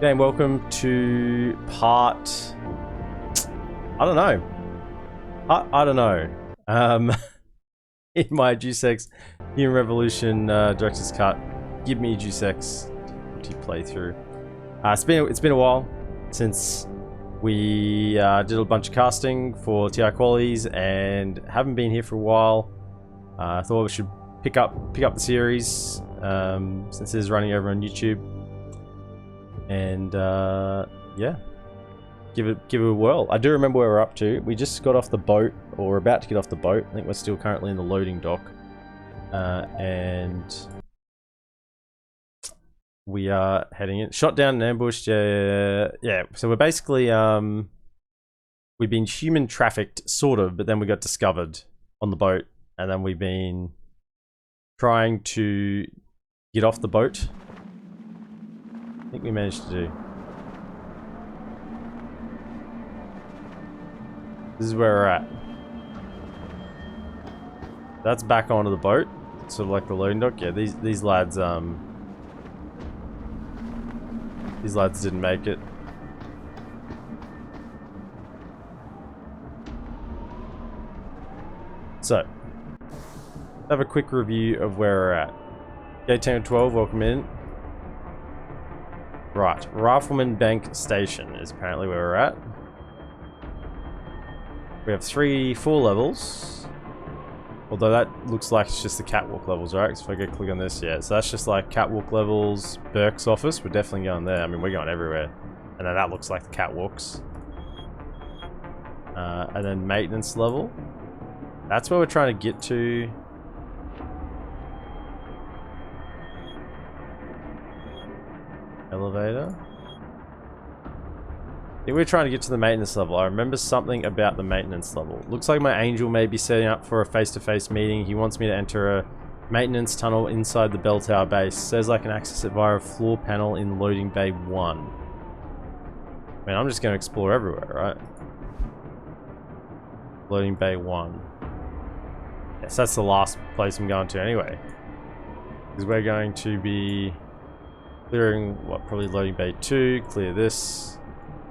And welcome to part... I don't know. I don't know. In my DeusEx Human Revolution Director's Cut, GiveMeDeusEx playthrough. It's been a while since we did a bunch of casting for TI qualities and haven't been here for a while. I thought we should pick up the series since it is running over on YouTube. And yeah, give it a whirl. I do remember where we're up to. We just got off the boat, or we're about to get off the boat. I think we're still currently in the loading dock, and we are heading in. Shot down and ambushed. Yeah. So we're basically we've been human trafficked, sort of, but then we got discovered on the boat, and then we've been trying to get off the boat. I think we managed to do. This is where we're at. That's back onto the boat. It's sort of like the loading dock. Yeah, these lads didn't make it. So, have a quick review of where we're at. Gate 10 and 12, welcome in. Right, Rifleman Bank Station is apparently where we're at. We have 4 levels. Although that looks like it's just the catwalk levels, right? So if I go click on this, yeah. So that's just like catwalk levels. Burke's office, we're definitely going there. I mean, we're going everywhere. And then that looks like the catwalks. And then maintenance level. That's where we're trying to get to. Elevator. I think we're trying to get to the maintenance level. I remember something about the maintenance level. Looks like my angel may be setting up for a face-to-face meeting. He wants me to enter a maintenance tunnel inside the bell tower base. Says I can access it via a floor panel in loading bay 1. I mean, I'm just going to explore everywhere, right? Loading bay 1. Yes, that's the last place I'm going to anyway. Because we're going to be clearing, what, probably loading bay 2, clear this,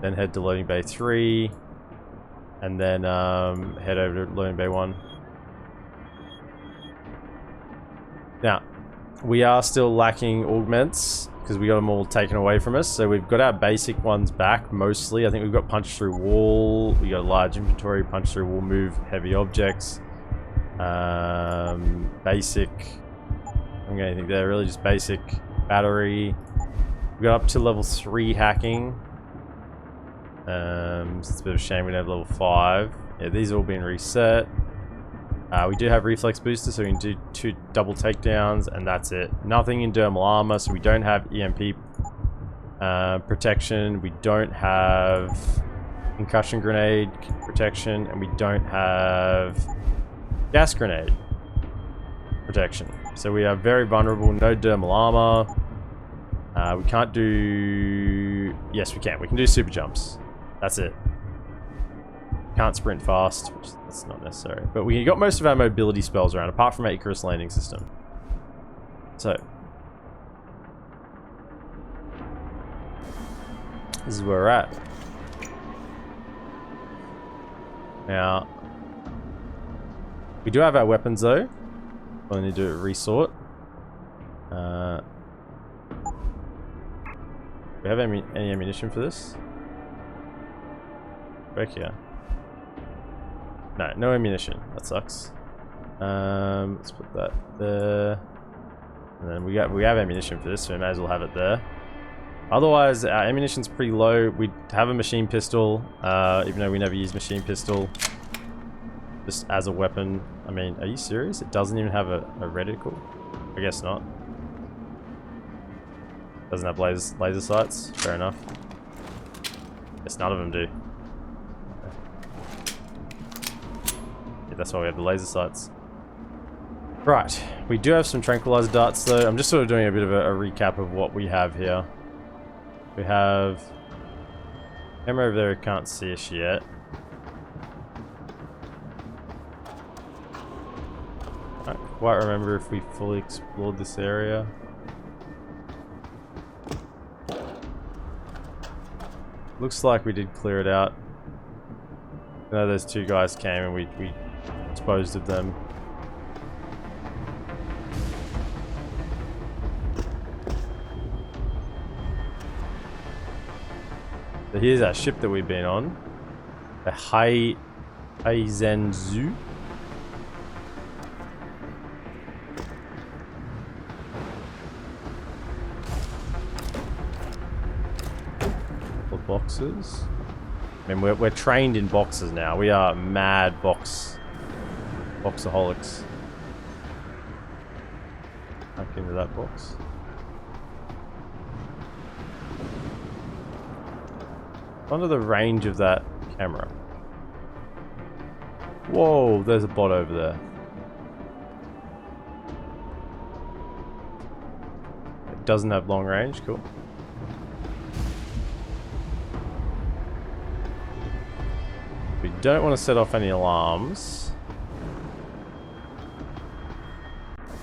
then head to loading bay 3, and then head over to loading bay 1. Now, we are still lacking augments, because we got them all taken away from us, so we've got our basic ones back, mostly. I think we've got punch through wall, we got large inventory, punch through wall, move heavy objects, basic, I don't get anything there, really just basic. Battery. We got up to level 3 hacking. So it's a bit of a shame we don't have level 5. Yeah, these are all being reset. We do have reflex booster, so we can do 2 double takedowns, and that's it. Nothing in dermal armor, so we don't have EMP protection. We don't have concussion grenade protection, and we don't have gas grenade protection. So we are very vulnerable. No dermal armor. We can't do... Yes, we can. We can do super jumps. That's it. Can't sprint fast, which that's not necessary. But we got most of our mobility spells around, apart from our Icarus landing system. So. This is where we're at. Now. We do have our weapons, though. We'll need to do a resort. Do we have any ammunition for this? Back here. No ammunition. That sucks. Let's put that there. And then we have ammunition for this, so we may as well have it there. Otherwise, our ammunition's pretty low. We have a machine pistol, even though we never use machine pistol. Just as a weapon. I mean, are you serious? It doesn't even have a reticle? I guess not. Doesn't have laser sights? Fair enough. Guess none of them do. Yeah, that's why we have the laser sights. Right, we do have some tranquilizer darts though. I'm just sort of doing a bit of a recap of what we have here. We have... camera over there who can't see us yet. I don't quite remember if we fully explored this area. Looks like we did clear it out. I know those two guys came and we disposed of them. So here's our ship that we've been on. The Heizenzu. Boxes. I mean, we're trained in boxes now. We are mad boxaholics. Back into that box. Under the range of that camera. Whoa, there's a bot over there. It doesn't have long range, cool. We don't want to set off any alarms.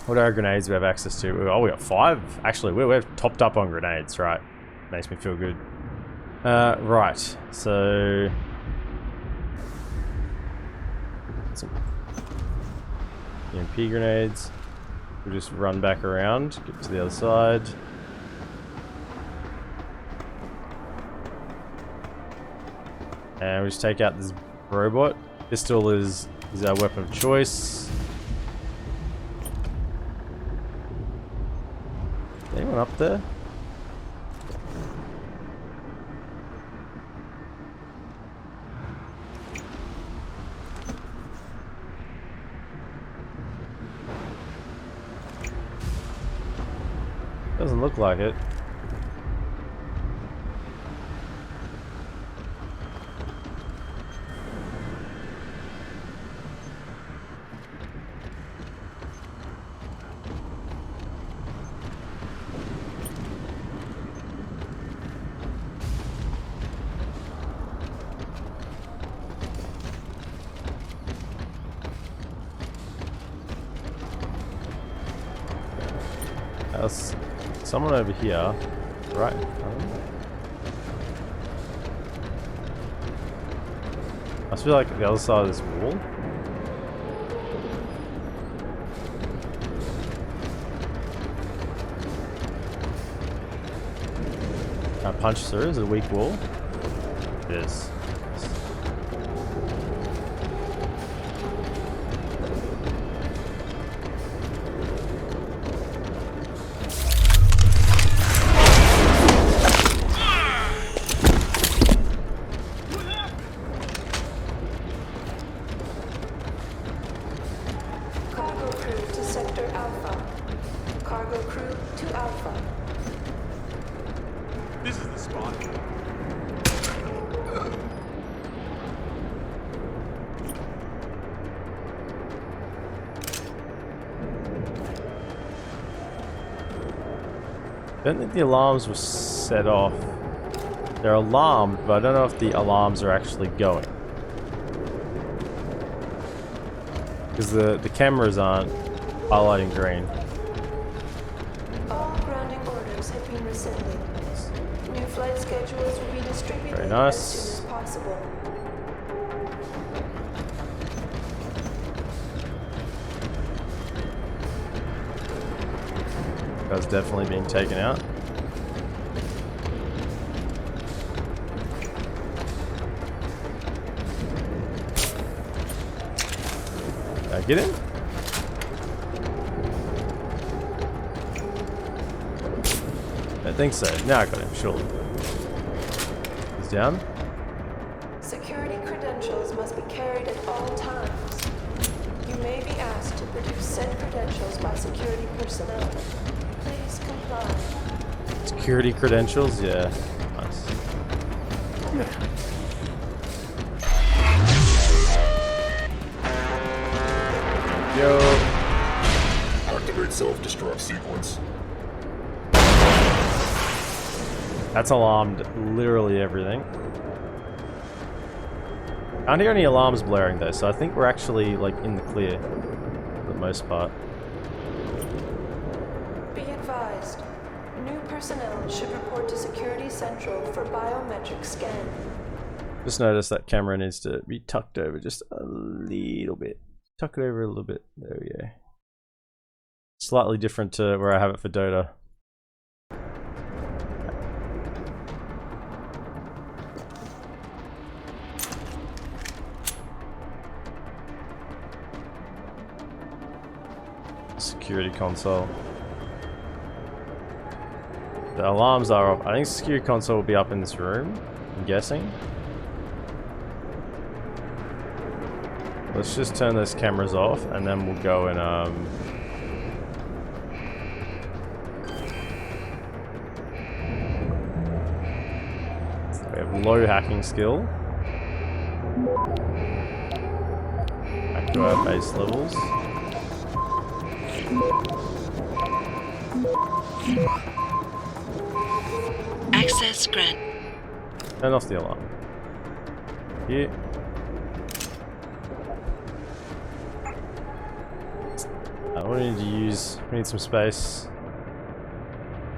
What are our grenades we have access to? Oh, we got 5. Actually, we're topped up on grenades, right? Makes me feel good. Right, so... some EMP grenades. We'll just run back around, get to the other side. And we just take out this robot. Pistol is our weapon of choice. Anyone up there? Doesn't look like it. There's someone over here, right? I feel like the other side of this wall. Can I punch through? Is it a weak wall? It is. I don't think the alarms were set off. They're alarmed, but I don't know if the alarms are actually going. Because the cameras aren't highlighting green. All grounding orders have been rescinded. New flight schedules will be distributed Very nice. as soon as possible. That's definitely being taken out. Can I get him? I think so. Now I got him, surely. He's down. Security credentials must be carried at all times. You may be asked to produce said credentials by security personnel. Please comply. Security credentials? Yeah. Nice. Yo. Activate self-destruct sequence. That's alarmed literally everything. I don't hear any alarms blaring though, so I think we're actually like in the clear for the most part. Be advised, New personnel should report to Security Central for biometric scan. Just notice that camera needs to be tucked over just a little bit. Tuck it over a little bit. There we go. Slightly different to where I have it for Dota. Security console. The alarms are off. I think the security console will be up in this room, I'm guessing. Let's just turn those cameras off and then we'll go and we have low hacking skill. Back to our base levels. Access grant. Turn off the alarm. Here. We need to use. We need some space.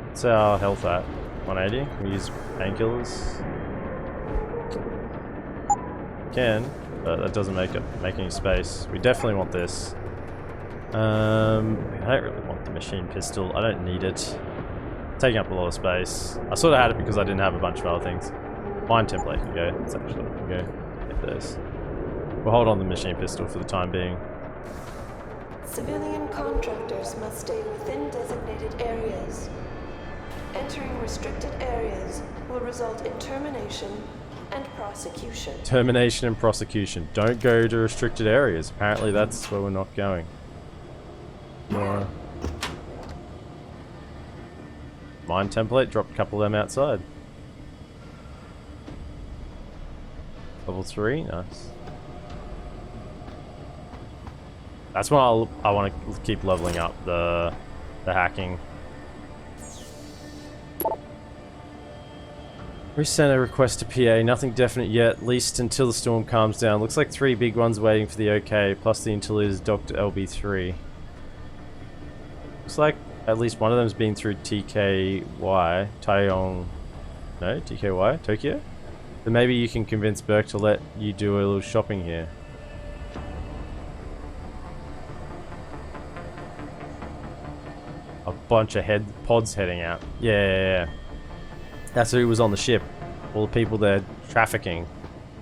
What's our health at? 180. We use painkillers. Can, but that doesn't make any space. We definitely want this. I don't really want the machine pistol. I don't need it. Taking up a lot of space. I sort of had it because I didn't have a bunch of other things. Mine template can go. Let's actually go get this. We'll hold on the machine pistol for the time being. Civilian contractors must stay within designated areas. Entering restricted areas will result in termination and prosecution. Termination and prosecution. Don't go to restricted areas. Apparently that's where we're not going. More. Mine template, dropped a couple of them outside. Level 3, nice. That's why I want to keep leveling up the hacking. We sent a request to PA, nothing definite yet, at least until the storm calms down. Looks like 3 big ones waiting for the OK, plus the interlude Dr. LB3. Looks like at least one of them's been through TKY, TKY, Tokyo? Then maybe you can convince Burke to let you do a little shopping here. A bunch of pods heading out. Yeah. That's who was on the ship. All the people there trafficking.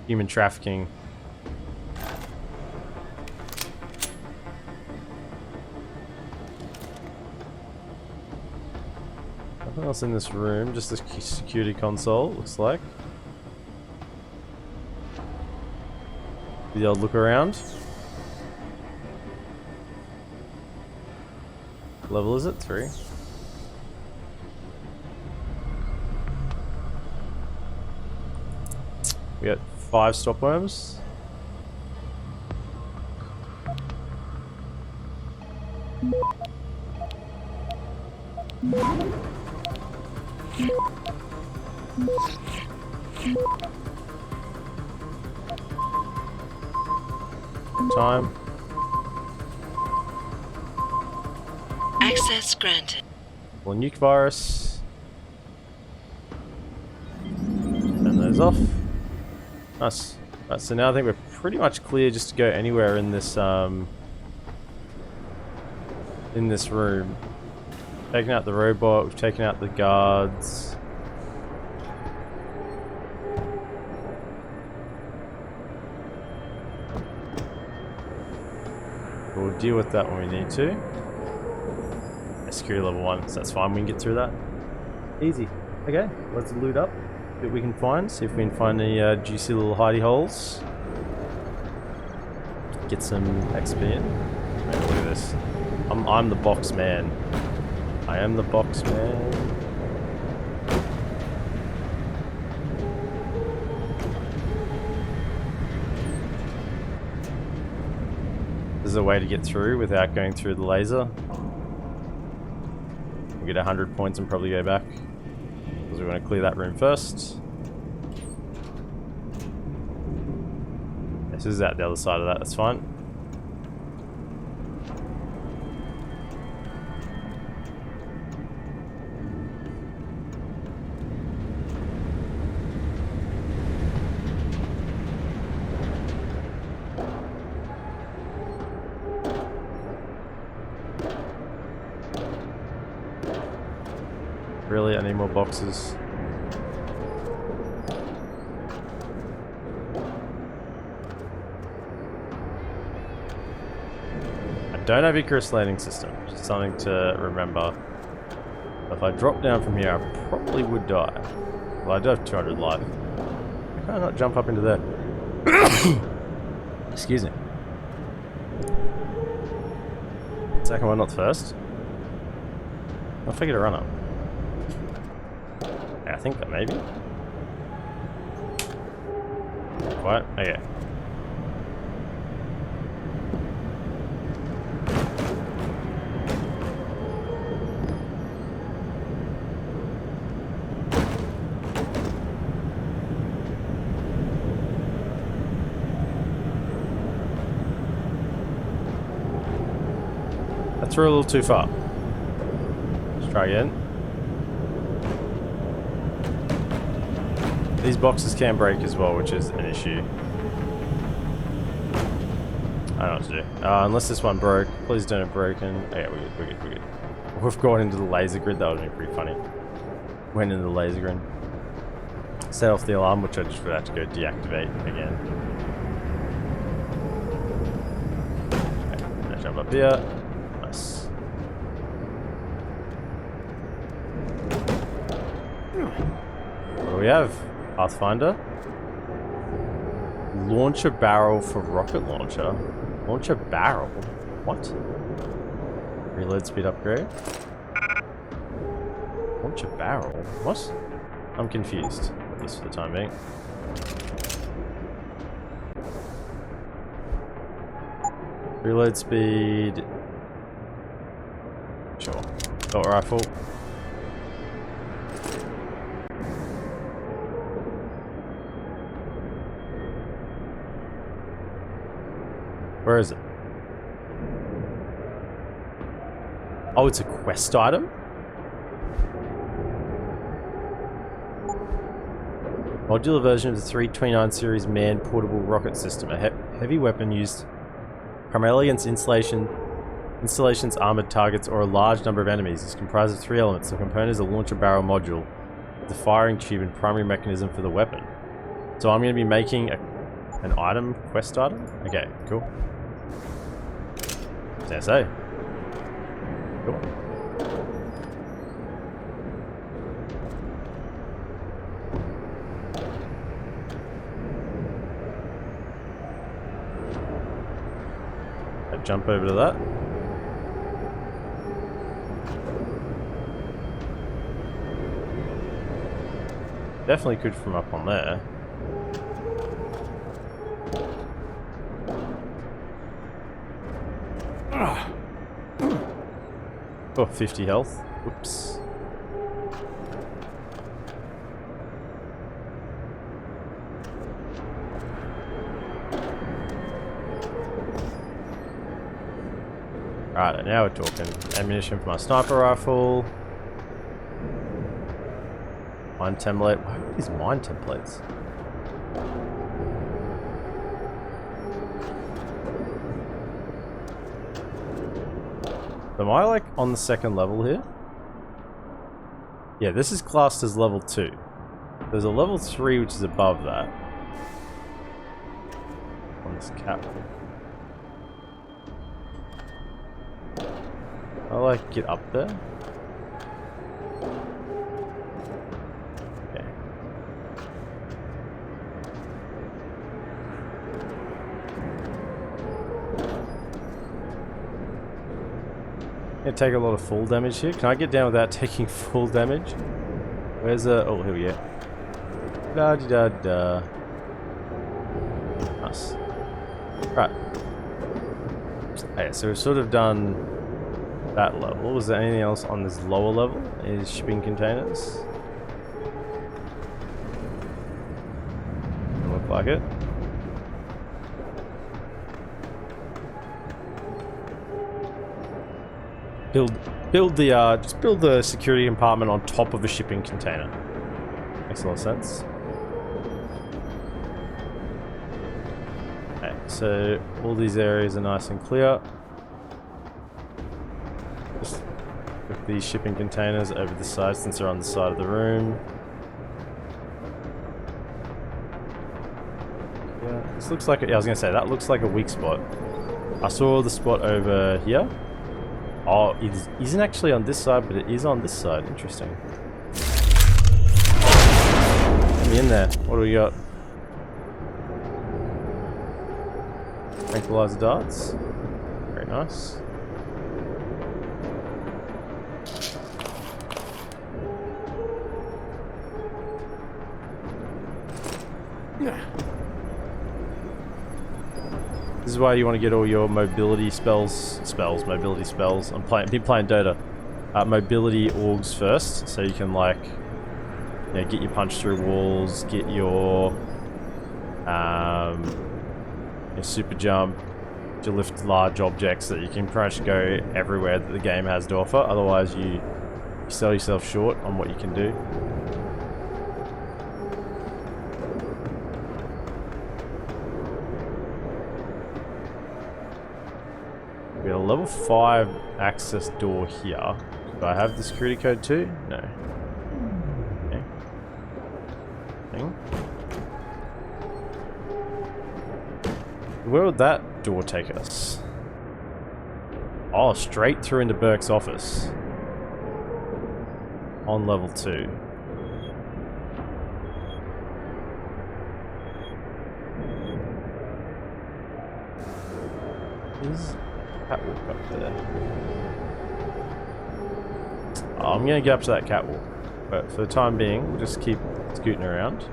Human trafficking. Nothing else in this room, just the security console, looks like. The old look around. What level is it? 3. We got 5 stopworms. Time. Access granted. Well, nuke virus. Turn those off. Nice. Right, so now I think we're pretty much clear just to go anywhere in this room. Taken out the robot, we've taken out the guards. We'll deal with that when we need to. Security level 1, so that's fine, we can get through that. Easy. Okay, let's loot up. See what we can find, see if we can find any juicy little hidey holes. Get some XP in. Man, look at this. I'm the box man. I am the box man. There's a way to get through without going through the laser. We'll get 100 points and probably go back. Because we want to clear that room first. This is out the other side of that, that's fine. Really, I need more boxes. I don't have Icarus landing system, which is something to remember. If I drop down from here, I probably would die. Well, I do have 200 life. Can I not jump up into there? Excuse me. Second one, not first. I'll figure to run up. Yeah, I think that maybe. What? Okay. That's a little too far. Let's try again. These boxes can break as well, which is an issue. I don't know what to do. Unless this one broke. Please don't have broken. Oh, yeah, we're good. We've gone into the laser grid. That would have been pretty funny. Went into the laser grid. Set off the alarm, which I just would have to go deactivate again. Okay, now jump up here. Nice. What do we have? Pathfinder. Launch a barrel for rocket launcher. Launch a barrel? What? Reload speed upgrade. Launch a barrel? What? I'm confused, at least for the time being. Reload speed. Sure. Assault rifle. Where is it? Oh, it's a quest item? Modular version of the 329 series manned portable rocket system. A heavy weapon used primarily against installations, armored targets, or a large number of enemies. It's comprised of 3 elements. The component is a launcher barrel module, the firing tube, and primary mechanism for the weapon. So I'm going to be making an item, quest item? Okay, cool. As I say. Cool. I jump over to that. Definitely could from up on there. Oh, 50 health. Oops. Alright, now we're talking. Ammunition for my sniper rifle. Mine template. Why are these mine templates? Am I like on the second level here? Yeah, this is classed as level 2. There's a level 3 which is above that. On this cap. I like get up there. Okay. Gonna take a lot of full damage here. Can I get down without taking full damage? Where's the... oh, here we go. Da-da-da-da. Nice. Right. Okay, so we've sort of done that level. Was there anything else on this lower level? Is shipping containers? Doesn't look like it. Just build the security compartment on top of a shipping container. Makes a lot of sense. Okay, so all these areas are nice and clear. Just With these shipping containers over the side since they're on the side of the room. Yeah, this looks like, I was gonna say, that looks like a weak spot. I saw the spot over here. Oh, it isn't actually on this side, but it is on this side. Interesting. Get me in there. What do we got? Tranquilizer darts. Very nice. This is why you want to get all your mobility mobility spells. Been playing Dota. Mobility augs first, so you can like, you know, get your punch through walls, get your super jump, to lift large objects that you can pretty much go everywhere that the game has to offer. Otherwise, you sell yourself short on what you can do. We have a level 5 access door here. Do I have the security code too? No. Okay. Thing. Where would that door take us? Oh, straight through into Burke's office. On level 2. Is catwalk up there? Oh, I'm gonna get up to that catwalk, but for the time being, we'll just keep scooting around.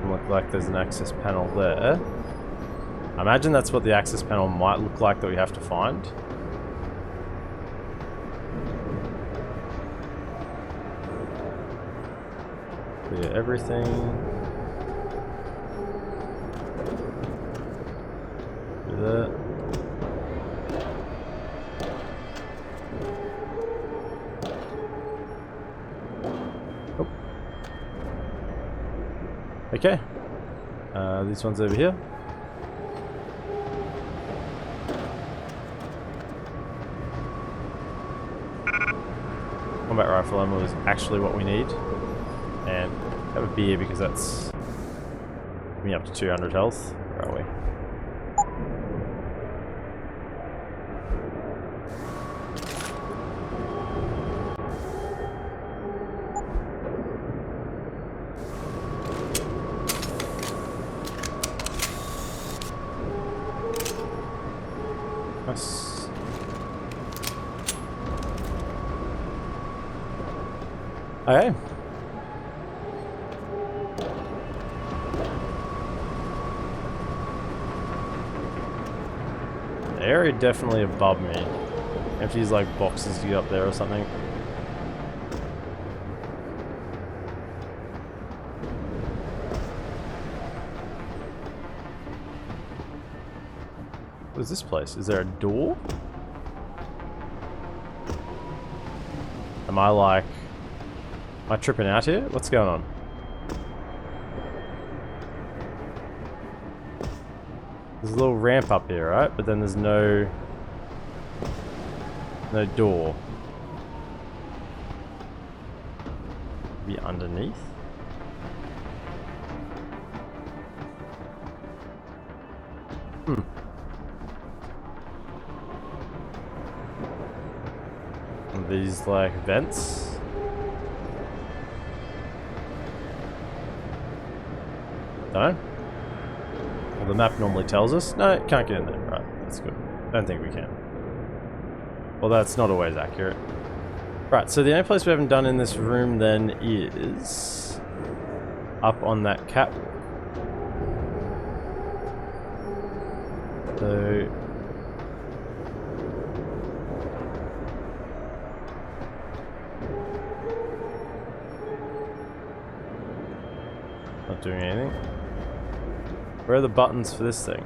Look like there's an access panel there. I imagine that's what the access panel might look like that we have to find. Clear everything. Do that. Oh. Okay. This one's over here. Combat rifle ammo is actually what we need. And have a beer because that's me up to 200 health. Where are we? Nice. Okay. The area definitely above me. If these like boxes to get up there or something. What is this place? Is there a door? Am I tripping out here? What's going on? There's a little ramp up here, right? But then there's no door. Be underneath? And these like vents? No? Well, the map normally tells us. No, can't get in there. Right, that's good. Don't think we can. Well, that's not always accurate. Right, so the only place we haven't done in this room then is up on that catwalk. So not doing anything. Where are the buttons for this thing?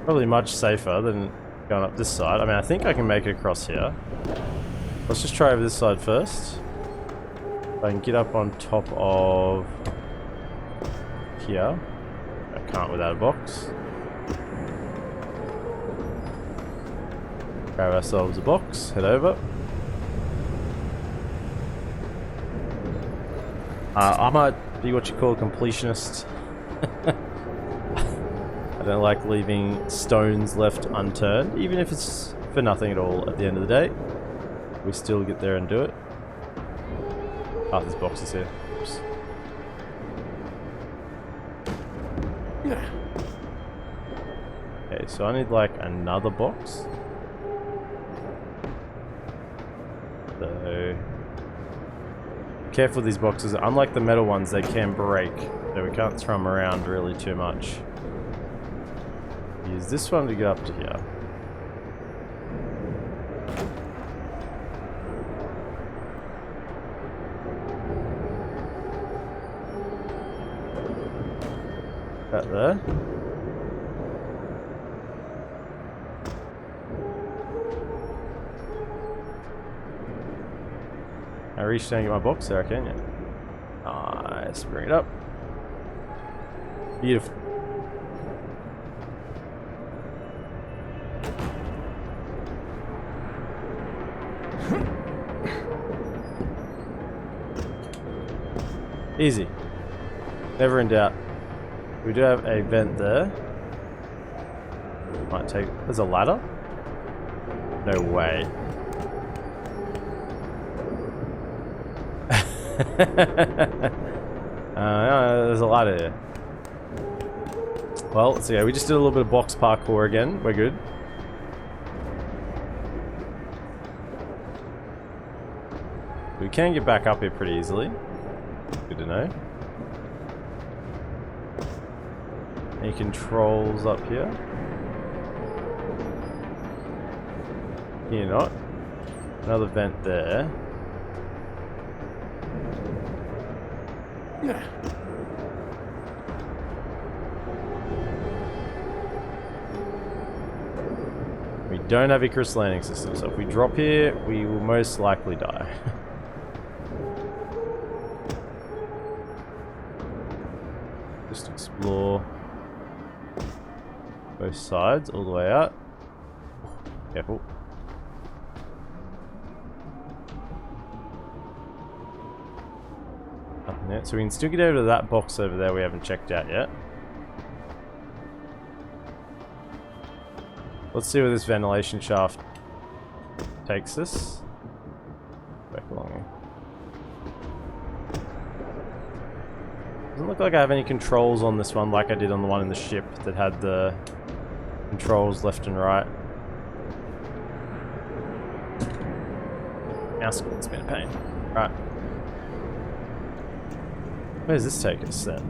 Probably much safer than going up this side. I mean, I think I can make it across here. Let's just try over this side first. If I can get up on top of here. I can't without a box. Grab ourselves a box, head over. I might be what you call a completionist. I don't like leaving stones left unturned, even if it's for nothing at all at the end of the day. We still get there and do it. Ah, there's boxes here. Oops. Okay, so I need like another box. So careful with these boxes. Unlike the metal ones, they can break, so we can't throw them around really too much. Use this one to get up to here. That there. I reached down and get my box there, can you? Nice, bring it up. Beautiful. Easy. Never in doubt. We do have a vent there. Might take... There's a ladder? No way. There's a ladder here. Well, so yeah, we just did a little bit of box parkour again. We're good. We can get back up here pretty easily. Good to know. Any controls up here? Here not. Another vent there. We don't have a crystal landing system, so if we drop here, we will most likely die. Just explore both sides all the way out. Careful. Nothing yet. So we can still get over to that box over there we haven't checked out yet. Let's see where this ventilation shaft takes us. Back along here. Doesn't look like I have any controls on this one like I did on the one in the ship that had the controls left and right. It's been a pain. Right. Where does this take us then?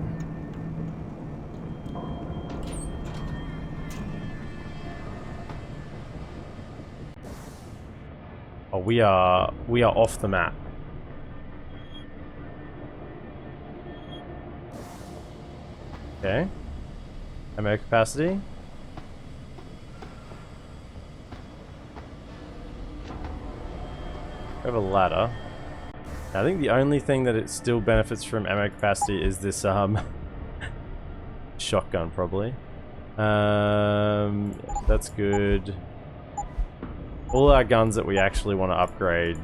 Oh, we are off the map. Okay. Ammo capacity. We have a ladder. I think the only thing that it still benefits from ammo capacity is this shotgun probably. That's good. All our guns that we actually want to upgrade,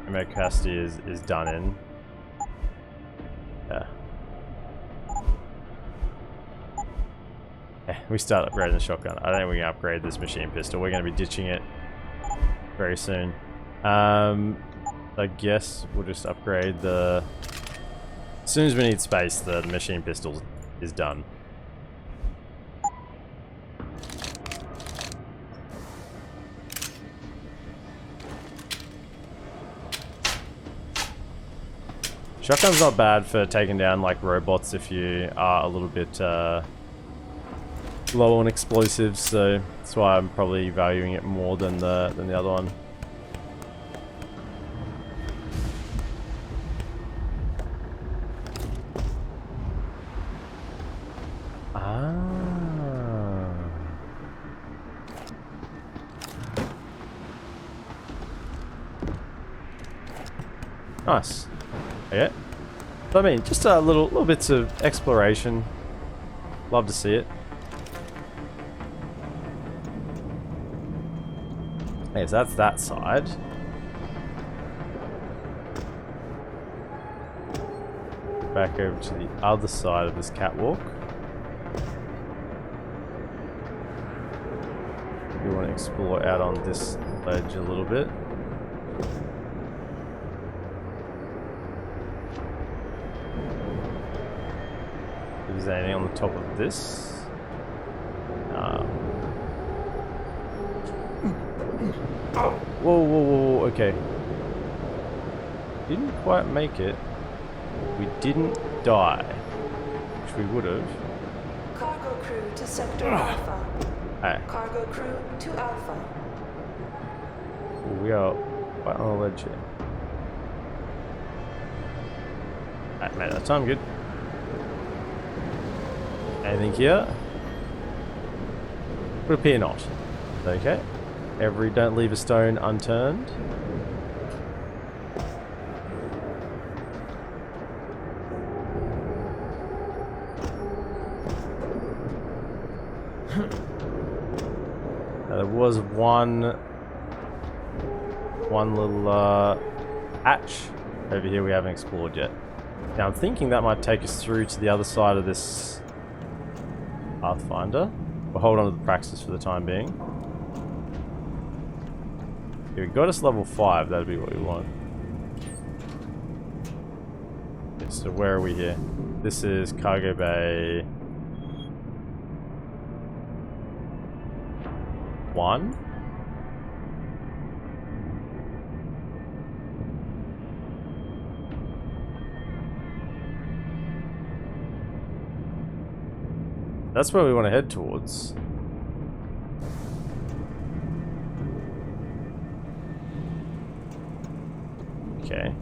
ammo capacity is done in. Yeah. We start upgrading the shotgun. I don't think we can upgrade this machine pistol. We're going to be ditching it very soon. I guess we'll just upgrade the... As soon as we need space, the machine pistol is done. Shotgun's not bad for taking down like robots if you are a little bit low on explosives, so that's why I'm probably valuing it more than the other one. Nice. Okay. So, I mean, just a little bits of exploration. Love to see it. Okay, so that's that side. Back over to the other side of this catwalk. We want to explore out on this ledge a little bit. Is there anything on the top of this? Whoa, okay. Didn't quite make it. We didn't die, which we would have. Cargo crew to Sector Alpha. Hey. Cargo crew to Alpha. We are quite on a ledge here. Alright, mate, that time good. Anything here? Would appear not. Okay. Don't leave a stone unturned. Now, there was one little hatch over here we haven't explored yet. Now I'm thinking that might take us through to the other side of this Pathfinder. We'll hold on to the Praxis for the time being. If we got us level 5, that'd be what we want. Okay, so where are we here? This is Cargo Bay 1. That's where we want to head towards. Okay.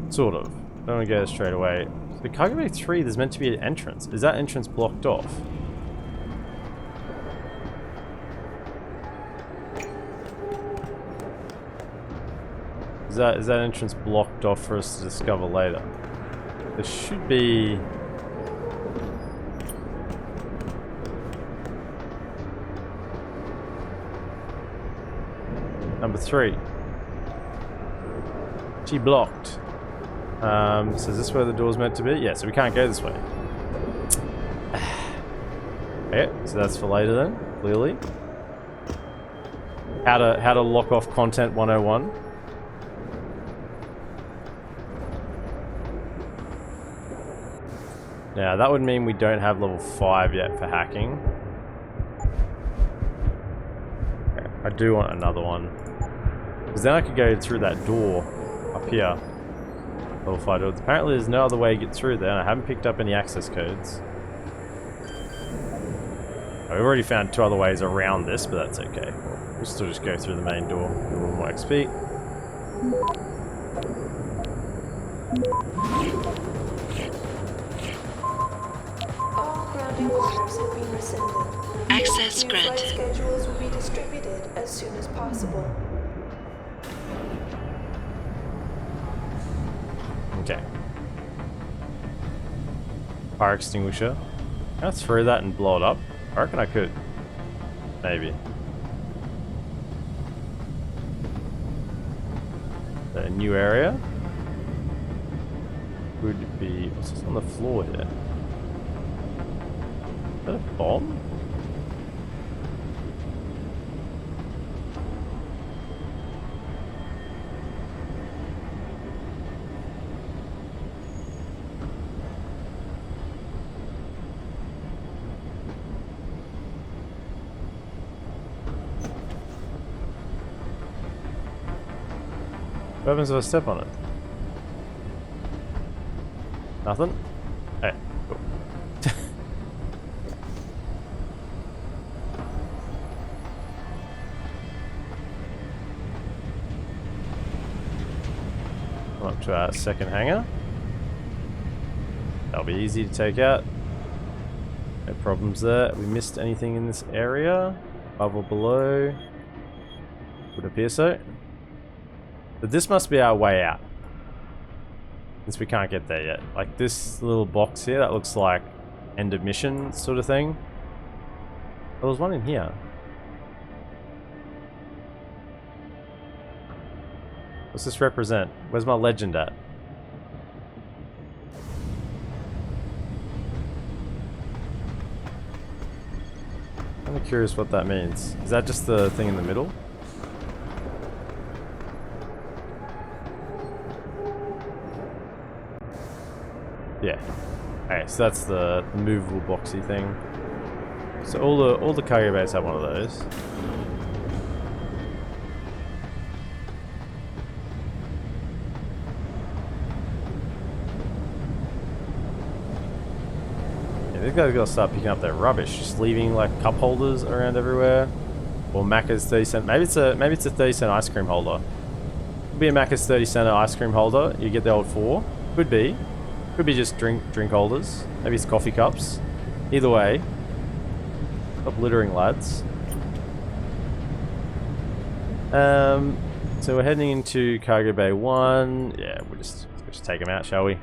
Sort of. Don't want to go straight away. So the Cargo Bay 3, there's meant to be an entrance. Is that entrance blocked off? Is that entrance blocked off for us to discover later? There should be... Number 3. She blocked. So is this where the door's meant to be? Yeah, so we can't go this way. Okay, so that's for later then, clearly. How to lock off content 101. Now that would mean we don't have level 5 yet for hacking. Okay, I do want another one. Because then I could go through that door up here. Level 5 door. Apparently there's no other way to get through there, and I haven't picked up any access codes. We've already found 2 other ways around this, but that's okay. We'll still just go through the main door. A little more XP. All grounding orders have been rescinded. Access New flight granted. schedules will be distributed as soon as possible. Okay. Fire extinguisher. Can I throw that and blow it up? I reckon I could. Maybe. A new area. Would be... What's this on the floor here? Is that a bomb? What happens if I step on it? Nothing? Hey, cool. Come up to our second hangar. That'll be easy to take out. No problems there. We missed anything in this area? Above or below? Would appear so. But this must be our way out. Since we can't get there yet. Like this little box here, that looks like end of mission sort of thing. There was one in here. What's this represent? Where's my legend at? I'm kind of curious what that means. Is that just the thing in the middle? Yeah. Okay, so that's the movable boxy thing. So all the cargo bays have one of those. Yeah, these guys gotta start picking up their rubbish, just leaving like cup holders around everywhere. Or Macca's 30 cent. Maybe it's a 30-cent ice cream holder. Could be a Macca's 30-cent ice cream holder. You get the old 4. Could be. Could be just drink holders. Maybe it's coffee cups. Either way. Stop littering, lads. So we're heading into cargo bay 1. Yeah, we'll just take them out, shall we?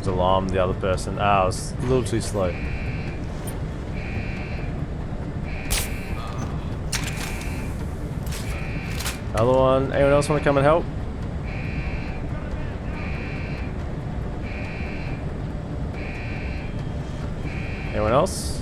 Alarm the other person. Ah, I was a little too slow. Another one. Anyone else want to come and help? Anyone else?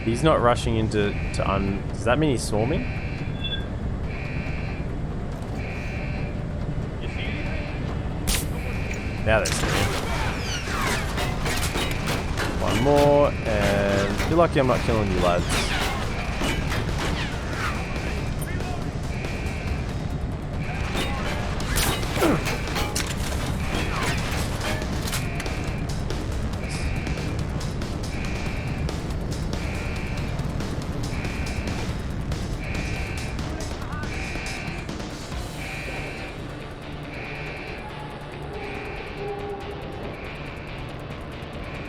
He's not rushing into does that mean he saw me? Now they see me. One more, and you're lucky I'm not killing you, lads.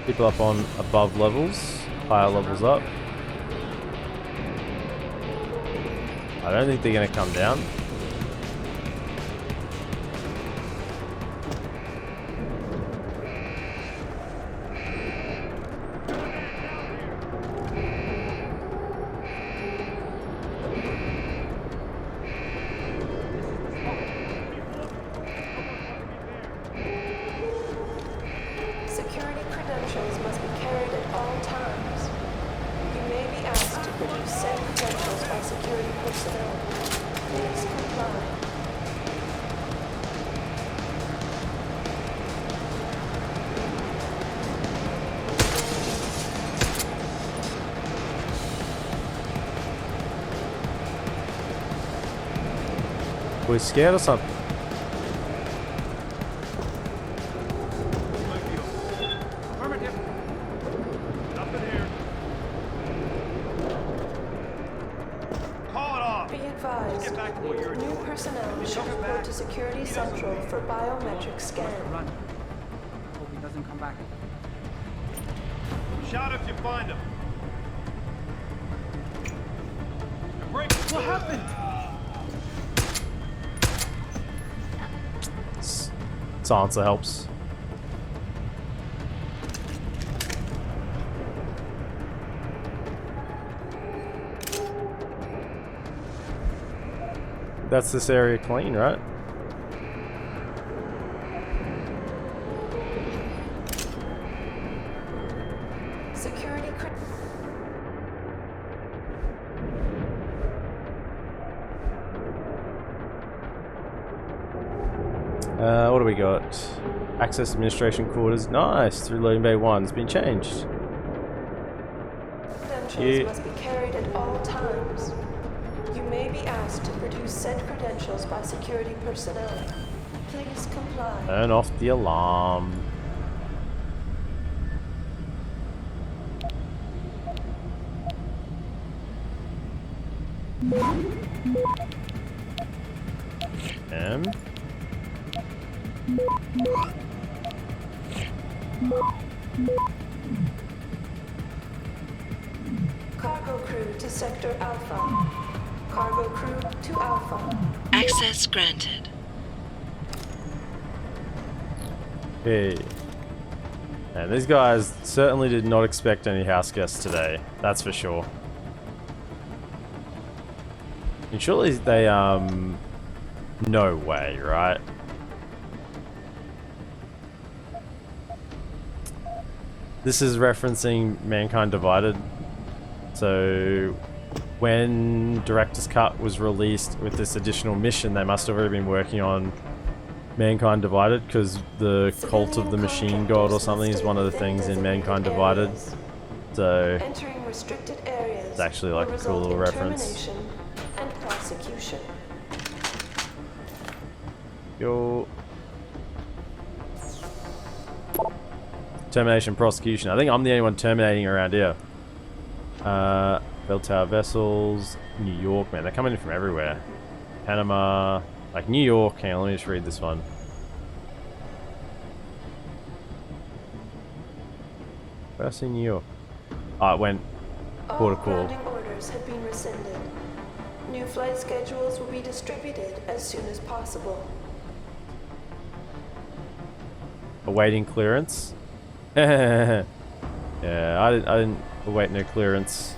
People up on above levels, higher levels up. I don't think they're going to come down. Security credentials must be carried at all times. You may be asked to produce said credentials by security personnel. Please comply. We're scared or something? New personnel should report to Security Central for biometric scan. Hope he doesn't come back. Shout if you find him. What happened? Silencer helps. That's this area clean, right? Security what do we got? Access administration quarters. Nice. Through loading bay 1. It's been changed. credentials must be carried at all times. You may be asked to produce said credentials by security personnel. Please comply. Turn off the alarm. M. Cargo crew to Sector Alpha. Cargo crew to Alpha. Access granted. Okay. And these guys certainly did not expect any house guests today. That's for sure. And surely they, no way, right? This is referencing Mankind Divided. So, when DirectorsCut was released with this additional mission, they must have already been working on Mankind Divided, because the Cult of the Machine God or something is one of the things in Mankind Divided. So, Entering restricted areas it's actually like a cool little reference. And prosecution. Yo. Termination, prosecution. I think I'm the only one terminating around here. Bell Tower vessels, New York, man, they're coming in from everywhere. Panama, like New York. Hang on, let me just read this one. Where I see New York? Oh, it went All call. grounding orders have been rescinded. New flight schedules will be distributed as soon as possible. Awaiting clearance. Yeah, I didn't await no clearance.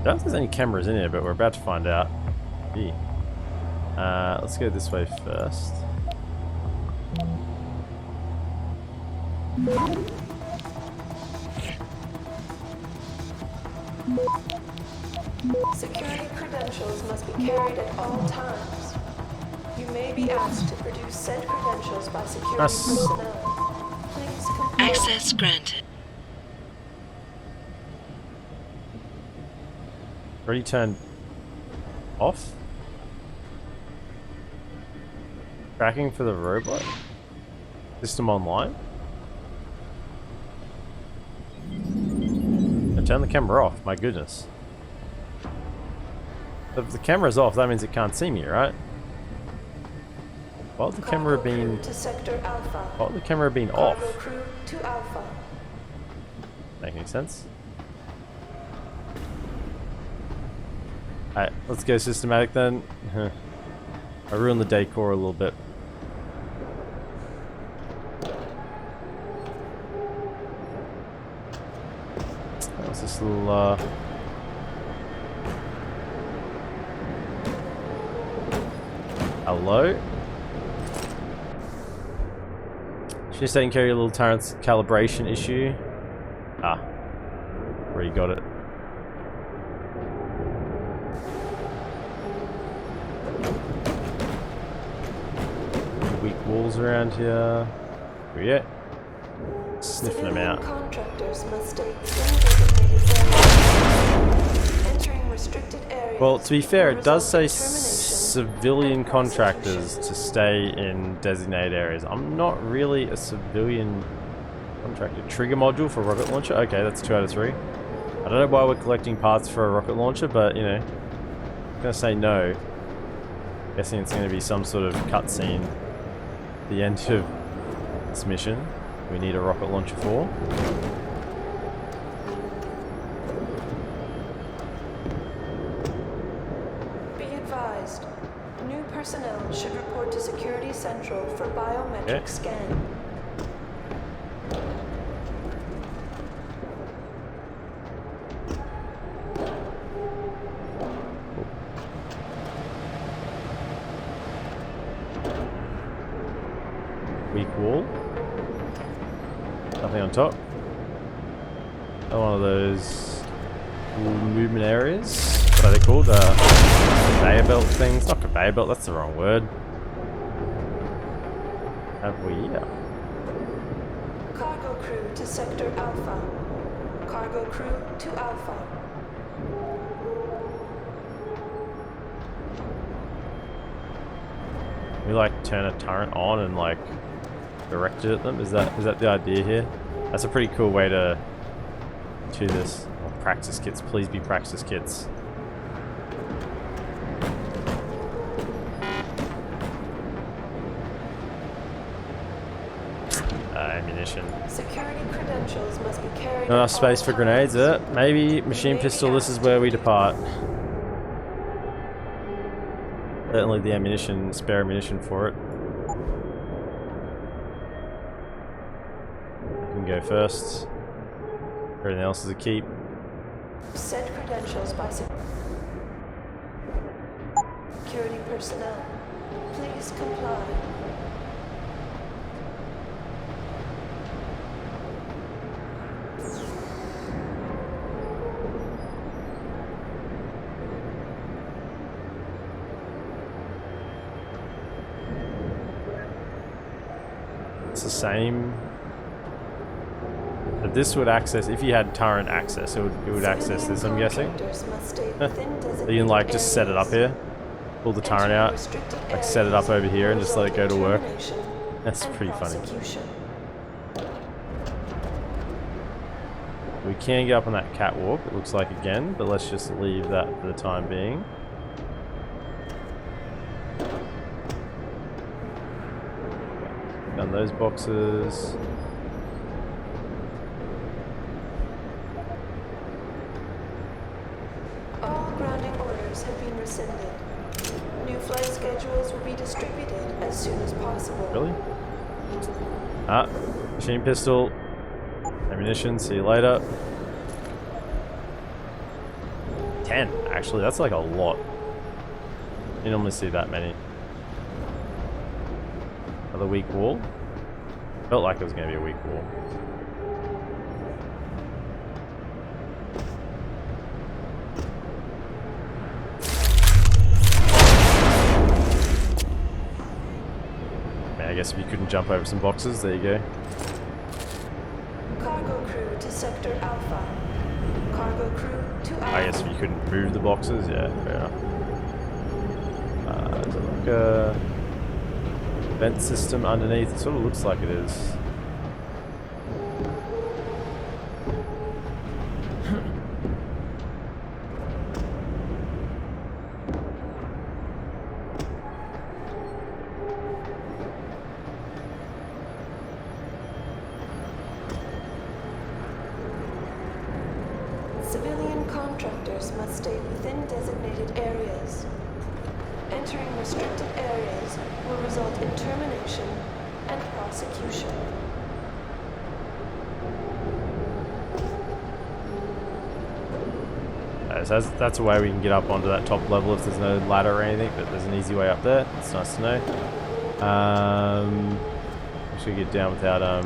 I don't think there's any cameras in here, but we're about to find out. Let's go this way first. Security credentials must be carried at all times. You may be asked to produce said credentials by security personnel. Please comply. Access granted. Already turned off? Tracking for the robot? System online? I turned the camera off, my goodness. If the camera's off, that means it can't see me, right? Why would the camera Cargo been... crew to Sector Alpha. Why would the camera been off? Cargo crew to Alpha. Make any sense? Alright, let's go systematic then. I ruined the decor a little bit. That was this little hello? She's taking care of your little turret's calibration issue. Ah. Where you got it. Weak walls around here. Where you at? Sniffing them out. Contractors must stay in designated areas. Entering restricted areas. Well, to be fair, will it does say result in termination civilian and contractors prosecution. to stay in designated areas. I'm not really a civilian contractor. Trigger module for rocket launcher? Okay, that's 2 out of 3. I don't know why we're collecting parts for a rocket launcher, but, you know, I'm gonna say no. Guessing it's gonna be some sort of cutscene at the end of this mission. We need a rocket launcher for. Be advised, new personnel should report to Security Central for biometric Okay. scan. Weak wall. Nothing on top. Another one of those little movement areas. What are they called? Conveyor belt things? Not conveyor belt, that's the wrong word. Have we? Yeah. crew to Sector Alpha. Cargo crew to Alpha. We like turn a turret on and like direct it at them. Is that the idea here? That's a pretty cool way to do this. Oh, practice kits, please be practice kits. Ammunition. Security credentials must be carried. Not enough at space all for grenades. times. Maybe machine pistol. This is where we depart. Certainly the ammunition, spare ammunition for it. I can go first. Everything else is a keep. Send credentials by security personnel. Please comply. It's the same. But this would access, if you had turret access, it would access this, I'm guessing. So you can like just set it up here, pull the turret out, like set it up over here and just let it go to work. That's pretty funny. We can get up on that catwalk, it looks like again, but let's just leave that for the time being. Done those boxes. All grounding orders have been rescinded. New flight schedules will be distributed as soon as possible. Really? Ah, machine pistol. Ammunition, see you later. 10, actually, that's like a lot. You normally see that many. Another weak wall. Felt like it was going to be a weak wall. I guess if you couldn't jump over some boxes, there you go. Cargo crew to Sector Alpha. Cargo crew to Alpha. I guess if you couldn't move the boxes, yeah, fair enough. Is it like a vent system underneath? It sort of looks like it is. Civilian contractors must stay within designated areas. Entering restricted areas will result in termination and prosecution. So that's a way we can get up onto that top level if there's no ladder or anything, but there's an easy way up there. It's nice to know. We should get down without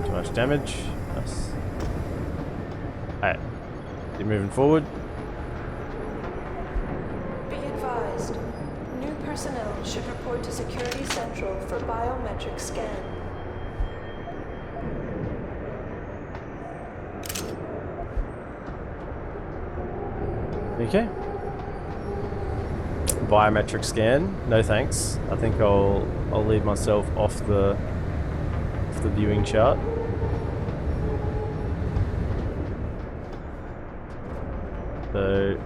too much damage. Nice. Alright, keep moving forward. Be advised, new personnel should report to Security Central for biometric scan. Okay. Biometric scan. No thanks. I think I'll leave myself off the viewing chart. So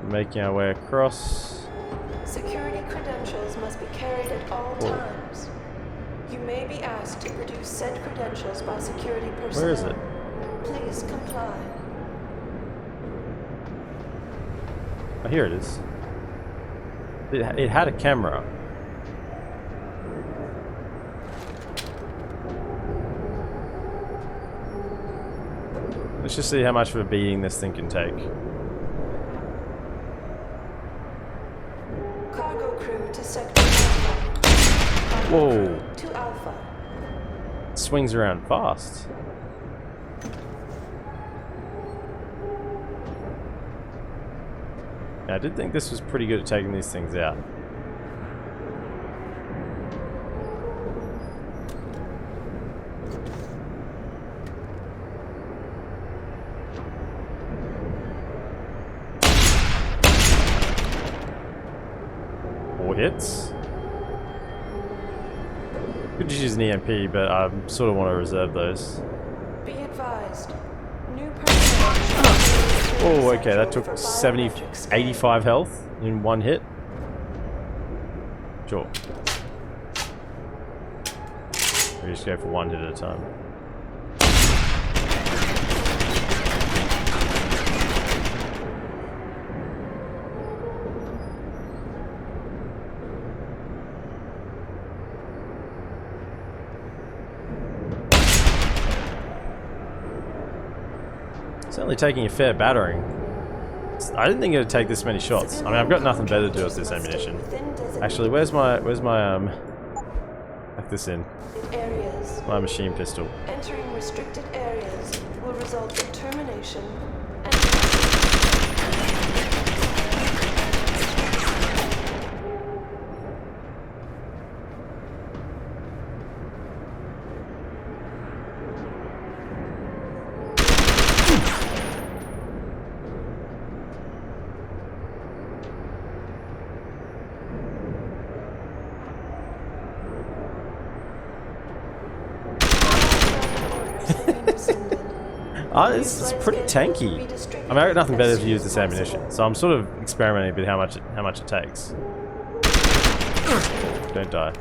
making our way across. Security credentials must be carried at all times. You may be asked to produce said credentials by security personnel. Where is it? Please comply. Oh, here it is. It had a camera. Let's just see how much of a beating this thing can take. Cargo crew to Sector Alpha. Cargo Whoa. crew to Alpha. It swings around fast. Now, I did think this was pretty good at taking these things out. Hits. Could just use an EMP, but I sort of want to reserve those. Be advised. New personnel. Oh, okay, that took 85 health in one hit. Sure. We just go for one hit at a time. Certainly taking a fair battering. I didn't think it would take this many shots. I mean, I've got nothing better to do with this ammunition. Actually, where's my pack this in. Areas. My machine pistol. Entering restricted areas will result in termination and it's pretty tanky. I mean, I got nothing better to use this ammunition, so I'm sort of experimenting with how much it takes. Don't die.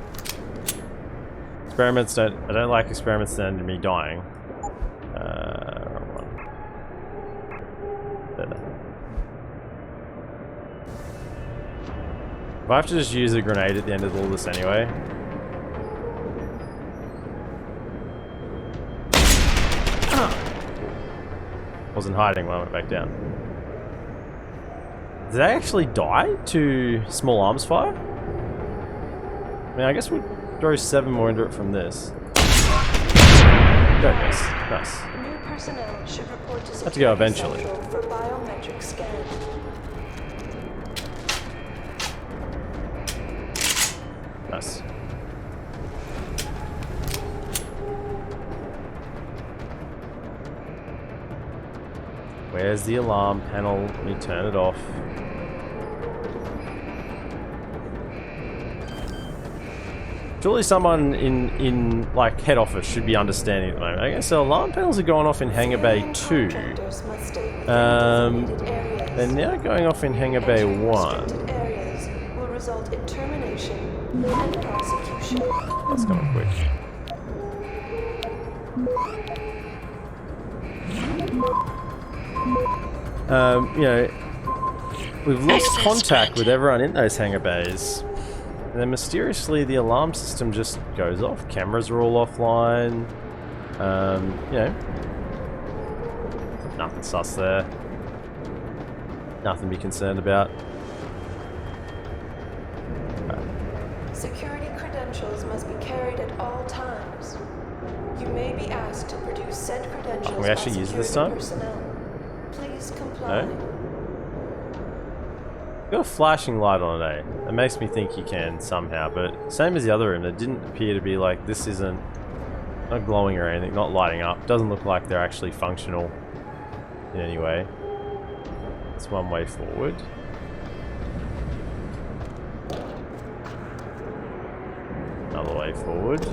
Experiments don't. I don't like experiments that end in me dying. Wrong one. There. If I have to just use a grenade at the end of all this anyway. Wasn't hiding when I went back down. Did I actually die to small arms fire? I mean, I guess we'll throw 7 more into it from this. Don't miss. Nice. new personnel should report to Have to go Security eventually. Central for biometric scan. Nice. Where's the alarm panel? Let me turn it off. Surely someone in like head office should be understanding at the moment. Okay, so alarm panels are going off in Hangar Bay 2. They're now going off in Hangar Bay 1. Areas will result in termination and prosecution. That's coming quick. You know, we've lost Access contact with granted. everyone in those hangar bays, and then mysteriously the alarm system just goes off. Cameras are all offline. You know, nothing sus there. Nothing to be concerned about. Security credentials must be carried at all times. You may be asked to produce said credentials Can we actually by use this security time? personnel. Please comply. No? Got a flashing light on it, eh? That makes me think you can somehow, but same as the other room, it didn't appear to be like this isn't not glowing or anything, not lighting up. Doesn't look like they're actually functional in any way. It's one way forward. Another way forward.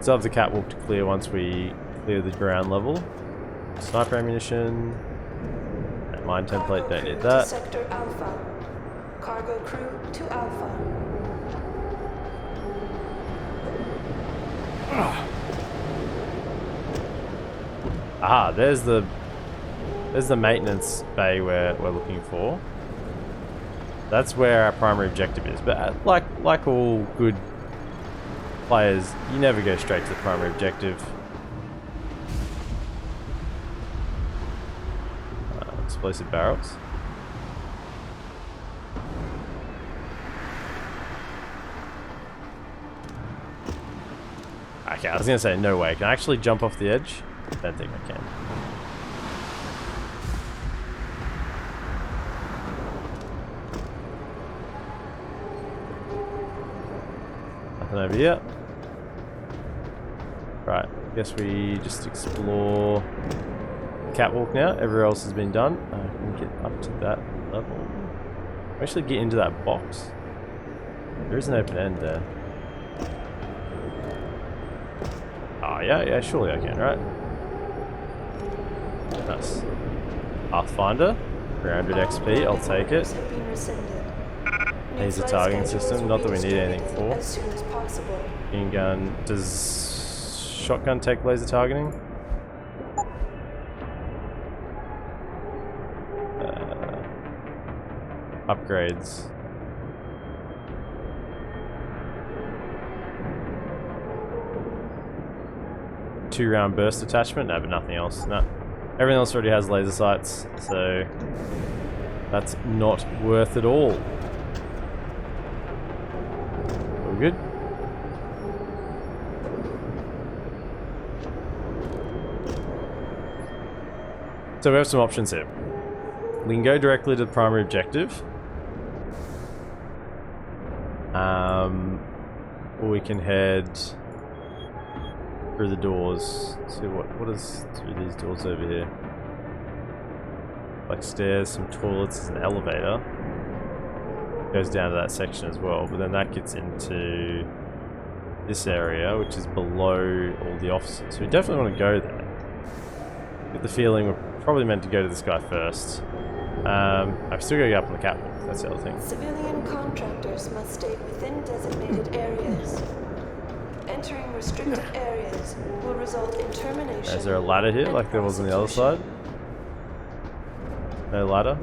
Still have the catwalk to clear once we clear the ground level. Sniper ammunition. Mine template, don't need To that. Sector Alpha. Cargo crew to Alpha. Ah, there's the maintenance bay we're looking for. That's where our primary objective is. But like all good players, you never go straight to the primary objective. Explosive barrels. Okay, I was gonna say no way. Can I actually jump off the edge? I don't think I can. Nothing over here. Right, guess we just explore the catwalk now. Everywhere else has been done. Can we get up to that level? Can we actually get into that box? There is an open end there. Oh, yeah, surely I can, right? Nice. Pathfinder, 300 XP, I'll take it. Laser targeting system, not that we need anything for. As soon as possible. Machine gun, does shotgun take laser targeting? Upgrades. Two-round burst attachment? No, but nothing else. No. Everything else already has laser sights, so that's not worth it all. All good? So we have some options here. We can go directly to the primary objective. Or we can head through the doors. See what is through these doors over here. Like stairs, some toilets, there's an elevator. Goes down to that section as well, but then that gets into this area, which is below all the offices. So we definitely want to go there. Get the feeling we're probably meant to go to this guy first. I've still got to get up on the catwalk, that's the other thing. Civilian contractors must stay within designated areas. Entering restricted areas will result in termination. Is there a ladder here like there was on the other side? No ladder?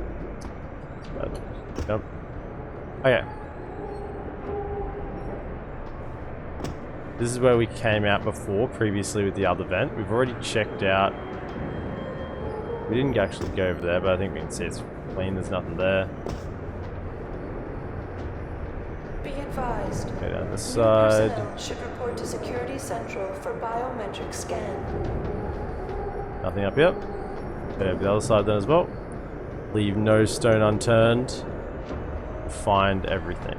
Jump. Okay. This is where we came out before, previously with the other vent. We've already checked out. We didn't actually go over there, but I think we can see it's clean, there's nothing there. Be advised. Go down this New side. personnel should report to Security Central for biometric scan. Nothing up here. Go over the other side then as well. Leave no stone unturned. Find everything.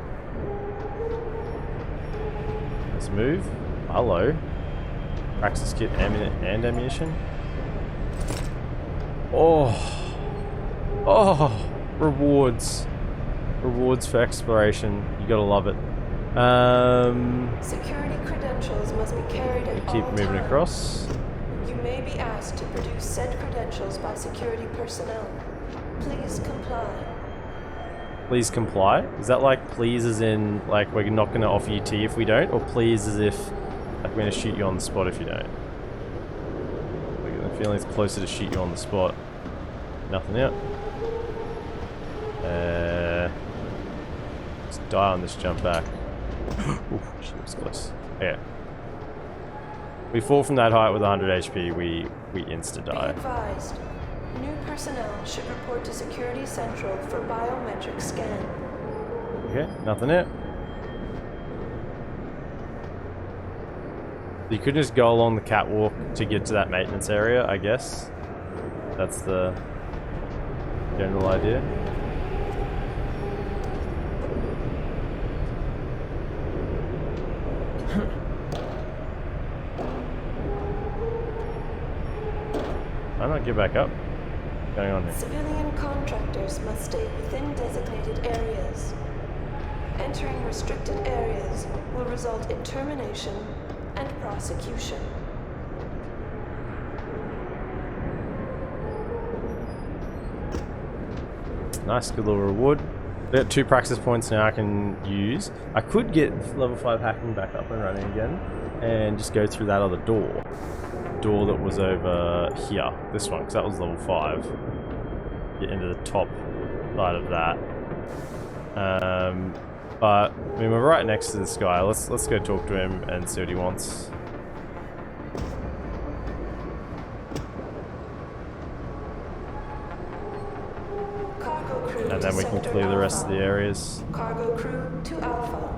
Let's move. Hello. Praxis kit and ammunition. Oh. Oh. Rewards. Rewards for exploration. You gotta love it. Security credentials must be carried at all Keep moving times. across. You may be asked to produce said credentials by security personnel. Please comply. Please comply? Is that like please as in like we're not going to offer you tea if we don't? Or please as if like we're going to shoot you on the spot if you don't? I get the feeling it's closer to shoot you on the spot. Nothing yet. Let's die on this jump back. Oof, shit, was close. Yeah. We fall from that height with 100 HP, we insta Be die. advised. New personnel should report to Security Central for biometric scan. Okay, nothing yet. You could just go along the catwalk to get to that maintenance area, I guess. That's the general idea. Why not get back up? What's going on here? Civilian contractors must stay within designated areas. Entering restricted areas will result in termination and prosecution. Nice, good little reward. We got 2 praxis points now I can use. I could get level 5 hacking back up and running again and just go through that other door. Door that was over here. This one, because that was level 5. Get into the top side of that. But I mean, we're right next to this guy. Let's go talk to him and see what he wants. Cargo crew And to then we can Sector clear the rest of the Alpha. areas. Cargo crew to Alpha.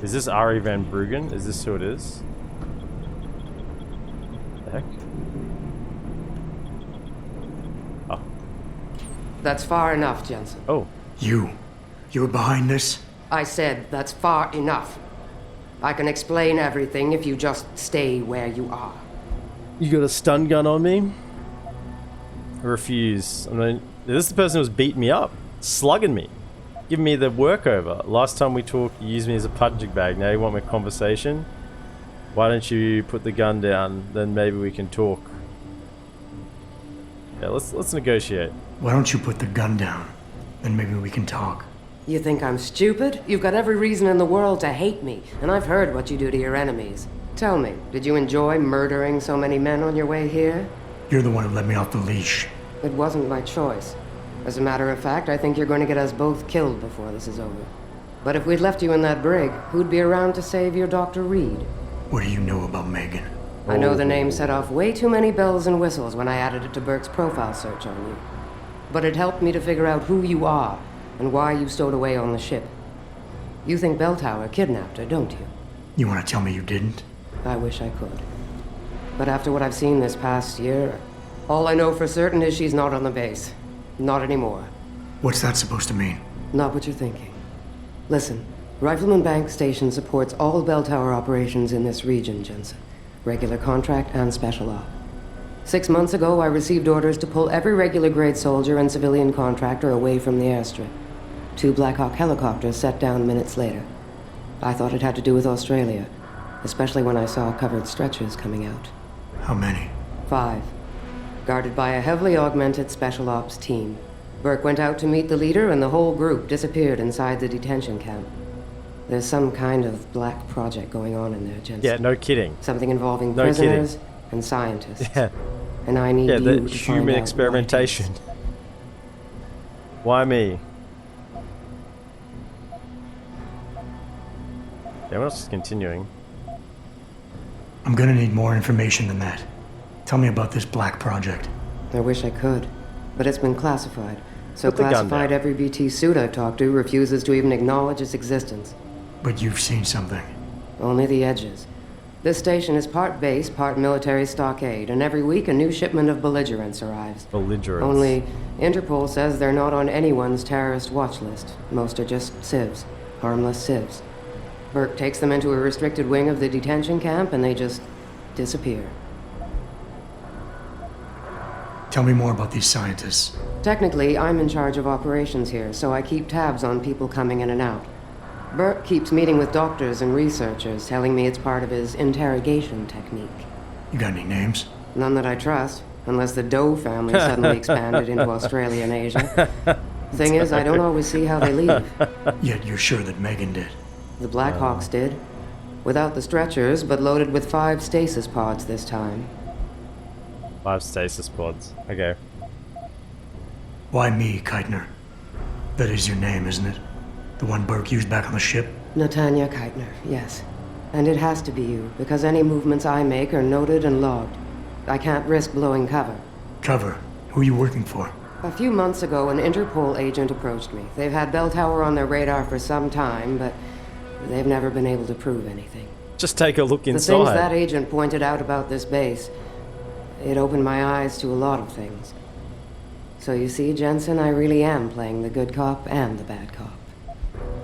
Is this Ari Van Bruggen? Is this who it is? The heck? Oh. That's far enough, Jensen. Oh. You You were behind this? I said that's far enough. I can explain everything if you just stay where you are. You got a stun gun on me? I refuse. I mean, this is the person who's beating me up, slugging me, giving me the work over. Last time we talked, you used me as a punching bag. Now you want my conversation? Why don't you put the gun down? Then maybe we can talk. Yeah, let's negotiate. Why don't you put the gun down? Then maybe we can talk. You think I'm stupid? You've got every reason in the world to hate me, and I've heard what you do to your enemies. Tell me, did you enjoy murdering so many men on your way here? You're the one who let me off the leash. It wasn't my choice. As a matter of fact, I think you're going to get us both killed before this is over. But if we'd left you in that brig, who'd be around to save your Dr. Reed? What do you know about Megan? I know the name set off way too many bells and whistles when I added it to Burke's profile search on you. But it helped me to figure out who you are and why you stowed away on the ship. You think Belltower kidnapped her, don't you? You want to tell me you didn't? I wish I could. But after what I've seen this past year, all I know for certain is she's not on the base. Not anymore. What's that supposed to mean? Not what you're thinking. Listen, Rifleman Bank Station supports all Belltower operations in this region, Jensen. Regular contract and special op. 6 months ago, I received orders to pull every regular grade soldier and civilian contractor away from the airstrip. 2 Black Hawk helicopters set down minutes later. I thought it had to do with Australia, especially when I saw covered stretchers coming out. How many? 5. Guarded by a heavily augmented special ops team. Burke went out to meet the leader and the whole group disappeared inside the detention camp. There's some kind of black project going on in there, Jensen. Yeah, no kidding. Something involving No prisoners and scientists. Yeah. And I need Yeah, you the to human find out experimentation. Why me? Yeah, we're just continuing. I'm gonna need more information than that. Tell me about this black project. I wish I could, but it's been classified. So Put the gun classified down. every BT suit I've talked to refuses to even acknowledge its existence. But you've seen something. Only the edges. This station is part base, part military stockade, and every week a new shipment of belligerents arrives. Belligerents. Only Interpol says they're not on anyone's terrorist watch list. Most are just civs. Harmless civs. Burke takes them into a restricted wing of the detention camp and they just disappear. Tell me more about these scientists. Technically, I'm in charge of operations here, so I keep tabs on people coming in and out. Burke keeps meeting with doctors and researchers, telling me it's part of his interrogation technique. You got any names? None that I trust, unless the Doe family suddenly expanded into Australia and Asia. Thing is, I don't always see how they leave. Yet you're sure that Megan did. The Blackhawks did. Without the stretchers, but loaded with 5 stasis pods this time. 5 stasis pods. Okay. Why me, Keitner? That is your name, isn't it? The one Burke used back on the ship? Natanya Keitner, yes. And it has to be you, because any movements I make are noted and logged. I can't risk blowing cover. Cover? Who are you working for? A few months ago, an Interpol agent approached me. They've had Belltower on their radar for some time, but they've never been able to prove anything. Just take a look The inside. things that agent pointed out about this base, it opened my eyes to a lot of things. So you see, Jensen, I really am playing the good cop and the bad cop.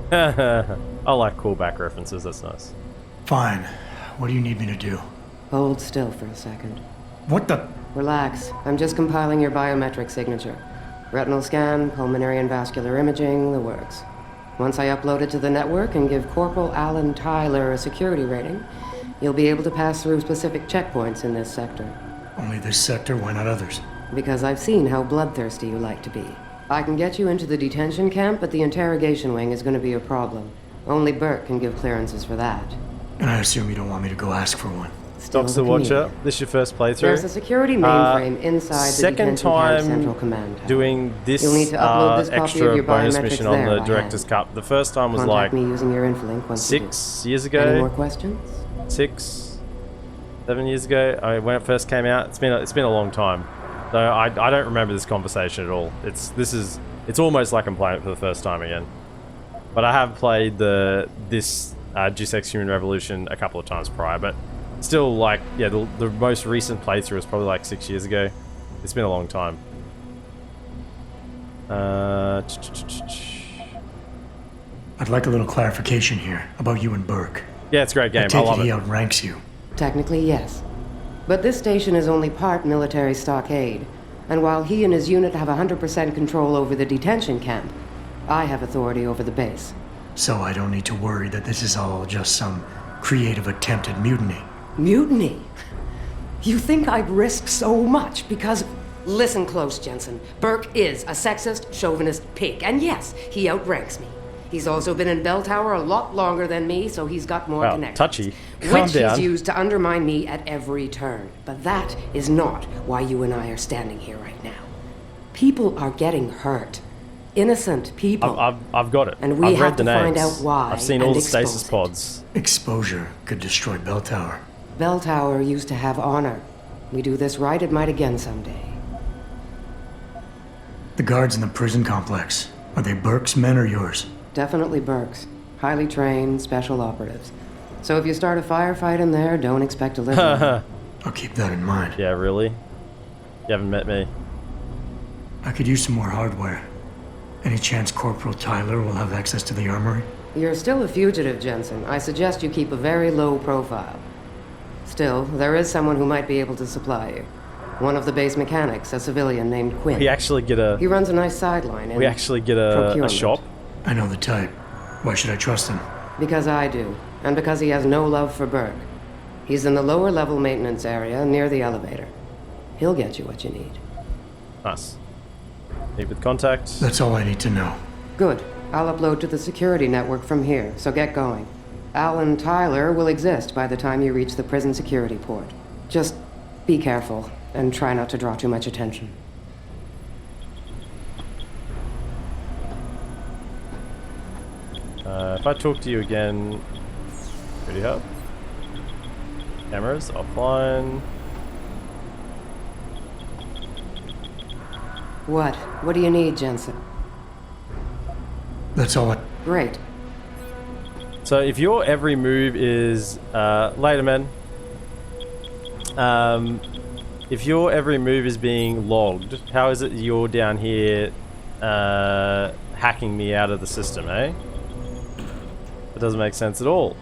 I like callback references, that's nice. Fine. What do you need me to do? Hold still for a second. What the? Relax. I'm just compiling your biometric signature. Retinal scan, pulmonary and vascular imaging, the works. Once I upload it to the network and give Corporal Alan Tyler a security rating, you'll be able to pass through specific checkpoints in this sector. Only this sector, why not others? Because I've seen how bloodthirsty you like to be. I can get you into the detention camp, but the interrogation wing is going to be a problem. Only Burke can give clearances for that. And I assume you don't want me to go ask for one. Still Doc's the Watcher, this is your first playthrough. There's a security mainframe inside the second detention camp central time command tower. doing this, You'll need to upload this copy of extra your bonus biometrics mission on there the by Director's hand. Cut. The first time was Contact like me using your inflink once you do. 6 years Any more ago. questions? 6, 7 years ago. When it first came out. It's been a long time. So I don't remember this conversation at all. It's almost like I'm playing it for the first time again. But I have played this Deus Ex Human Revolution a couple of times prior, but still, like, yeah, the most recent playthrough was probably like 6 years ago. It's been a long time. I'd like a little clarification here about you and Burke. Yeah, it's a great game. I take love it he it. outranks you. Technically, yes. But this station is only part military stockade. And while he and his unit have 100% control over the detention camp, I have authority over the base. So I don't need to worry that this is all just some creative attempt at mutiny. Mutiny? You think I'd risk so much because... Listen close, Jensen. Burke is a sexist, chauvinist pig. And yes, he outranks me. He's also been in Bell Tower a lot longer than me, so he's got more Wow, connections. touchy. Calm Which down. he's used to undermine me at every turn. But that is not why you and I are standing here right now. People are getting hurt. Innocent people. I've got it. And we I've have read the to names. find out why I've seen all and the stasis expose it. pods. Exposure could destroy Bell Tower. Bell Tower used to have honor. We do this right, it might again someday. The guards in the prison complex, are they Burke's men or yours? Definitely Burke's. Highly trained, special operatives. So if you start a firefight in there, don't expect to live long. I'll keep that in mind. Yeah, really? You haven't met me. I could use some more hardware. Any chance Corporal Tyler will have access to the armory? You're still a fugitive, Jensen. I suggest you keep a very low profile. Still, there is someone who might be able to supply you. One of the base mechanics, a civilian named Quinn. We actually get a... He runs a nice sideline in We actually get a procurement. shop. I know the type. Why should I trust him? Because I do, and because he has no love for Burke. He's in the lower level maintenance area near the elevator. He'll get you what you need. Nice. Meet with contact. That's all I need to know. Good. I'll upload to the security network from here, so get going. Al and Tyler will exist by the time you reach the prison security port. Just be careful, and try not to draw too much attention. If I talk to you again, pretty hard. Cameras offline. What? What do you need, Jensen? That's all I... Great. So if your every move is later, man. If your every move is being logged, how is it you're down here hacking me out of the system, eh? It doesn't make sense at all.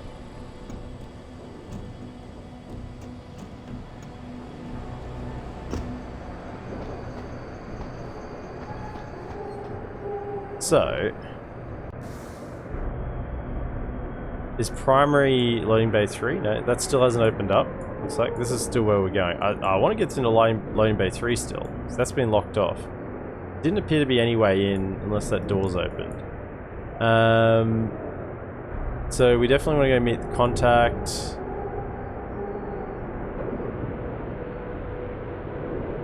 So, is primary loading bay 3? No, that still hasn't opened up. Looks like this is still where we're going. I want to get into loading bay 3 still, because that's been locked off. Didn't appear to be any way in unless that door's opened. So we definitely want to go meet the contact.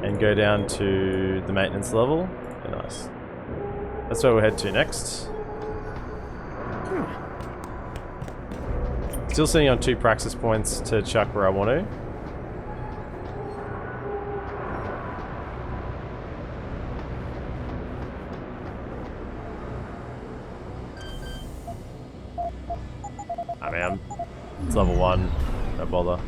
And go down to the maintenance level. Yeah, nice. That's where we'll head to next. Still sitting on 2 praxis points to chuck where I want to. I mean, it's level 1. Don't bother.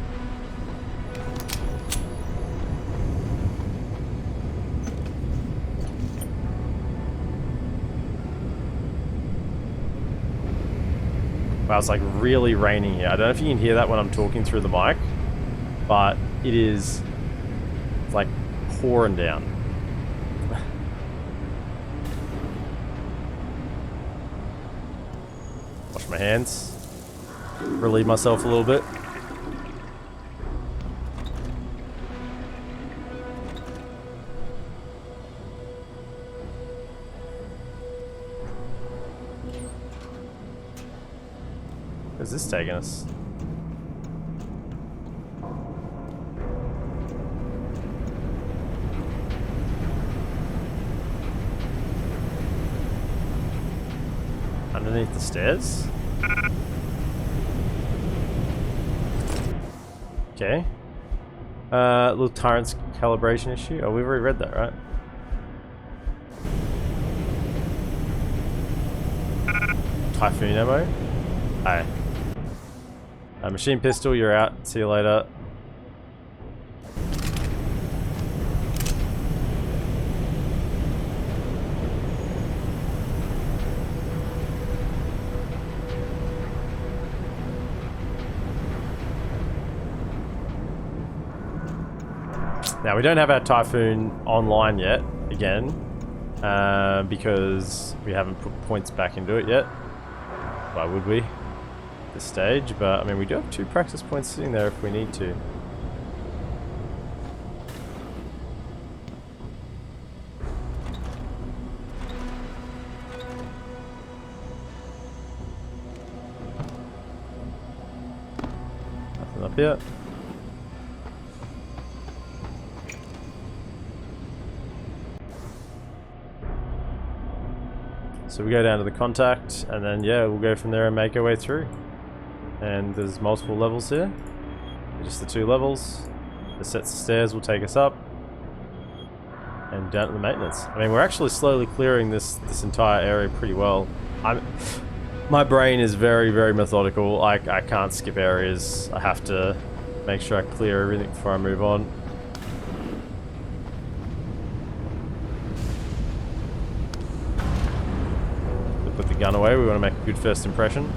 Wow, it's like really raining here. I don't know if you can hear that when I'm talking through the mic, but it is like pouring down. Wash my hands. Relieve myself a little bit. Where's this taking us? Underneath the stairs? Okay. Little Tyrant's calibration issue. Oh, we've already read that, right? Typhoon ammo? Hi. Machine pistol, you're out. See you later. Now, we don't have our Typhoon online yet, again, because we haven't put points back into it yet. Why would we? At this stage, but I mean, we do have 2 practice points sitting there if we need to. Nothing up here. So we go down to the contact, and then yeah, we'll go from there and make our way through. And there's multiple levels here. Just the 2 levels. The sets of stairs will take us up. And down to the maintenance. I mean, we're actually slowly clearing this entire area pretty well. My brain is very, very methodical. I can't skip areas. I have to make sure I clear everything before I move on. Put the gun away, we want to make a good first impression.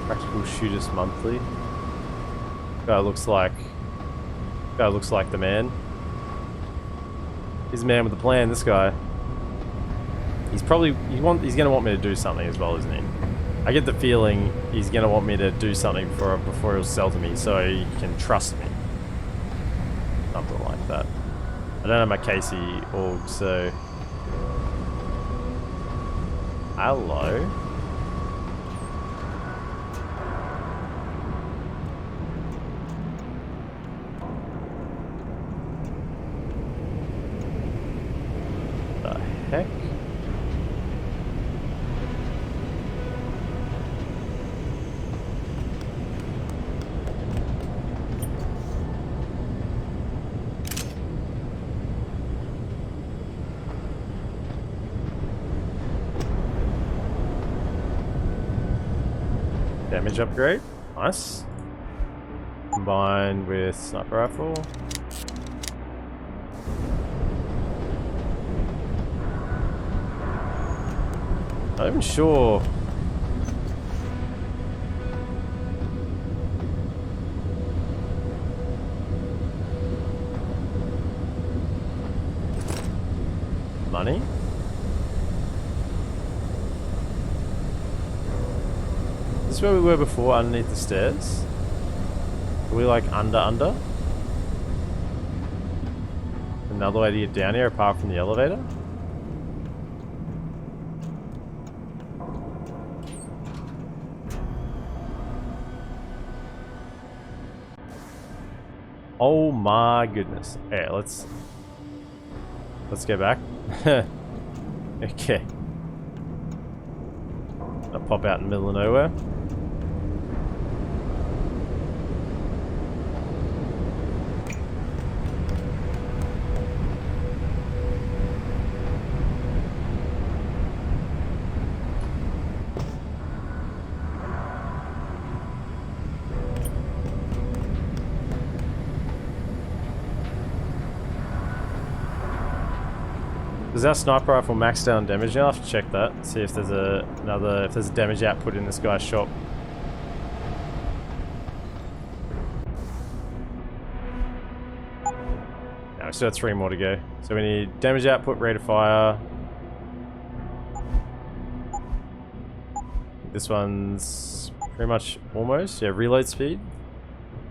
Practical Shooters Monthly. Guy looks like the man. He's a man with a plan, this guy. He's gonna want me to do something as well, isn't he? I get the feeling he's gonna want me to do something before he'll sell to me, so he can trust me. Something like that. I don't have my Casey org, so... Hello? Heck? Damage upgrade, nice. Combined with sniper rifle. Not even sure. Money? Is this where we were before, underneath the stairs? Are we like under? Another way to get down here apart from the elevator? Oh my goodness. Okay, let's get back. Okay. I'll pop out in the middle of nowhere. Does our sniper rifle max down damage now? I'll have to check that. See if there's a damage output in this guy's shop. Now we still have 3 more to go. So we need damage output, rate of fire. This one's pretty much almost. Yeah, reload speed.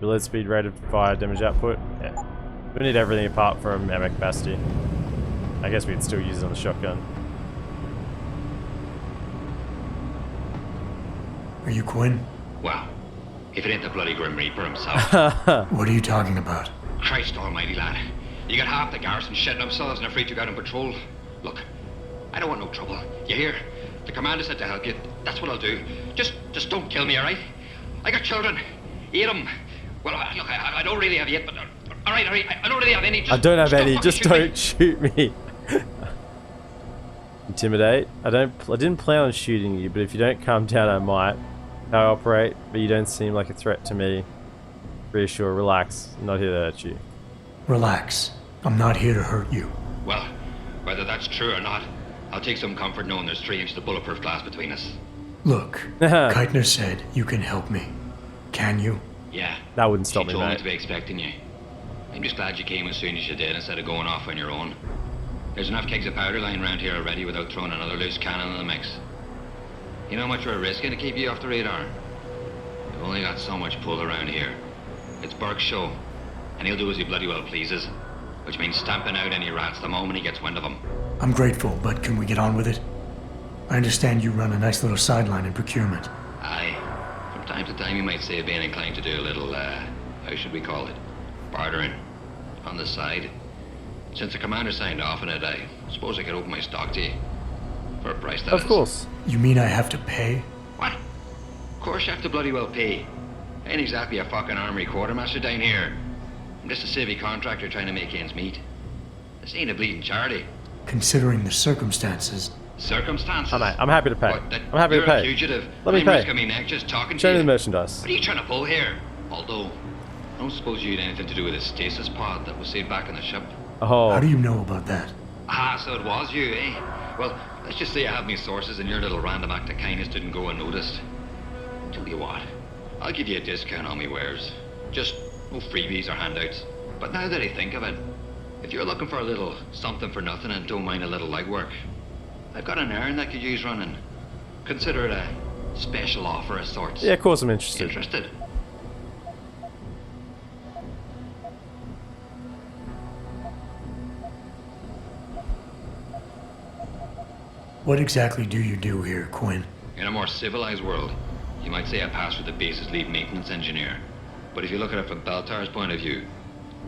Reload speed, rate of fire, damage output. Yeah. We need everything apart from ammo capacity. I guess we'd still use it on the shotgun. Are you Quinn? Well, if it ain't the bloody Grim Reaper himself. What are you talking about? Christ almighty, lad. You got half the garrison shitting themselves and afraid you got on patrol. Look, I don't want no trouble. You hear? The commander said to help you. That's what I'll do. Just don't kill me, alright? I got children. Eat them. Well, look, I don't really have yet, but... Alright, I don't really have any. I don't have any, just don't shoot me. Intimidate. I didn't plan on shooting you, but if you don't calm down, I might. how I operate, but you don't seem like a threat to me. Reassure, relax. I'm not here to hurt you. Relax. I'm not here to hurt you. Well, whether that's true or not, I'll take some comfort knowing there's 3 inches of bulletproof glass between us. Look, Keitner said you can help me. Can you? Yeah. That wouldn't stop me, She told me mate. to be expecting you. I'm just glad you came as soon as you did instead of going off on your own. There's enough kegs of powder lying around here already without throwing another loose cannon in the mix. You know how much we're risking to keep you off the radar? We've only got so much pull around here. It's Burke's show, and he'll do as he bloody well pleases, which means stamping out any rats the moment he gets wind of them. I'm grateful, but can we get on with it? I understand you run a nice little sideline in procurement. Aye. From time to time you might say being inclined to do a little, how should we call it? Bartering. On the side. Since the commander signed off on it, I suppose I could open my stock to you. For a price that Of is. course. You mean I have to pay? What? Of course you have to bloody well pay. I ain't exactly a fucking armory quartermaster down here. I'm just a civvy contractor trying to make ends meet. This ain't a bleeding charity. Considering the circumstances. Circumstances? Oh, mate, I'm happy to pay. What, that I'm happy you're to pay. a fugitive. Let me I'm pay. risking me neck just talking Show to me you. the merchandise. What are you trying to pull here? Although, I don't suppose you had anything to do with the stasis pod that was saved back in the ship. Oh. How do you know about that? Ah, so it was you, eh? Well, let's just say I have my sources and your little random act of kindness didn't go unnoticed. Tell you what, I'll give you a discount on me wares. Just no freebies or handouts. But now that I think of it, if you're looking for a little something for nothing and don't mind a little legwork, I've got an errand that could use running. Consider it a special offer of sorts. Yeah, of course I'm interested. Interested? What exactly do you do here, Quinn? In a more civilized world, you might say I pass for the base's lead maintenance engineer. But if you look at it from Beltar's point of view,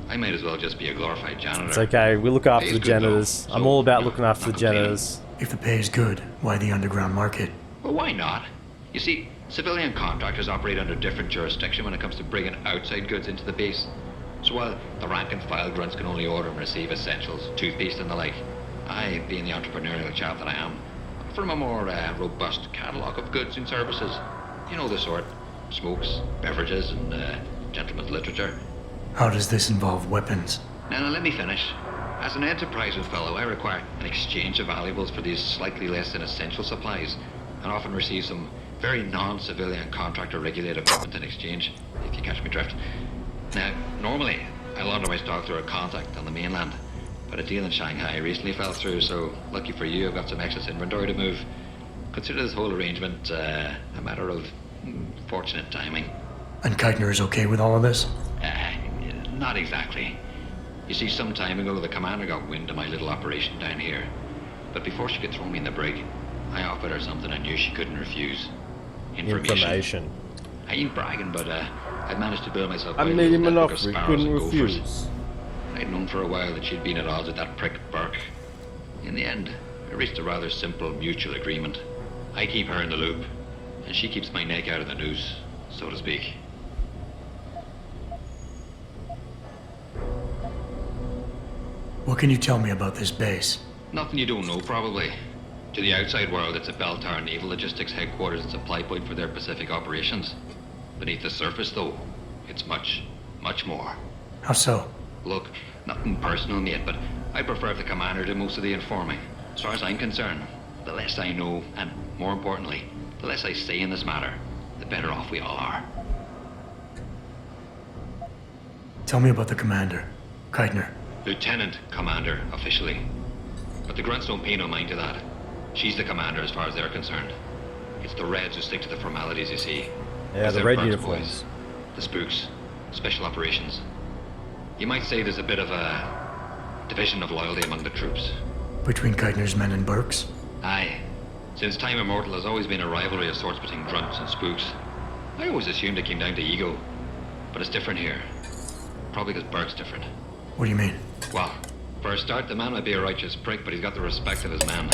I might as well just be a glorified janitor. It's okay, we look after Pays the good, though, janitors. I'm so, all about no, looking after not the complaining. janitors. If the pay is good, why the underground market? Well, why not? You see, civilian contractors operate under different jurisdiction when it comes to bringing outside goods into the base. So while the rank and file grunts can only order and receive essentials, toothpaste and the like, I, being the entrepreneurial chap that I am, from a more robust catalogue of goods and services. You know the sort. Smokes, beverages, and gentleman's literature. How does this involve weapons? Now, let me finish. As an enterprising fellow, I require an exchange of valuables for these slightly less than essential supplies, and often receive some very non-civilian contractor-regulated equipment in exchange, if you catch me drift. Now, normally, I launder my stock through a contact on the mainland, but a deal in Shanghai recently fell through, so lucky for you, I've got some excess inventory to move. Consider this whole arrangement a matter of fortunate timing. And Keitner is okay with all of this? Not exactly. You see, some time ago, the commander got wind of my little operation down here. But before she could throw me in the brig, I offered her something I knew she couldn't refuse. Information. I ain't bragging, but I'd managed to build myself I quite a made little him an network of offer he sparrows couldn't and gophers. refuse. I'd known for a while that she'd been at odds with that prick Burke. In the end, we reached a rather simple mutual agreement. I keep her in the loop, and she keeps my neck out of the noose, so to speak. What can you tell me about this base? Nothing you don't know, probably. To the outside world, it's a Beltar Naval Logistics headquarters and supply point for their Pacific operations. Beneath the surface, though, it's much, much more. How so? Look, nothing personal, mate, but I prefer if the commander did most of the informing. As far as I'm concerned, the less I know, and more importantly, the less I say in this matter, the better off we all are. Tell me about the commander, Keitner. Lieutenant Commander, officially. But the grunts don't pay no mind to that. She's the commander as far as they're concerned. It's the Reds who stick to the formalities, you see. Yeah, It's the their red Burke's uniforms. boys, the spooks, special operations. You might say there's a bit of a division of loyalty among the troops. Between Keitner's men and Burke's? Aye. Since time immortal, there's always been a rivalry of sorts between grunts and spooks. I always assumed it came down to ego. But it's different here. Probably because Burke's different. What do you mean? Well, for a start, the man might be a righteous prick, but he's got the respect of his men.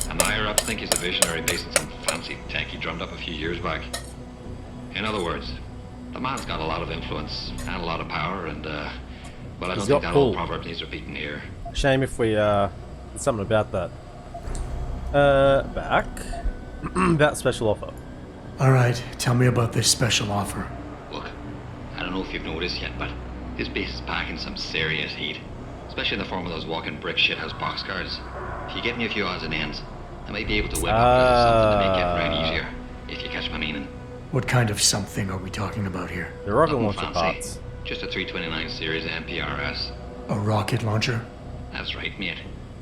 And the higher-ups think he's a visionary based on some fancy tech he drummed up a few years back. In other words, the man's got a lot of influence and a lot of power, and, well, I don't think that old proverb needs repeating here. Shame if we, did something about that. Back. About special offer. Alright, tell me about this special offer. Look, I don't know if you've noticed yet, but this base is packing some serious heat. Especially in the form of those walking brick shithouse boxcars. If you get me a few odds and ends, I might be able to whip up a little something to make getting around easier, if you catch my meaning. What kind of something are we talking about here? The rocket Nothing launcher fancy, parts. just a 329 series MPRS. A rocket launcher? That's right, mate.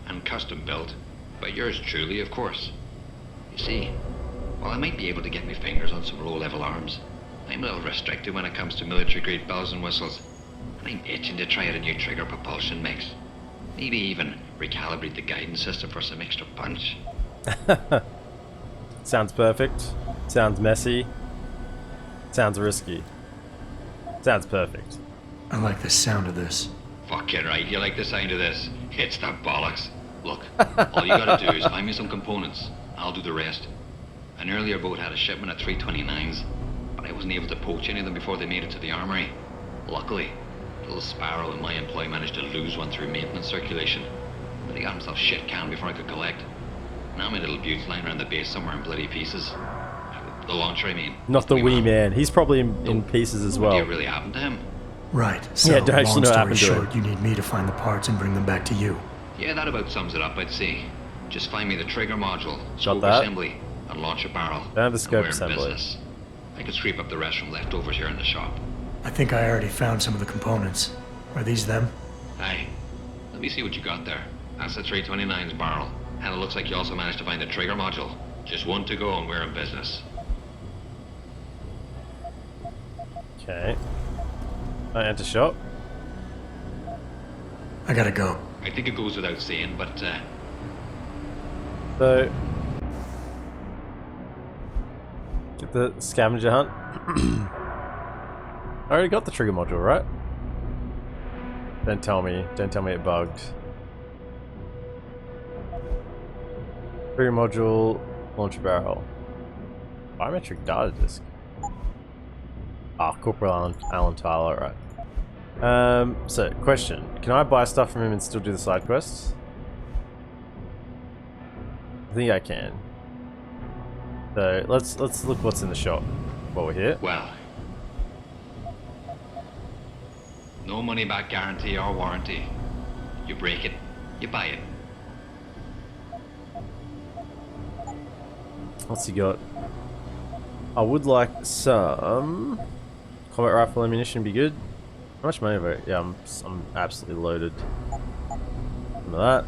And custom built. By yours truly, of course. You see, while I might be able to get my fingers on some low-level arms, I'm a little restricted when it comes to military-grade bells and whistles. And I'm itching to try out a new trigger propulsion mix. Maybe even recalibrate the guidance system for some extra punch. Sounds perfect. Sounds messy. Sounds risky. Sounds perfect. I like the sound of this. Fucking right, you like the sound of this? It's the bollocks. Look, all you gotta do is find me some components. I'll do the rest. An earlier boat had a shipment of 329s, but I wasn't able to poach any of them before they made it to the armory. Luckily, little Sparrow in my employ managed to lose one through maintenance circulation, but he got himself shit canned before I could collect. Now my little bute's lying around the base somewhere in bloody pieces. The launcher, I mean. Not the wee man. man. He's probably in pieces as What well. really happened to him? Right, so Yeah, don't actually long know what story happened to short, him. you need me to find the parts and bring them back to you. Yeah, that about sums it up, I'd say. Just find me the trigger module, Got scope that. assembly, and launch a barrel. Don't have the And scope we're in assembly. business. I could scrape up the rest from leftovers here in the shop. I think I already found some of the components. Are these them? Hey, let me see what you got there. That's the 329's barrel. And it looks like you also managed to find the trigger module. Just one to go and we're in business. Okay. I enter shop. I gotta go. I think it goes without saying, but So, get the scavenger hunt. I already got the trigger module, right? Don't tell me it bugged. Trigger module, launch barrel. Biometric data disk. Ah, Corporal Alan Tyler, right. So, question. Can I buy stuff from him and still do the side quests? I think I can. So, let's look what's in the shop while we're here. well. No money back guarantee or warranty. You break it, you buy it. What's he got? I would like some combat rifle ammunition. Be good. How much money have I? Yeah, I'm absolutely loaded. Some of that.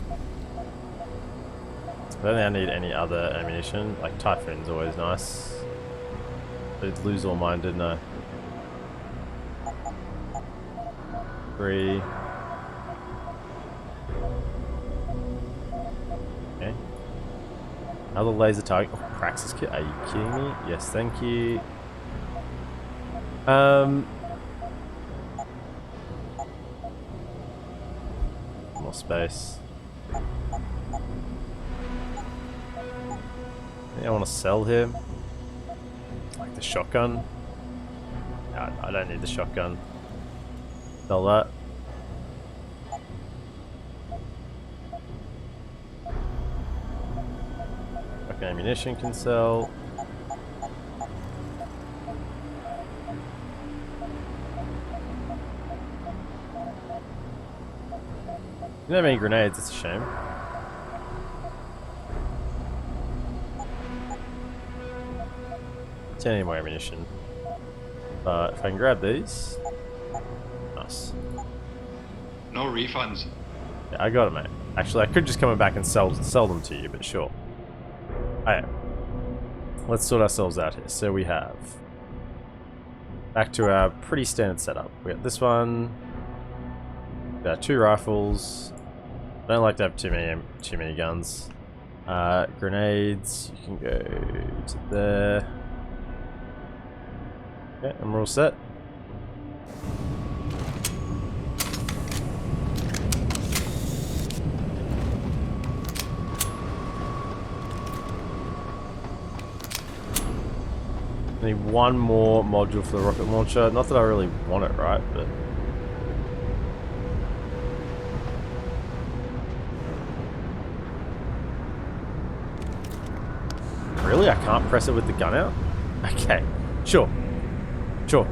I don't think I need any other ammunition. Like Typhoon's always nice. I'd lose all mine, didn't I? 3. Okay. Another laser target. Oh, Praxis kit. Are you kidding me? Yes, thank you. More space. I want to sell here. Like the shotgun. No, I don't need the shotgun. Sell that. Okay, ammunition can sell. You don't have any grenades, it's a shame. Don't need more ammunition. But if I can grab these. Nice. No refunds. Yeah, I got it, mate. Actually, I could just come back and sell them to you, but sure. Alright. Let's sort ourselves out here. So we have... Back to our pretty standard setup. We got this one. We got 2 rifles. I don't like to have too many guns. Grenades. You can go to there. Okay, and we're all set. I need one more module for the rocket launcher. Not that I really want it, right? But really, I can't press it with the gun out? Okay. Sure. Sure.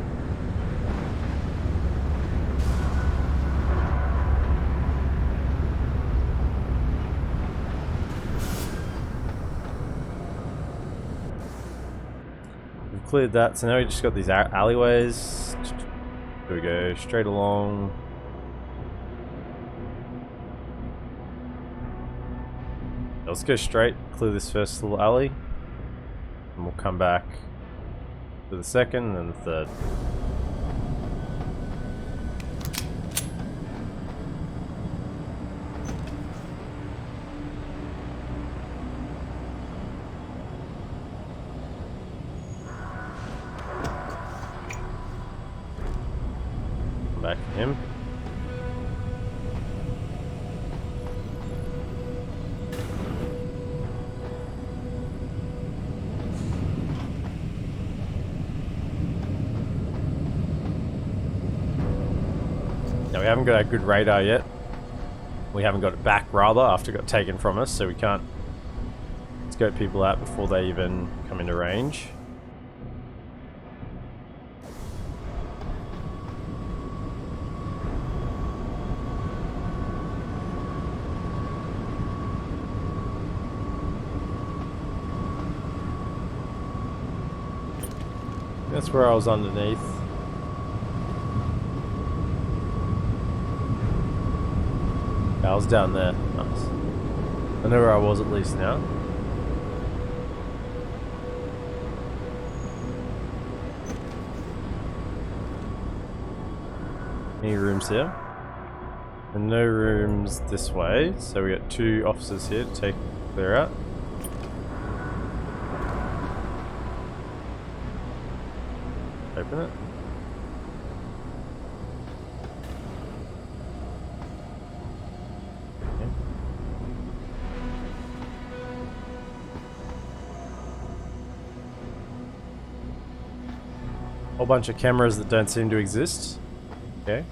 We've cleared that, so now we just got these alleyways. Here we go, straight along. Let's go straight, clear this first little alley, and we'll come back for the second and the third. Come back to him. Now we haven't got a good radar yet. We haven't got it back, rather, after it got taken from us, so we can't scope people out before they even come into range. That's where I was underneath. I was down there. Nice. I know where I was at least now. Any rooms here? And no rooms this way, so we got 2 officers here to clear out. Open it. Whole bunch of cameras that don't seem to exist. Okay.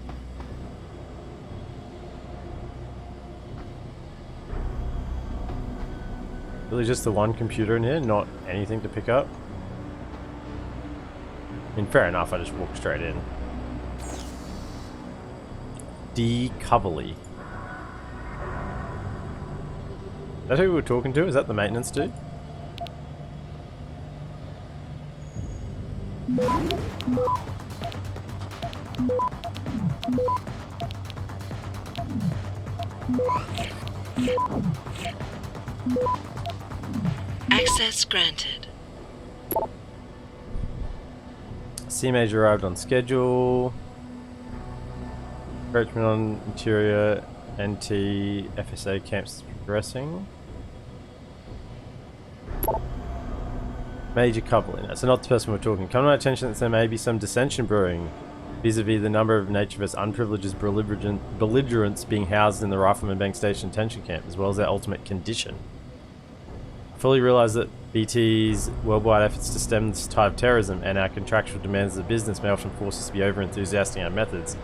Really just the one computer in here, not anything to pick up. I mean, fair enough, I just walked straight in. D. Coverley. Is that who we were talking to? Is that the maintenance dude? Access granted. C-Mage arrived on schedule. Approachment on interior. NT FSA camps progressing. Major coupling. So not the person we're talking. Come to my attention that there may be some dissension brewing vis-a-vis the number of nature vs unprivileged belligerents being housed in the Rifleman Bank Station detention camp, as well as their ultimate condition. I fully realise that BT's worldwide efforts to stem this tide of terrorism and our contractual demands as a business may often force us to be over-enthusiastic in our methods.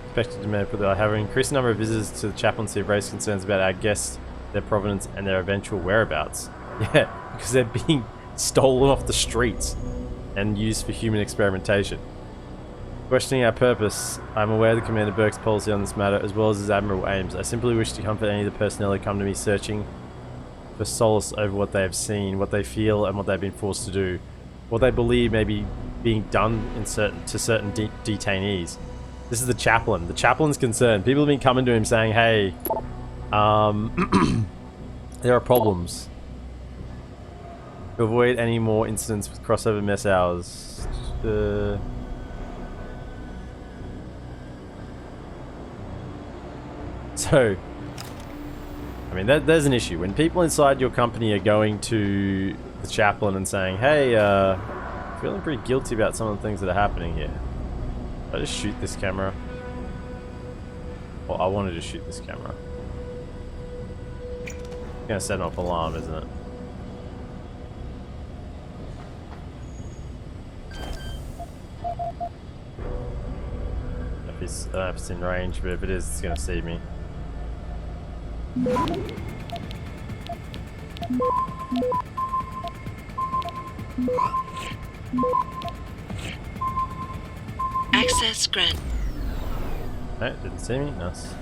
Expected demand for that I have an increasing number of visitors to the chaplaincy have raised concerns about our guests, their provenance, and their eventual whereabouts. Yeah, because they're being stolen off the streets and used for human experimentation. Questioning our purpose, I'm aware of the Commander Burke's policy on this matter, as well as his admirable aims. I simply wish to comfort any of the personnel who come to me searching for solace over what they have seen, what they feel, and what they've been forced to do. What they believe may be being done to certain detainees. This is the chaplain. The chaplain's concerned. People have been coming to him saying, hey, there are problems. To avoid any more incidents with crossover mess hours. So, I mean, there's an issue. When people inside your company are going to the chaplain and saying, hey, feeling pretty guilty about some of the things that are happening here. Did I just shoot this camera? Well, I wanted to shoot this camera. It's gonna set off alarm, isn't it? I don't know if it's in range, but if it is, it's gonna see me. Access granted. No, didn't see me. Nice.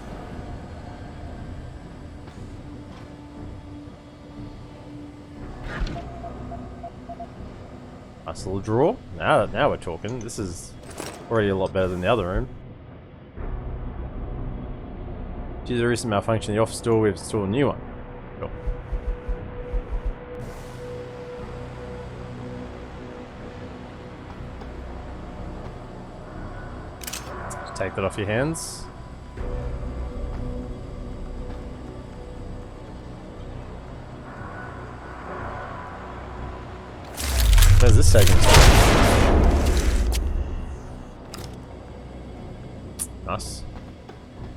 Nice little drawer. Now we're talking. This is already a lot better than the other room. Due to the recent malfunction in the office door, we've installed a new one. Cool. Just take that off your hands. Where's this taking us? Nice.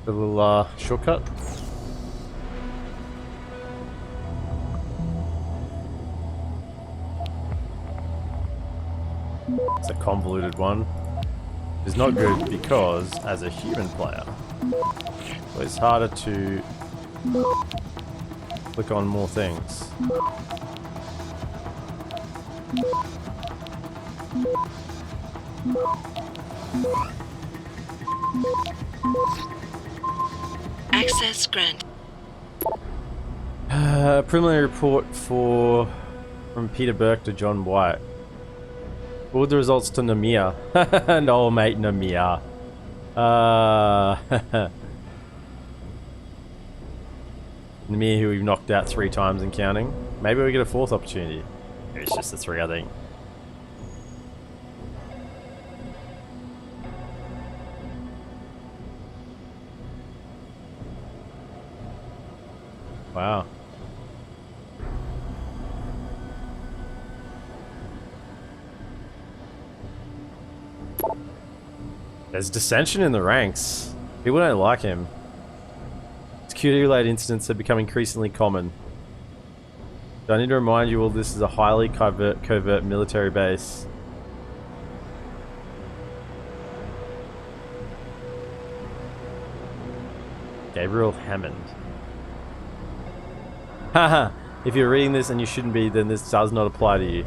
A little shortcut. It's a convoluted one. It's not good because, as a human player, it's harder to click on more things. Access granted. Preliminary report from Peter Burke to John White. Forward the results to Namia. No, mate, Namia. Namia, who we've knocked out 3 times and counting. Maybe we get a 4th opportunity. Maybe it's just the 3, I think. Wow. There's dissension in the ranks. People don't like him. Security-related incidents have become increasingly common. Do I need to remind you all this is a highly covert military base? Gabriel Hammond. Haha, if you're reading this and you shouldn't be, then this does not apply to you.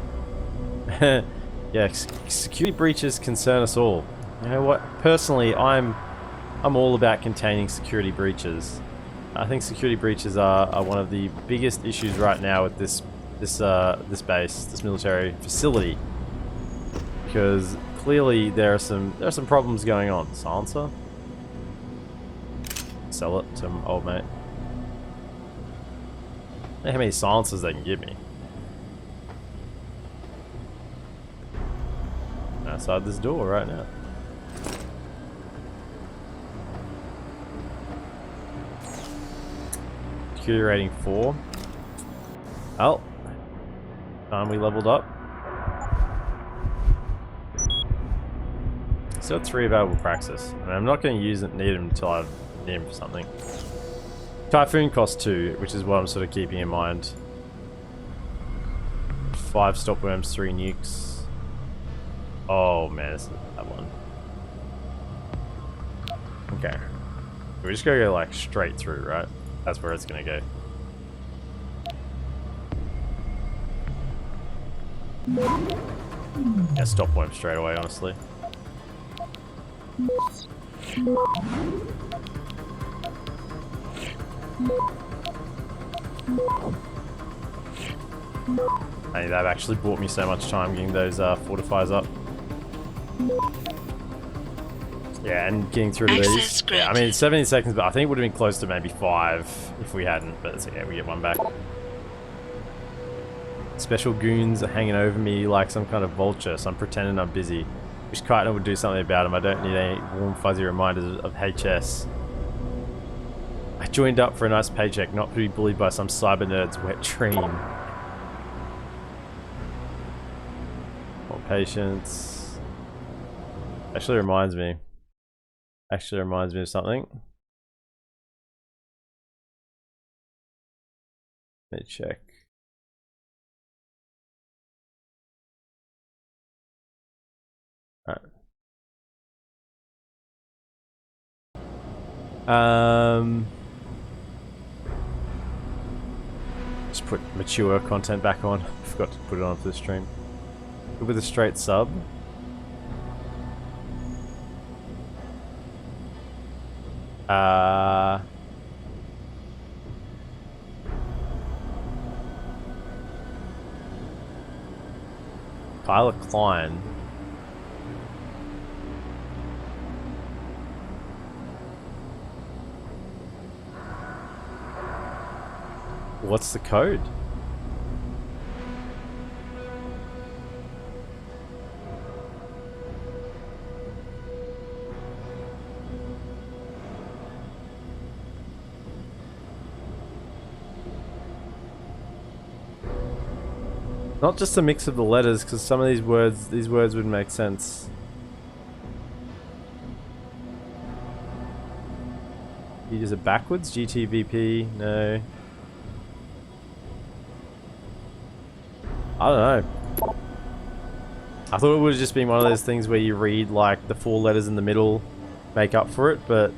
Yeah, security breaches concern us all. You know what? Personally, I'm all about containing security breaches. I think security breaches are one of the biggest issues right now with this base, this military facility, because clearly there are some problems going on. Silencer. Sell it to old mate. I don't know how many silencers they can give me. Outside this door right now. Security rating 4. Oh. Time we leveled up. Still 3 available praxis. I mean, I'm not going to need them until I need them for something. Typhoon costs 2, which is what I'm sort of keeping in mind. 5 stopworms, 3 nukes. Oh man, this is that one. Okay. We're just gonna go like straight through, right? That's where it's gonna go. Yeah, stopworm straight away, honestly. Hey, they've actually bought me so much time getting those fortifiers up. Yeah, and getting through to these. Yeah, I mean, 17 seconds, but I think it would have been close to maybe 5 if we hadn't, but it's okay, we get 1 back. Special goons are hanging over me like some kind of vulture, so I'm pretending I'm busy. Wish Keitner would do something about them. I don't need any warm fuzzy reminders of HS. I joined up for a nice paycheck, not to be bullied by some cyber nerd's wet dream. More patience. Actually reminds me of something. Let me check. Just put mature content back on. Forgot to put it on for the stream. With a straight sub. Kyla Klein. What's the code? Not just a mix of the letters, because some of these words would make sense. Is it backwards? GTVP? No. I don't know. I thought it would have just been one of those things where you read like the 4 letters in the middle make up for it, but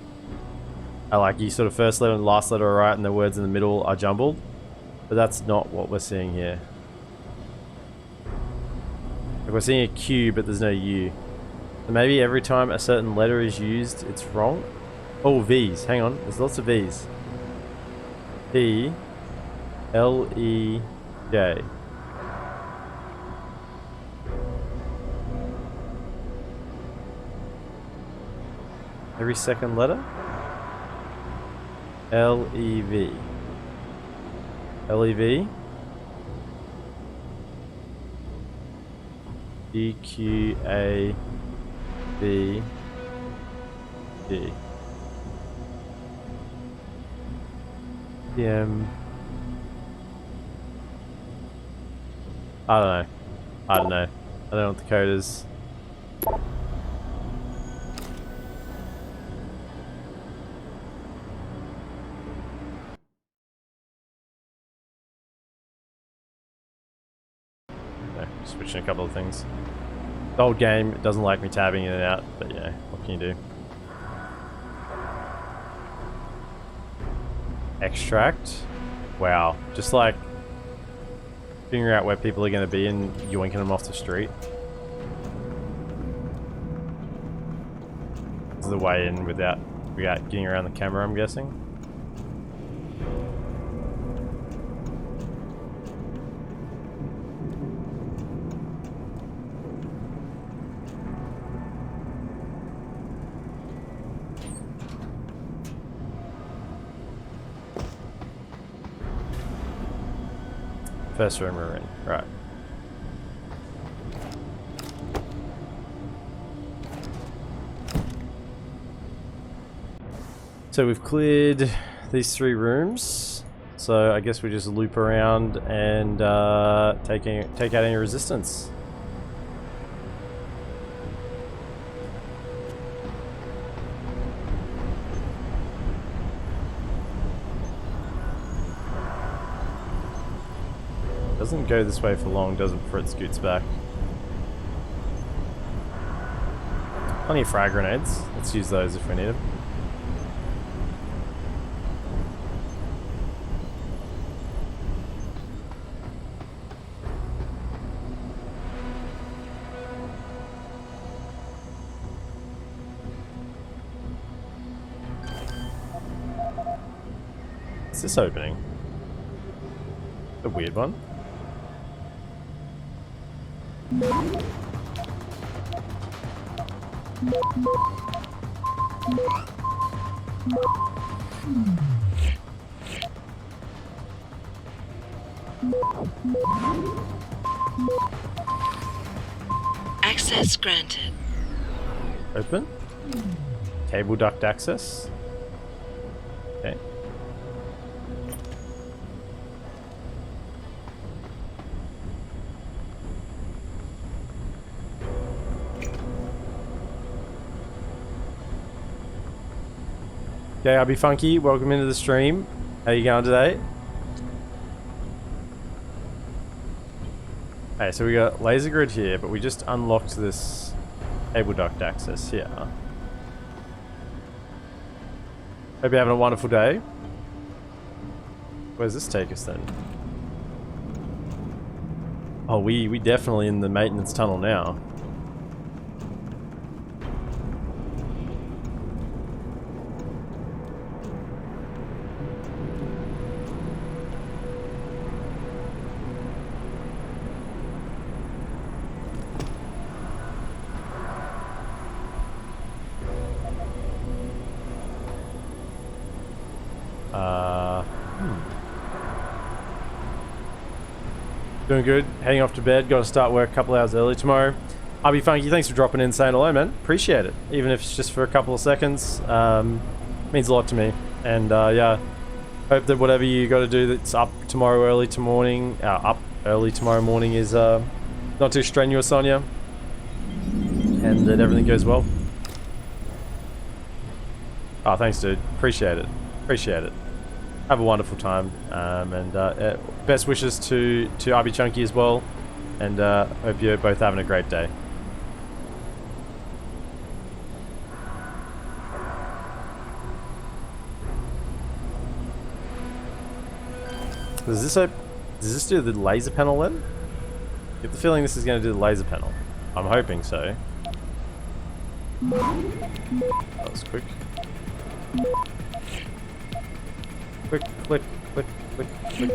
I like you sort of first letter and last letter are right and the words in the middle are jumbled. But that's not what we're seeing here. Like we're seeing a Q, but there's no U. So maybe every time a certain letter is used, it's wrong. Oh, V's. Hang on. There's lots of V's. P, L, E, J. Every second letter? L, E, V. L, E, V. D, Q, A, B, D. PM. I don't know. I don't know what the code is. No, switching a couple of things. The old game doesn't like me tabbing in and out, but yeah, what can you do? Extract. Wow. Just like figuring out where people are going to be and yoinking them off the street. This is the way in without getting around the camera, I'm guessing. First room we're in, right. So we've cleared these 3 rooms. So I guess we just loop around and take out any resistance. Doesn't go this way for long, does it, before it scoots back. Plenty of frag grenades. Let's use those if we need them. What's this opening? A weird one. Access granted. Open. Cable duct access. Okay. Okay, I'll be funky. Welcome into the stream. How you going today? Okay, so we got laser grid here, but we just unlocked this cable duct access here. Hope you're having a wonderful day. Where does this take us then? Oh, we definitely in the maintenance tunnel now. Doing good. Heading off to bed. Got to start work a couple hours early tomorrow. I'll be funky. Thanks for dropping in and saying hello, man. Appreciate it. Even if it's just for a couple of seconds. Means a lot to me. And yeah, hope that whatever you got to do that's up tomorrow early tomorrow morning is not too strenuous on you. And that everything goes well. Oh, thanks, dude. Appreciate it. Appreciate it. Have a wonderful time, and best wishes to RB Chunky as well, and hope you're both having a great day. Does this do the laser panel then? I get the feeling this is going to do the laser panel. I'm hoping so. That was quick. Click, click, click, click, click.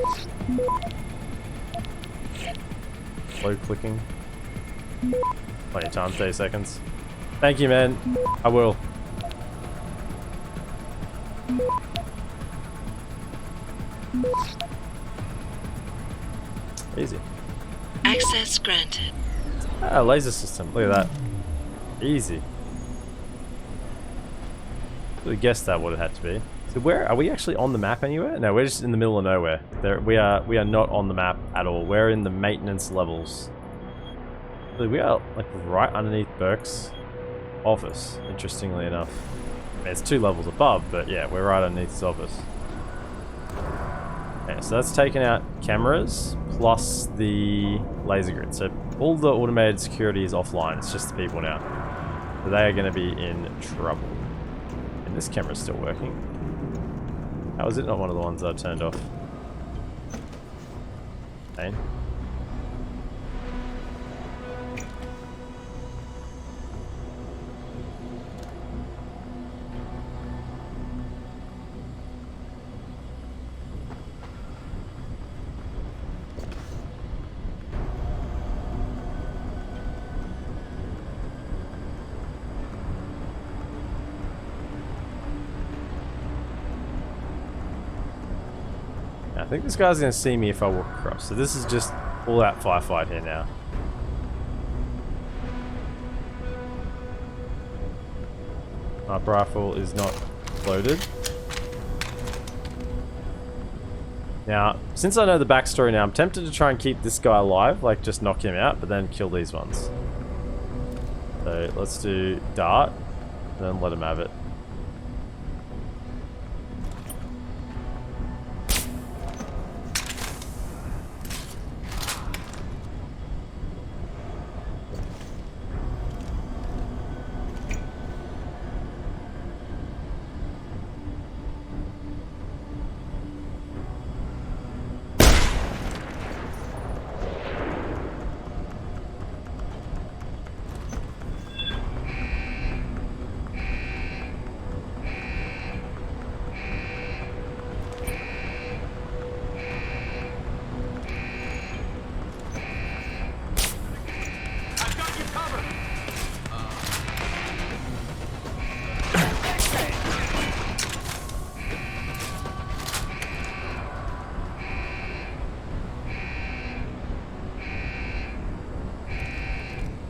Slow clicking. Plenty of time, 30 seconds. Thank you, man. I will. Easy. Access granted. Ah, laser system. Look at that. Easy. I guessed that would have had to be. So where are we actually on the map anywhere? No, we're just in the middle of nowhere. We are not on the map at all. We're in the maintenance levels. We are like right underneath Burke's office, interestingly enough. I mean, it's 2 levels above, but yeah, we're right underneath his office. Okay, so that's taking out cameras plus the laser grid. So all the automated security is offline. It's just the people now. So they are going to be in trouble. And this camera's still working. How is it not one of the ones that I turned off? Pain. I think this guy's going to see me if I walk across. So this is just all out firefight here now. My rifle is not loaded. Now, since I know the backstory now, I'm tempted to try and keep this guy alive, like just knock him out, but then kill these ones. So let's do dart, and then let him have it.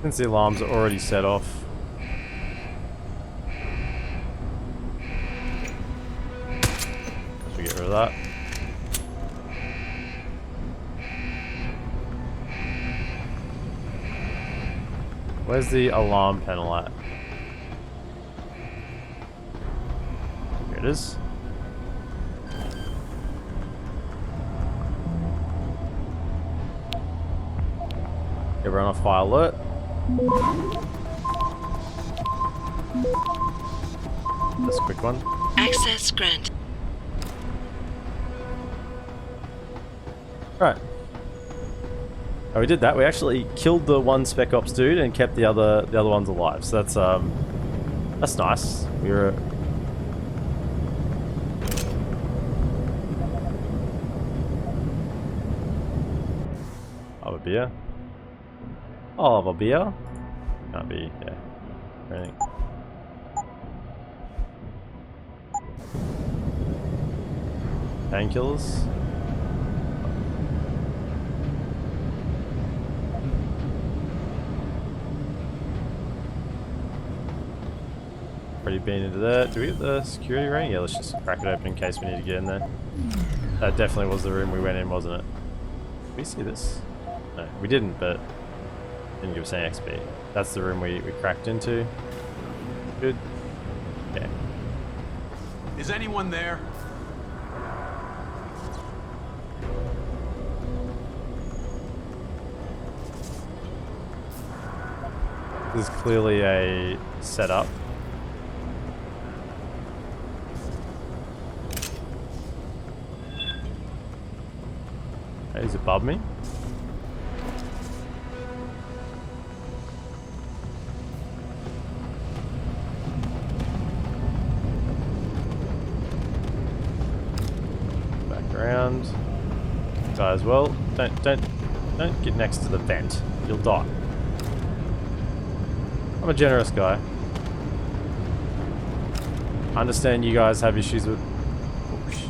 Since the alarms are already set off. Should we get rid of that? Where's the alarm panel at? Here it is. Everyone off fire alert. This quick one. Access granted. Right. Oh, we did that. We actually killed the one Spec Ops dude and kept the other ones alive. So that's nice. We were. Have a beer. Oh, have a beer. Can't be. Yeah. Anything. Painkillers. Already been into that. Do we get the security ring? Yeah, let's just crack it open in case we need to get in there. That definitely was the room we went in, wasn't it? Did we see this? No, we didn't, but didn't give us any XP. That's the room we cracked into. Good. Yeah. Is anyone there? This is clearly a setup. Okay, he's above me. Back around. Die as well. Don't get next to the vent. You'll die. I'm a generous guy. I understand you guys have issues with... Oh, shit.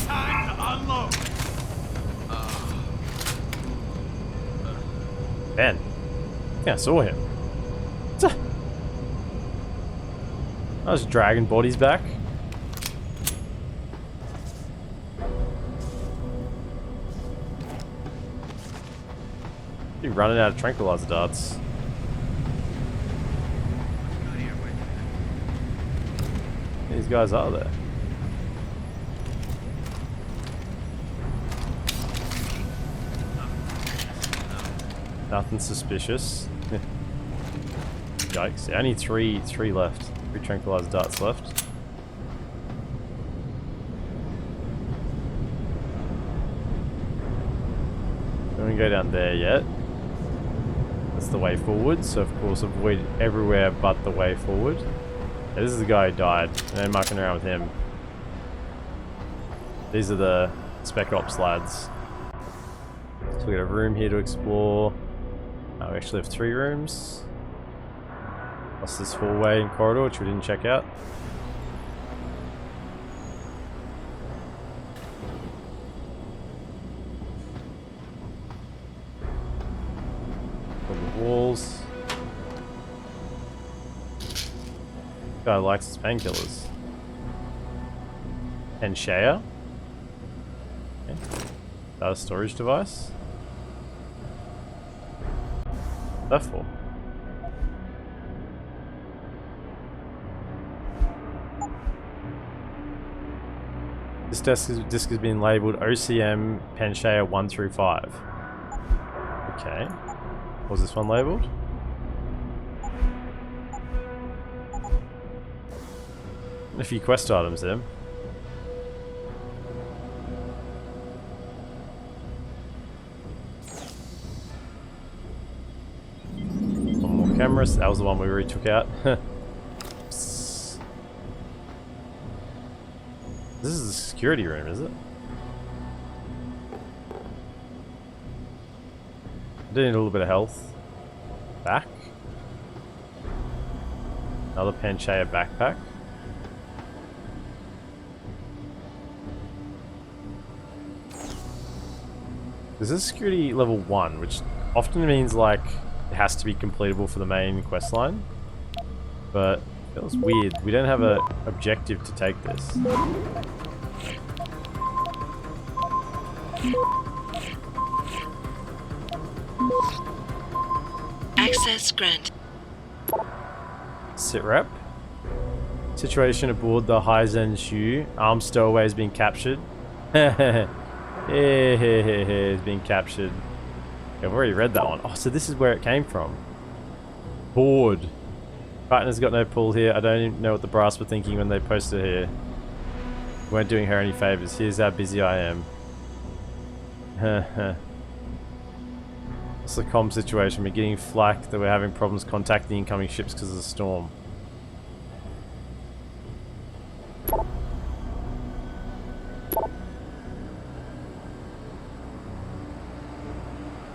Time to unload. Ben. Yeah, I saw him. I was dragging bodies back. You're running out of tranquilizer darts. These guys are there. Nothing suspicious. Yikes! Only three left. 3 tranquilizer darts left. Don't go down there yet. That's the way forward, so of course avoid everywhere but the way forward. Yeah, this is the guy who died, and they're mucking around with him. These are the Spec Ops lads. So we got a room here to explore. We actually have 3 rooms. Plus this hallway and corridor, which we didn't check out. Walls. Guy likes his painkillers. And Shaya. Okay. That a storage device. What's that for? This disc has been labeled OCM Panshea 1 through 5. Okay. Was this one labeled? A few quest items there. One more cameras. That was the one we already took out. This is the security room, is it? I do need a little bit of health. Back. Another Panchea backpack. This is security level 1, which often means like it has to be completable for the main quest line. But it feels weird. We don't have an objective to take this. Access granted. Sit rep. Situation aboard the Hizen Shu. Armed stowaway has been captured. It's been captured. I've already read that one. Oh, so this is where it came from. Board. Partner's got no pull here. I don't even know what the brass were thinking when they posted here. We weren't doing her any favors. Here's how busy I am. What's the comm situation? We're getting flack that we're having problems contacting incoming ships because of the storm.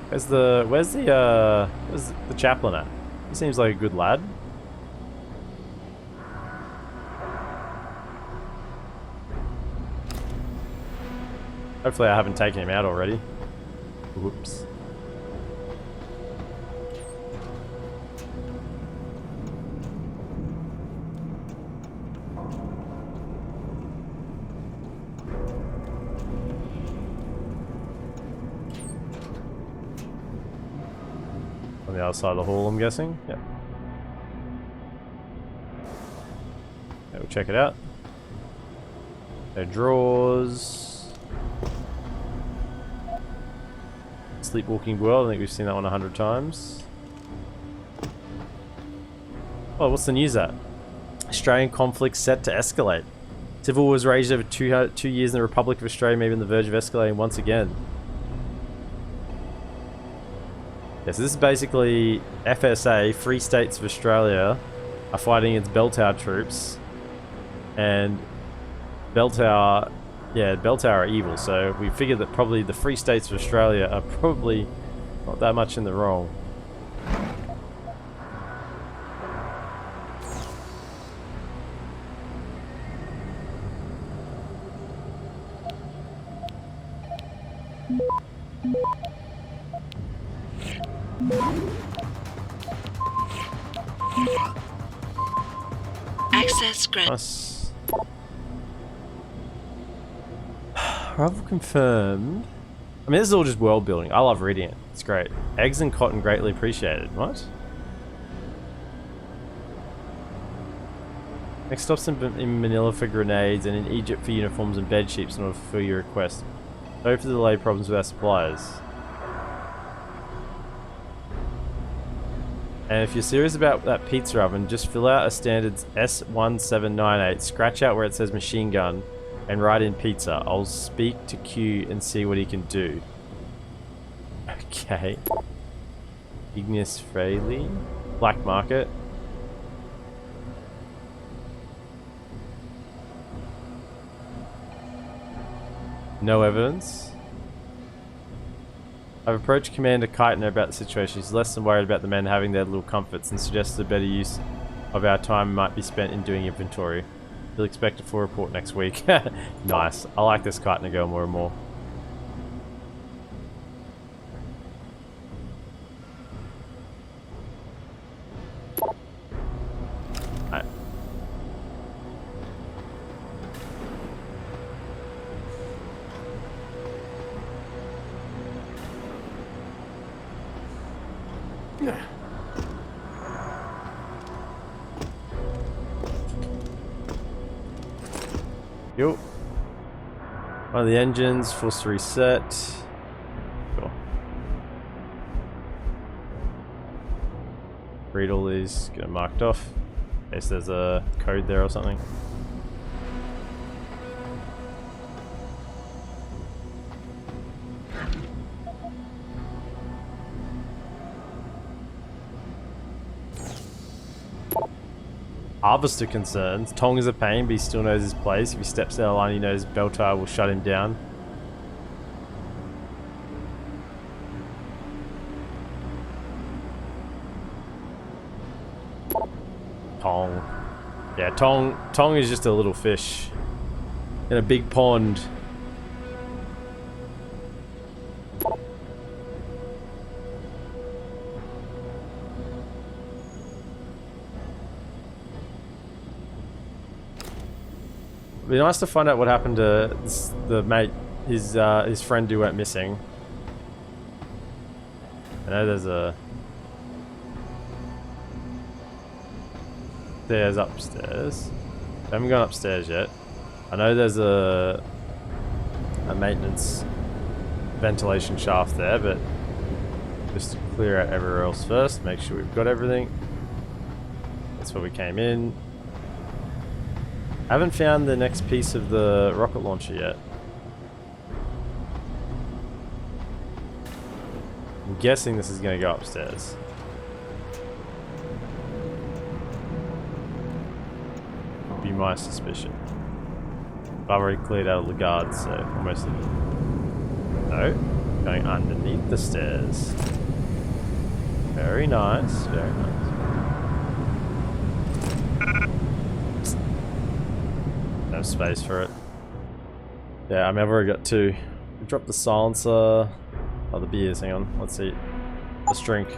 Where's the chaplain at? He seems like a good lad. Hopefully I haven't taken him out already. Whoops. On the other side of the hall, I'm guessing. Yep. Okay, we'll check it out. No drawers. Sleepwalking world. I think we've seen that one 100 times. Oh, what's the news at? Australian conflict set to escalate. Civil wars raged over 2 years in the Republic of Australia, maybe on the verge of escalating once again. Yeah, so this is basically FSA, Free States of Australia, are fighting against Bell Tower troops. And Bell Tower are evil, so we figured that probably the Free States of Australia are probably not that much in the wrong. Access granted. Nice. Arrival confirmed. I mean, this is all just world building. I love reading it. It's great. Eggs and cotton greatly appreciated. What? Next stops in Manila for grenades and in Egypt for uniforms and bed sheets in order to fulfill your request. Sorry for the delay problems with our suppliers. And if you're serious about that pizza oven, just fill out a standard S1798, scratch out where it says machine gun, and write in pizza. I'll speak to Q and see what he can do. Okay. Ignis Fraley. Black market. No evidence. I've approached Commander Keitner about the situation. He's less than worried about the men having their little comforts and suggests a better use of our time might be spent in doing inventory. He'll expect a full report next week. Nice. I like this Keitner girl more and more. Right. Yeah. Yo. One of the engines, forced to reset. Cool. Read all these, get them marked off. In case there's a code there or something. Harvester concerns. Tong is a pain, but he still knows his place. If he steps out of line, he knows Beltar will shut him down. Tong. Yeah, Tong is just a little fish in a big pond. It'd be nice to find out what happened to the mate, his friend who went missing. I know there's a stairs upstairs. I haven't gone upstairs yet. I know there's a maintenance ventilation shaft there, but just to clear out everywhere else first, make sure we've got everything. That's where we came in. I haven't found the next piece of the rocket launcher yet. I'm guessing this is going to go upstairs. Would be my suspicion. I've already cleared out all the guards, so almost. No, going underneath the stairs. Very nice, very nice. No space for it. Yeah, I mean, I've already got two. Drop the silencer. Oh, the beers, hang on. Let's see. Let's drink.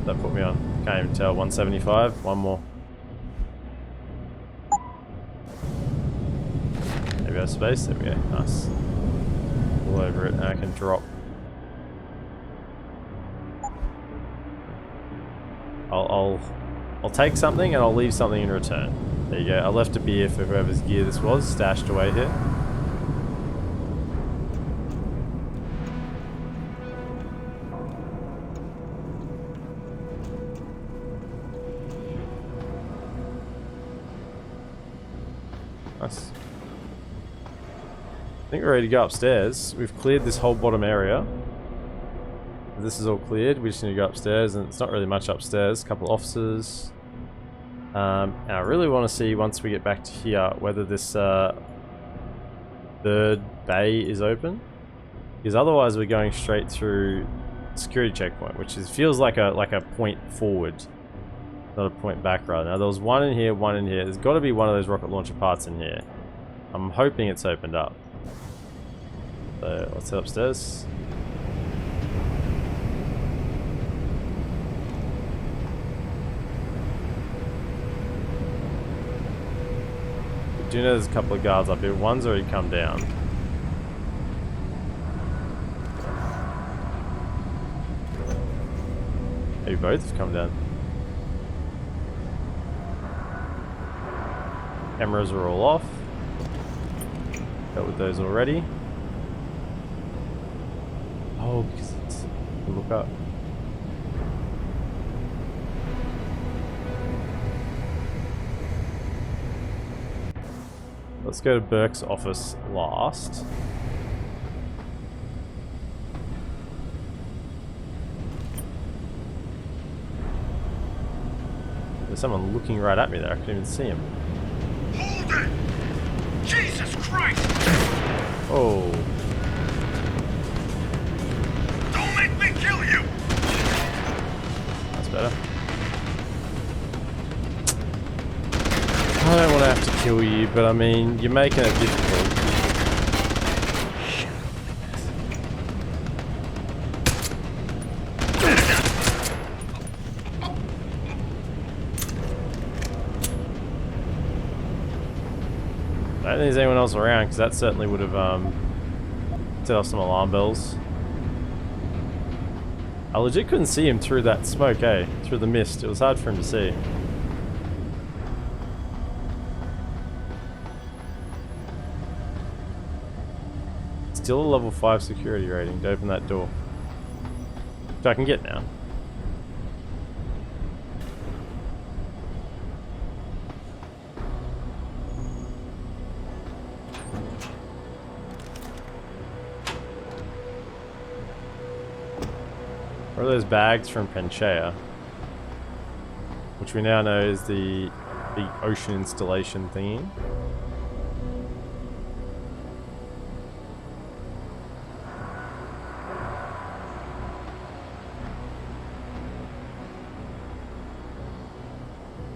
That put me on. Can't even tell. 175. One more. Maybe I have space. There we go. Nice. All over it. And I can drop. I'll take something and I'll leave something in return. There you go. I left a beer for whoever's gear this was, stashed away here. Nice. I think we're ready to go upstairs. We've cleared this whole bottom area. This is all cleared. We just need to go upstairs, and it's not really much upstairs. A couple of offices. And I really want to see, once we get back to here, whether this third bay is open. Because otherwise we're going straight through the security checkpoint, which feels like a point forward, not a point back right now. There was one in here, one in here. There's got to be one of those rocket launcher parts in here. I'm hoping it's opened up. So let's head upstairs. I do know there's a couple of guards up here. One's already come down. Maybe both have come down. Cameras are all off. Dealt with those already. Oh, because it's... look up. Let's go to Burke's office last. There's someone looking right at me there. I couldn't even see him. Hold it! Jesus Christ! Oh. Don't make me kill you! That's better. I don't want to have to kill you, but I mean, you're making it difficult. I don't think there's anyone else around, because that certainly would have set off some alarm bells. I legit couldn't see him through that smoke, eh? Through the mist. It was hard for him to see. Still a level 5 security rating to open that door. Which I can get now. What are those bags from Panchaea? Which we now know is the ocean installation thingy.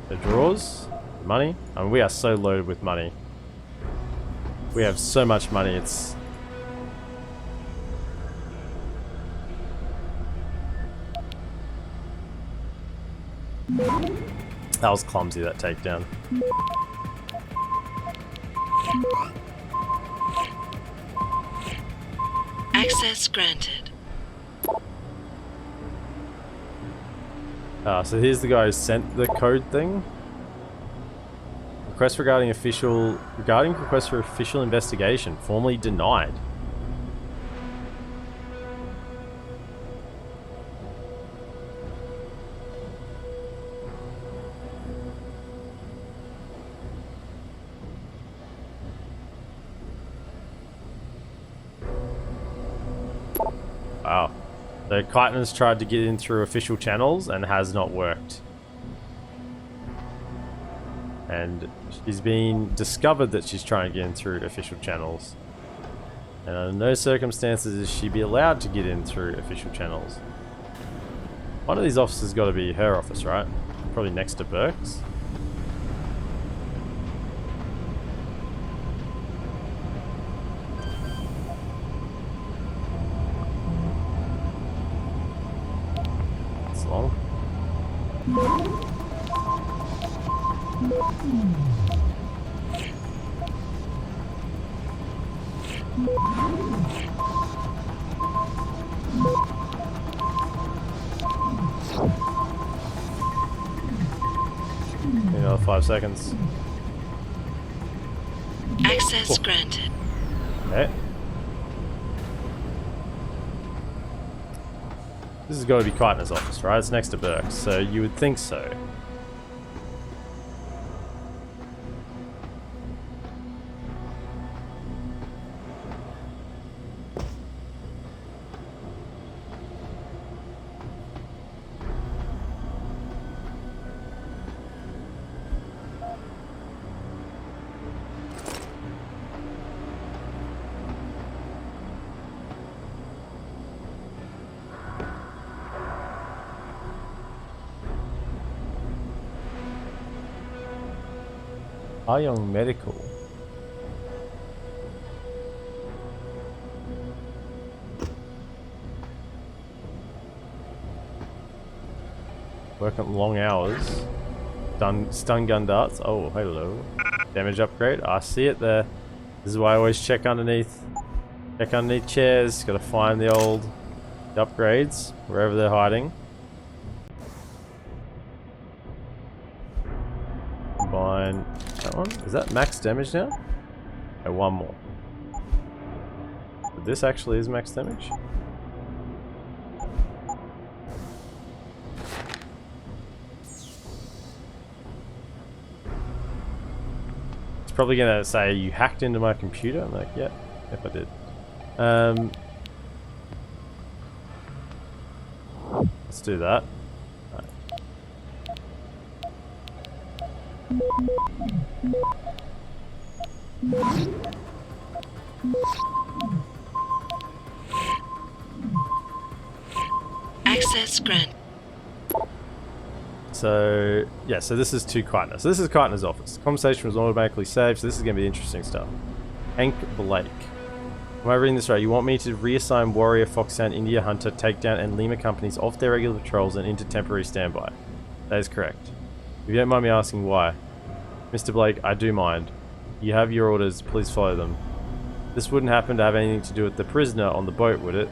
The drawers, money. I mean, we are so loaded with money. We have so much money. It's that was clumsy, that takedown. Access granted. So here's the guy who sent the code thing. Request regarding request for official investigation, formally denied. Wow. So Keitner's tried to get in through official channels and has not worked. And she's been discovered that she's trying to get in through official channels. And under no circumstances is she be allowed to get in through official channels. One of these offices got to be her office, right? Probably next to Burke's. That's long. Another 5 seconds. Access granted. Okay. This has got to be Keitner's office, right? It's next to Burke's, so you would think so. Young Medical. Working long hours. Done stun gun darts. Oh, hello. Damage upgrade. I see it there. This is why I always check underneath. Check underneath chairs. Gotta find the old upgrades wherever they're hiding. Combine. That one? Is that max damage now? Okay, one more. But this actually is max damage? It's probably gonna say you hacked into my computer. I'm like, yeah, if I did. Let's do that. Access grant. So, yeah, so this is to Keitner. So this is Keitner's office. Conversation was automatically saved, so this is going to be interesting stuff. Hank Blake. Am I reading this right? You want me to reassign Warrior, Foxhound, India Hunter, Takedown, and Lima companies off their regular patrols and into temporary standby. That is correct. If you don't mind me asking why. Mr. Blake, I do mind. You have your orders, please follow them. This wouldn't happen to have anything to do with the prisoner on the boat, would it?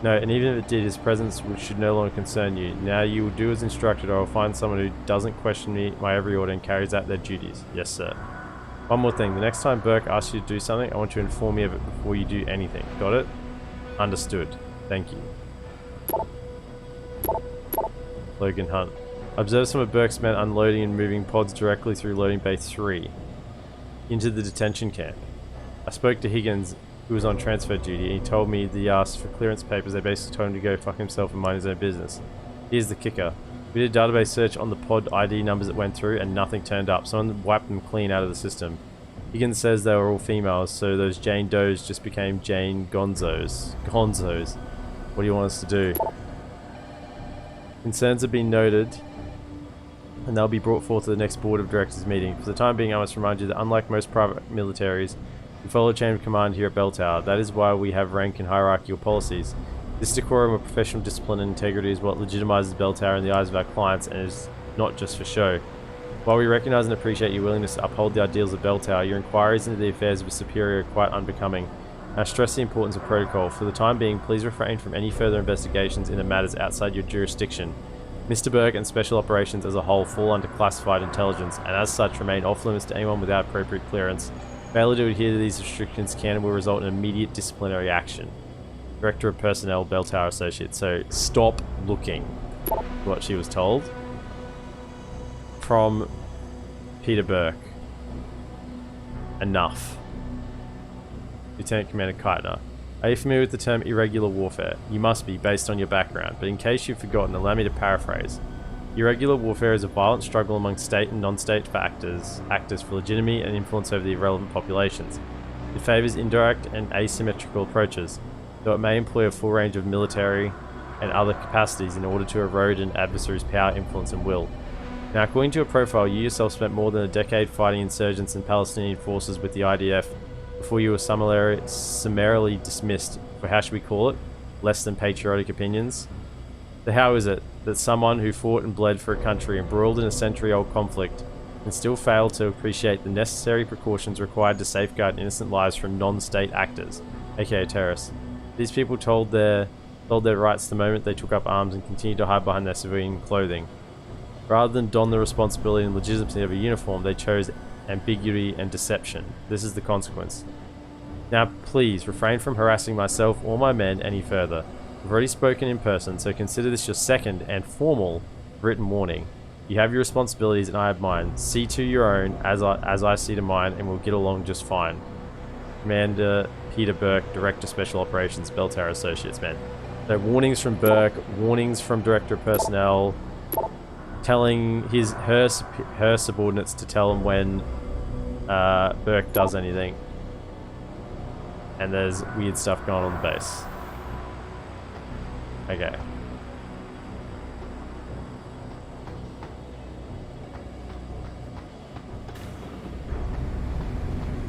No, and even if it did, his presence should no longer concern you. Now you will do as instructed, or I will find someone who doesn't question me, my every order, and carries out their duties. Yes, sir. One more thing. The next time Burke asks you to do something, I want you to inform me of it before you do anything. Got it? Understood. Thank you. Logan Hunt. I observed some of Burke's men unloading and moving pods directly through loading bay 3 into the detention camp. I spoke to Higgins, who was on transfer duty, and he told me that he asked for clearance papers. They basically told him to go fuck himself and mind his own business. Here's the kicker. We did a database search on the pod ID numbers that went through and nothing turned up. Someone wiped them clean out of the system. Higgins says they were all females, so those Jane Does just became Jane Gonzos. What do you want us to do? Concerns have been noted, and they'll be brought forth to the next board of directors meeting. For the time being, I must remind you that unlike most private militaries, we follow a chain of command here at Bell Tower. That is why we have rank and hierarchical policies. This decorum of professional discipline and integrity is what legitimizes Bell Tower in the eyes of our clients, and is not just for show. While we recognize and appreciate your willingness to uphold the ideals of Bell Tower, your inquiries into the affairs of a superior are quite unbecoming. I stress the importance of protocol. For the time being, please refrain from any further investigations into matters outside your jurisdiction. Mr. Burke and Special Operations as a whole fall under classified intelligence, and as such remain off limits to anyone without appropriate clearance. Failure to adhere to these restrictions can and will result in immediate disciplinary action. Director of Personnel, Bell Tower Associates. So, stop looking, what she was told. From Peter Burke. Enough. Lieutenant Commander Keitner. Are you familiar with the term irregular warfare? You must be, based on your background, but in case you've forgotten, allow me to paraphrase. Irregular warfare is a violent struggle among state and non-state actors for legitimacy and influence over the irrelevant populations. It favours indirect and asymmetrical approaches, though it may employ a full range of military and other capacities in order to erode an adversary's power, influence and will. Now, according to your profile, you yourself spent more than a decade fighting insurgents and Palestinian forces with the IDF before you were summarily dismissed for, how should we call it, less than patriotic opinions. So how is it that someone who fought and bled for a country embroiled in a century-old conflict can still fail to appreciate the necessary precautions required to safeguard innocent lives from non-state actors, aka terrorists? These people told their rights the moment they took up arms and continued to hide behind their civilian clothing. Rather than don the responsibility and legitimacy of a uniform, they chose ambiguity and deception. This is the consequence. Now please, refrain from harassing myself or my men any further. We've already spoken in person, so consider this your second and formal written warning. You have your responsibilities and I have mine. See to your own as I see to mine, and we'll get along just fine. Commander Peter Burke, Director Special Operations, Bell Tower Associates, man. So warnings from Burke, warnings from Director of Personnel, telling her subordinates to tell him when Burke does anything. And there's weird stuff going on the base. Okay.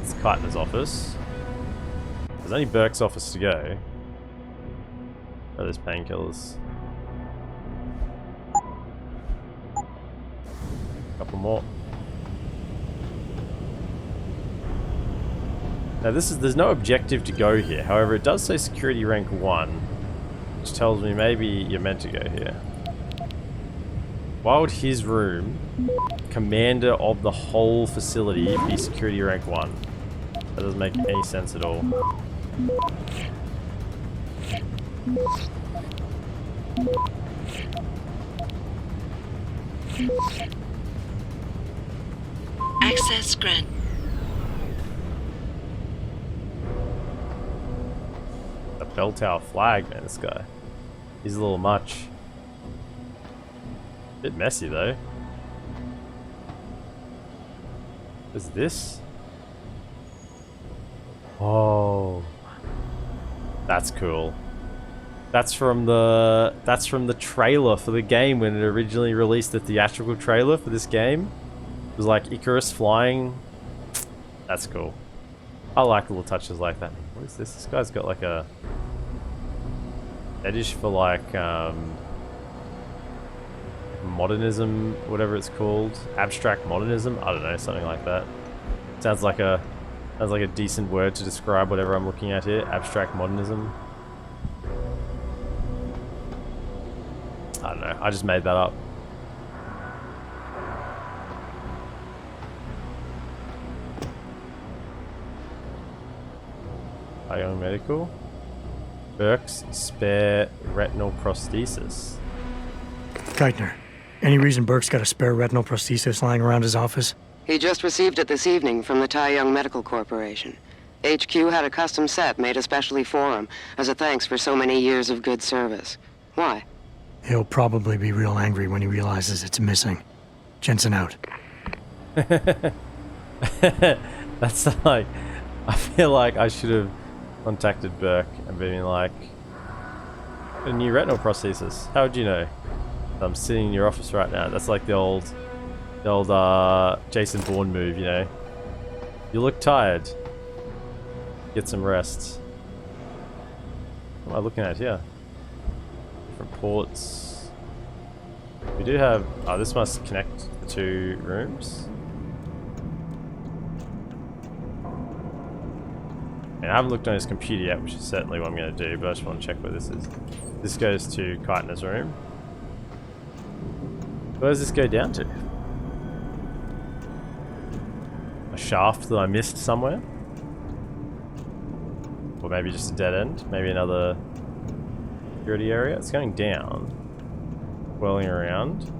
It's Keitner's office. There's only Burke's office to go. Oh, there's painkillers. Couple more. Now there's no objective to go here. However, it does say security rank 1, which tells me maybe you're meant to go here. Why would his room, commander of the whole facility, be security rank 1? That doesn't make any sense at all. Access granted. The bell tower flag, man, this guy. He's a little much. Bit messy though. What's this? Oh, that's cool. That's from the trailer for the game when it originally released, the theatrical trailer for this game. It was like Icarus flying. That's cool. I like little touches like that. What is this? This guy's got like a fetish for like modernism, whatever it's called, abstract modernism. I don't know, something like that. Sounds like a decent word to describe whatever I'm looking at here. Abstract modernism. I don't know. I just made that up. Biomedical. Burke's spare retinal prosthesis. Keitner, any reason Burke's got a spare retinal prosthesis lying around his office? He just received it this evening from the Tai Young Medical Corporation. HQ had a custom set made especially for him as a thanks for so many years of good service. Why? He'll probably be real angry when he realizes it's missing. Jensen out. That's like, I feel like I should have contacted Burke and been like, a new retinal prosthesis. How would you know? I'm sitting in your office right now. That's like the old Jason Bourne move, you know. You look tired. Get some rest. What am I looking at here? Different ports. We do have... Oh, this must connect the two rooms. And I haven't looked on his computer yet, which is certainly what I'm going to do, but I just want to check where this is. This goes to Keitner's room. Where does this go down to? A shaft that I missed somewhere? Or maybe just a dead end? Maybe another security area? It's going down. Whirling around.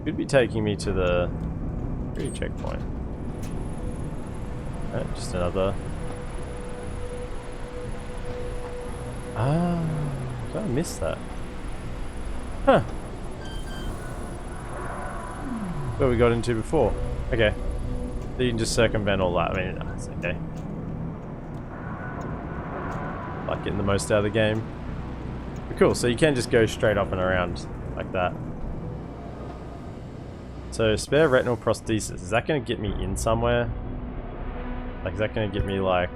Could be taking me to the security checkpoint. Just another... Ah, did I miss that? Huh. Where we got into before. Okay. So you can just circumvent all that. I mean, no, it's okay. Like getting the most out of the game. But cool, so you can just go straight up and around like that. So, spare retinal prosthesis. Is that going to get me in somewhere? Like, is that going to get me, like...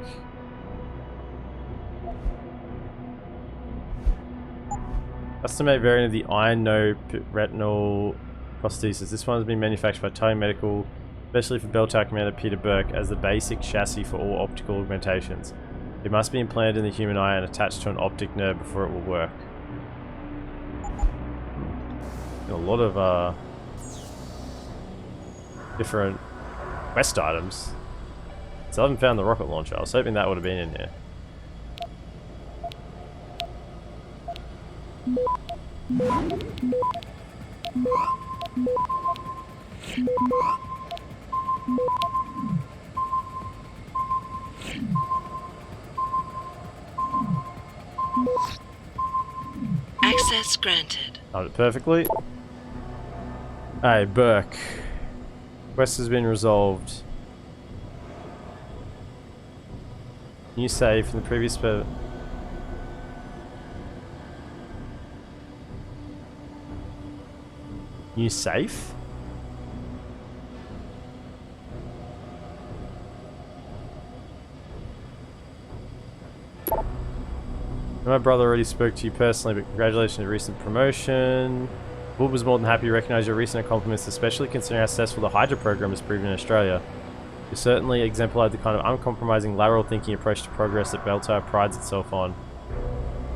Custom-made variant of the iron no retinal prosthesis. This one has been manufactured by Tally Medical, especially for Bell Tower Commander Peter Burke, as the basic chassis for all optical augmentations. It must be implanted in the human eye and attached to an optic nerve before it will work. A lot of, different quest items. So I haven't found the rocket launcher. I was hoping that would have been in here. Access granted. Found it perfectly. Hey, Burke. Quest has been resolved. New save from the previous New safe? My brother already spoke to you personally, but congratulations on your recent promotion. Wood was more than happy to recognise your recent accomplishments, especially considering how successful the Hydra program has proven in Australia. You certainly exemplified the kind of uncompromising lateral thinking approach to progress that Bell Tower prides itself on.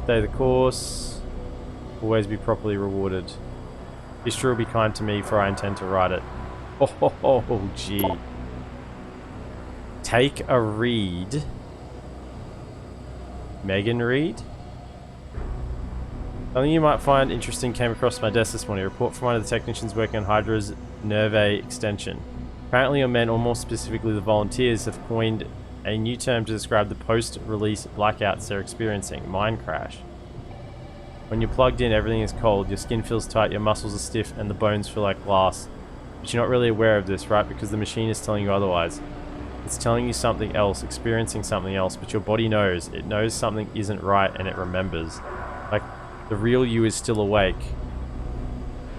Stay the course. Always be properly rewarded. History will be kind to me, for I intend to write it. Oh, gee. Take a read. Megan Reed? Something you might find interesting came across my desk this morning. A report from one of the technicians working on Hydra's nerve extension. Apparently your men, or more specifically the volunteers, have coined a new term to describe the post-release blackouts they're experiencing. Mind crash. When you're plugged in, everything is cold, your skin feels tight, your muscles are stiff, and the bones feel like glass. But you're not really aware of this, right? Because the machine is telling you otherwise. It's telling you something else, experiencing something else, but your body knows. It knows something isn't right, and it remembers. Like, the real you is still awake,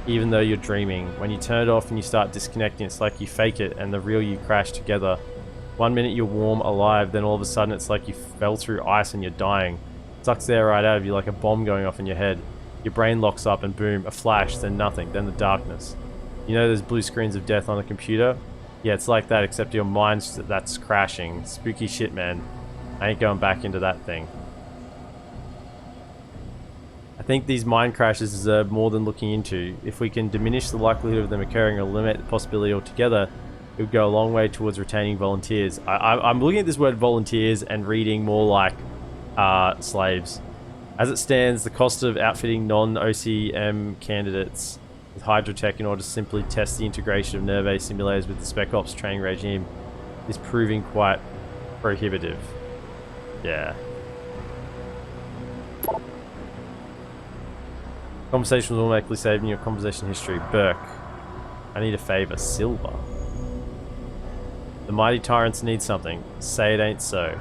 even though you're dreaming. When you turn it off and you start disconnecting, it's like you fake it, and the real you crash together. 1 minute you're warm, alive, then all of a sudden it's like you fell through ice and you're dying. It sucks the air right out of you like a bomb going off in your head. Your brain locks up and boom, a flash, then nothing, then the darkness. You know those blue screens of death on a computer? Yeah, it's like that, except your mind's that's crashing. Spooky shit, man. I ain't going back into that thing. I think these mind crashes deserve more than looking into. If we can diminish the likelihood of them occurring or eliminate the possibility altogether, it would go a long way towards retaining volunteers. I'm looking at this word volunteers and reading more like slaves. As it stands, the cost of outfitting non-OCM candidates with Hydra Tech in order to simply test the integration of nerve simulators with the Spec Ops training regime is proving quite prohibitive. Yeah. Conversation was automatically saved in your conversation history. Burke. I need a favor. Silver. The mighty tyrants need something. Say it ain't so.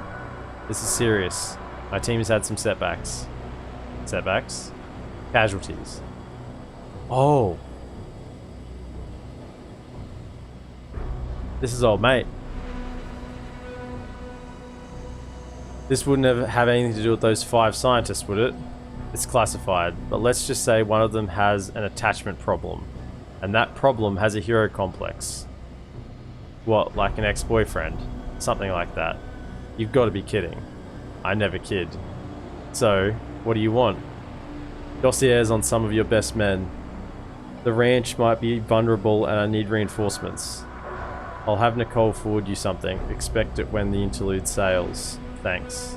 This is serious. My team has had some setbacks. Setbacks? Casualties. Oh. This is old mate. This wouldn't have anything to do with those 5 scientists, would it? It's classified, but let's just say one of them has an attachment problem. And that problem has a hero complex. What, like an ex-boyfriend? Something like that. You've got to be kidding. I never kid. So, what do you want? Dossiers on some of your best men. The ranch might be vulnerable and I need reinforcements. I'll have Nicole forward you something. Expect it when the interlude sails. Thanks.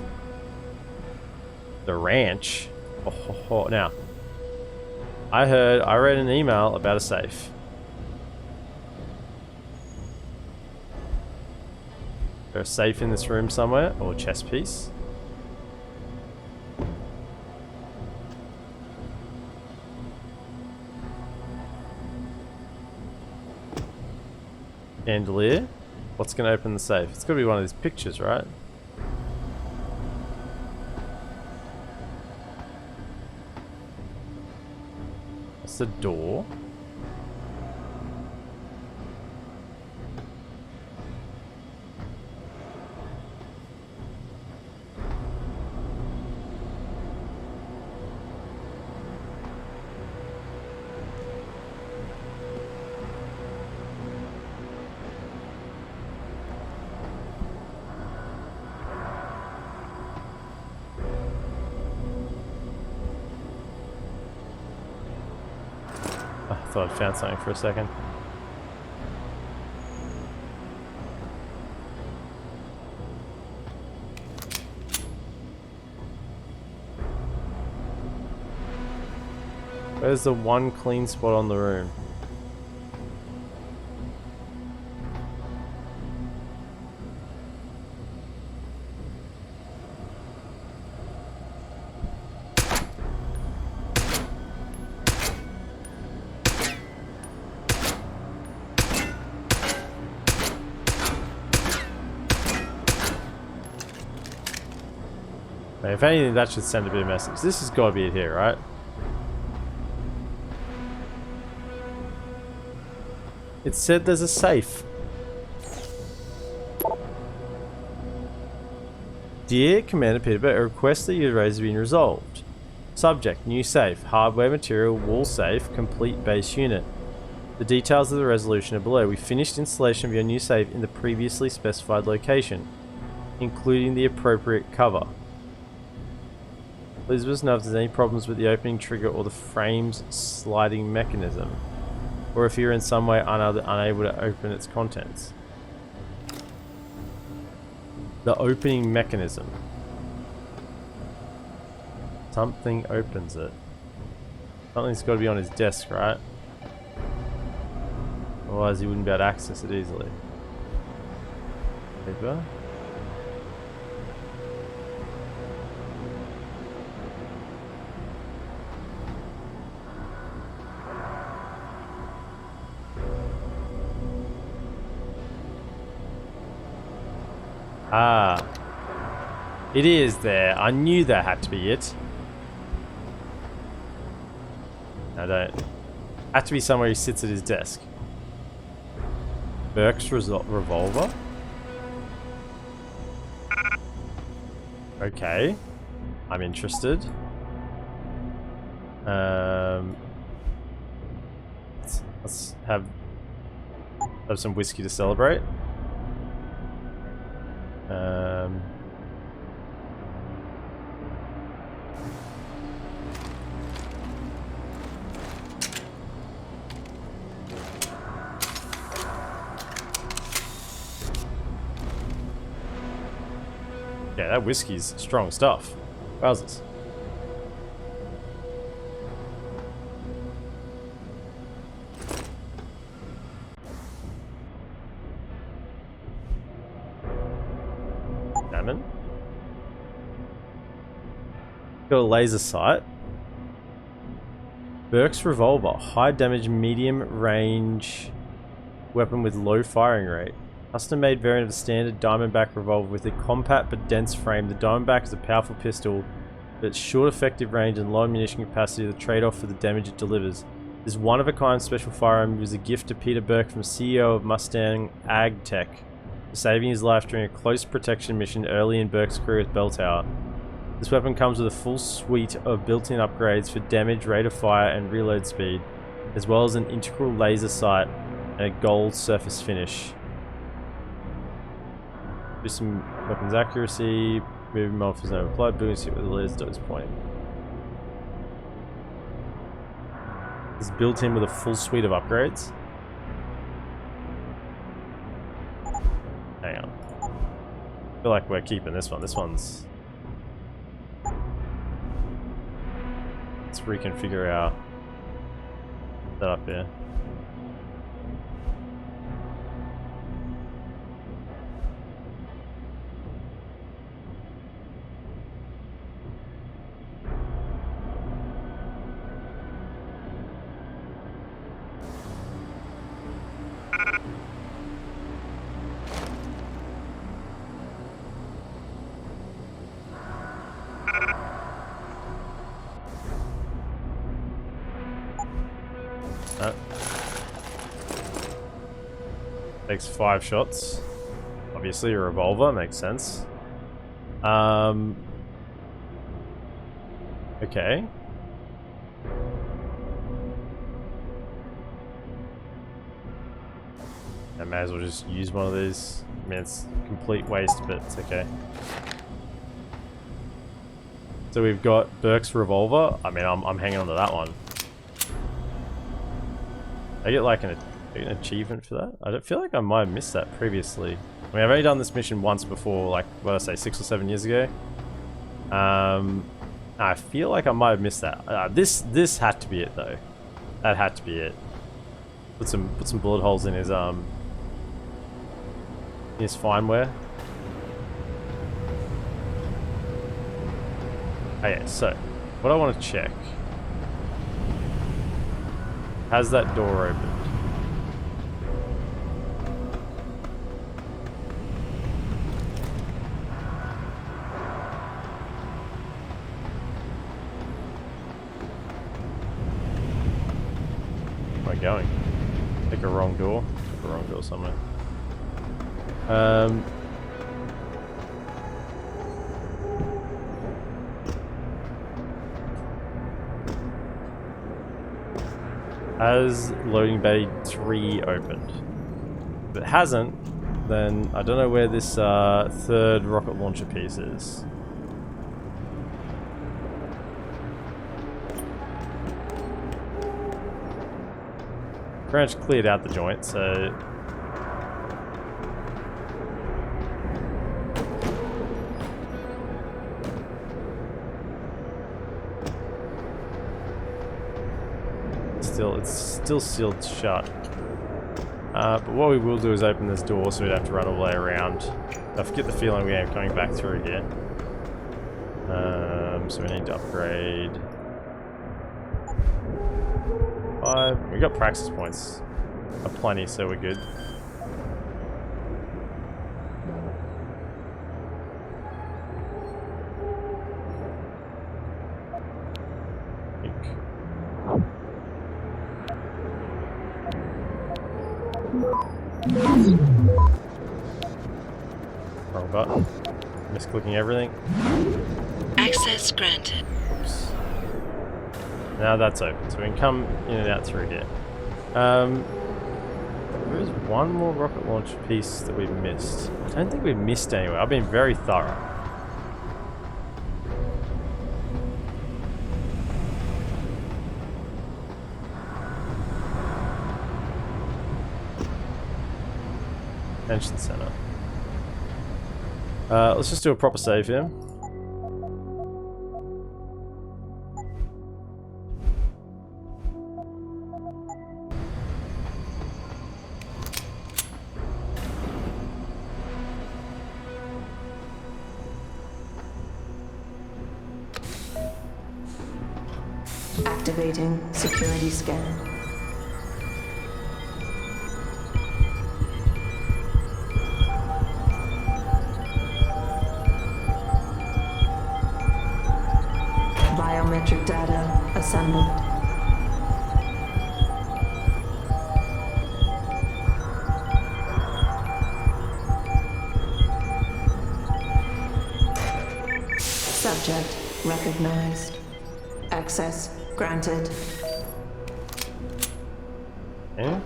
The ranch? Oh. Now, I read an email about a safe. Is there a safe in this room somewhere? Or a chess piece? Chandelier. What's going to open the safe? It's got to be one of these pictures, right? That's the door. I thought I'd found something for a second. Where's the one clean spot on the room? If anything, that should send a bit of message. This has got to be it here, right? It said there's a safe. Dear Commander Peterborough, a request that you raised has been resolved. Subject, new safe, hardware material, wall safe, complete base unit. The details of the resolution are below. We finished installation of your new safe in the previously specified location, including the appropriate cover. Please let us know if there's any problems with the opening trigger or the frame's sliding mechanism, or if you're in some way unable to open its contents. The opening mechanism. Something opens it. Something's got to be on his desk, right? Otherwise he wouldn't be able to access it easily. Paper. Ah, it is there. I knew that had to be it. No, don't. Had to be somewhere he sits at his desk. Burke's revolver. Okay, I'm interested. Let's have some whiskey to celebrate. Yeah, that whiskey's strong stuff. Wowzers. Salmon. Got a laser sight. Burke's revolver, high damage, medium range weapon with low firing rate. Custom-made variant of the standard Diamondback revolver with a compact but dense frame. The Diamondback is a powerful pistol, but its short effective range and low ammunition capacity are the trade-off for the damage it delivers. This one-of-a-kind special firearm was a gift to Peter Burke from CEO of Mustang Ag Tech, for saving his life during a close protection mission early in Burke's career with Bell Tower. This weapon comes with a full suite of built-in upgrades for damage, rate of fire, and reload speed, as well as an integral laser sight and a gold surface finish. Do some weapons accuracy, moving models no applied, booming suit with the laser dot is pointing. It's built in with a full suite of upgrades. Hang on. I feel like we're keeping this one. This one's... Let's reconfigure our setup here. Takes 5 shots. Obviously a revolver, makes sense. Okay. I may as well just use one of these. I mean, it's a complete waste, but it's okay. So we've got Burke's revolver. I mean, I'm hanging on to that one. I get like an achievement for that? I don't feel like I might have missed that previously. I mean, I've only done this mission once before, like, what did I say, 6 or 7 years ago? I feel like I might have missed that. This had to be it, though. That had to be it. Put some bullet holes in his fine wear. Okay, so what I want to check. Has that door opened? Where am I going? Pick a wrong door. Pick a wrong door somewhere. Has loading bay 3 opened? If it hasn't, then I don't know where this third rocket launcher piece is. Branch cleared out the joint, so it's still sealed shut. But what we will do is open this door so we'd have to run all the way around. I forget the feeling we have coming back through here. So we need to upgrade 5. We got praxis points. Plenty, so we're good. Wrong button. Misclicking everything. Access granted. Oops. Now that's open, so we can come in and out through here. There is one more rocket launch piece that we've missed. I don't think we've missed anywhere. I've been very thorough. Detention center. Let's just do a proper save here. Activating security scan. Biometric data assembled. Subject recognized. Access granted. Okay.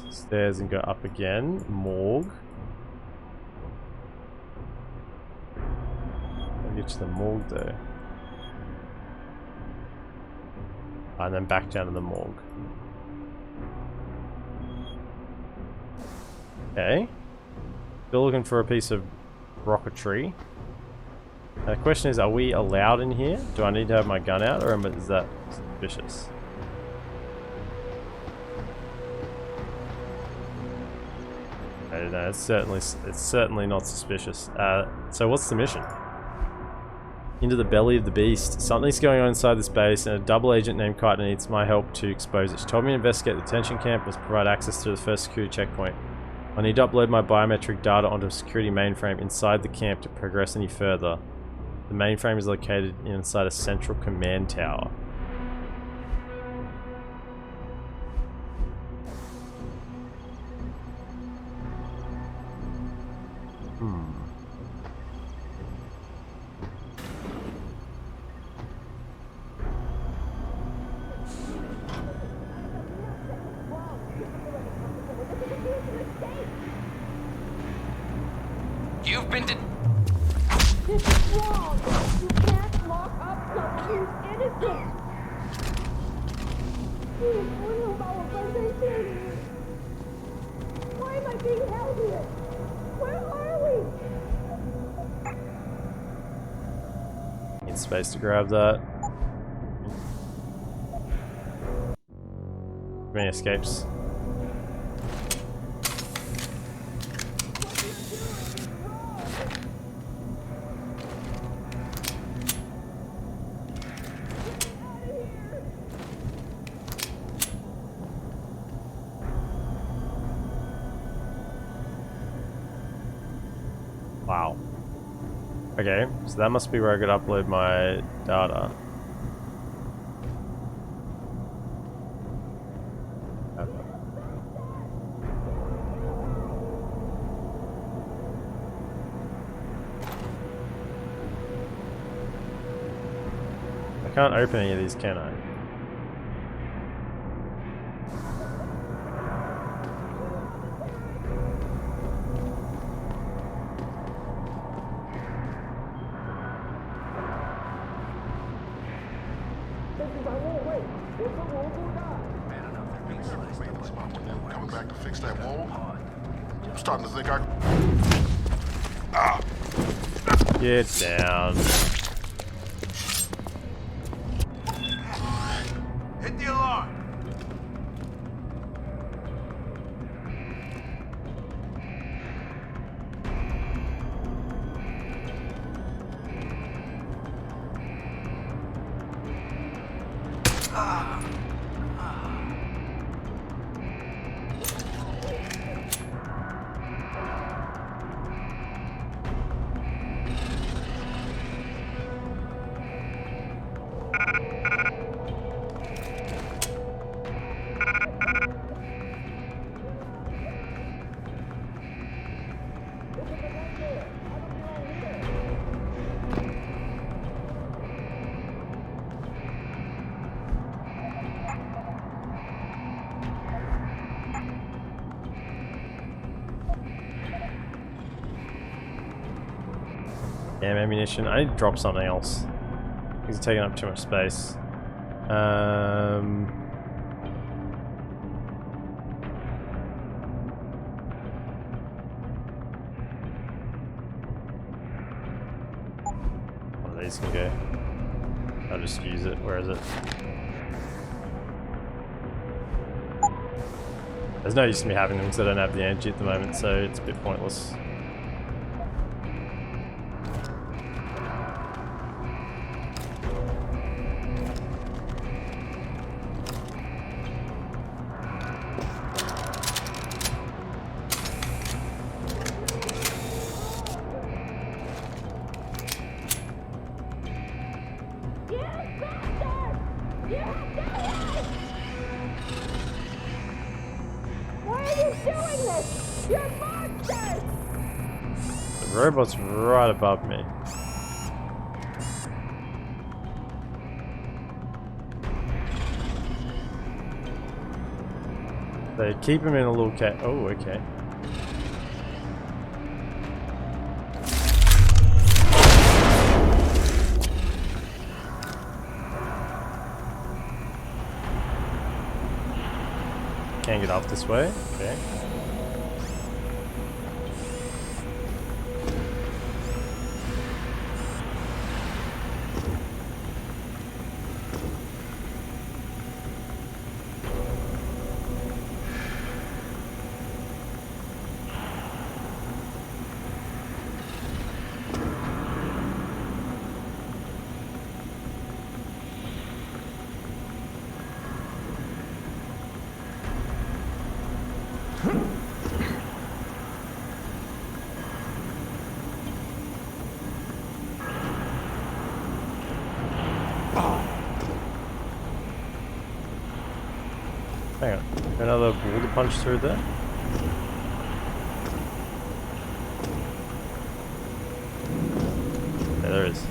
Stairs and go up again. Morgue. I'll get to the morgue though. And then back down to the morgue. Okay. Still looking for a piece of rocketry. Now the question is, are we allowed in here? Do I need to have my gun out, or is that suspicious? No, it's certainly not suspicious. So what's the mission? Into the belly of the beast. Something's going on inside this base, and a double agent named Keitner needs my help to expose it. She told me to investigate the detention camp, must provide access to the first security checkpoint. I need to upload my biometric data onto a security mainframe inside the camp to progress any further. The mainframe is located inside a central command tower. You've been to... This is wrong! You can't lock up someone who's innocent! Why am I being held here? Where are we? Need space to grab that. Many escapes. Wow. Okay, so that must be where I could upload my data. I can't open any of these, can I? Coming back to fix that wall? I'm starting to think Get down. Hit the alarm. Damn ammunition. I need to drop something else. He's taking up too much space. One of these can go. I'll just use it. Where is it? There's no use in me having them because I don't have the energy at the moment, so it's a bit pointless. The robot's right above me. They keep him in a little cat. Oh, okay. Can't get off this way. Okay. hang on. Another wall to punch through there? Yeah, there is.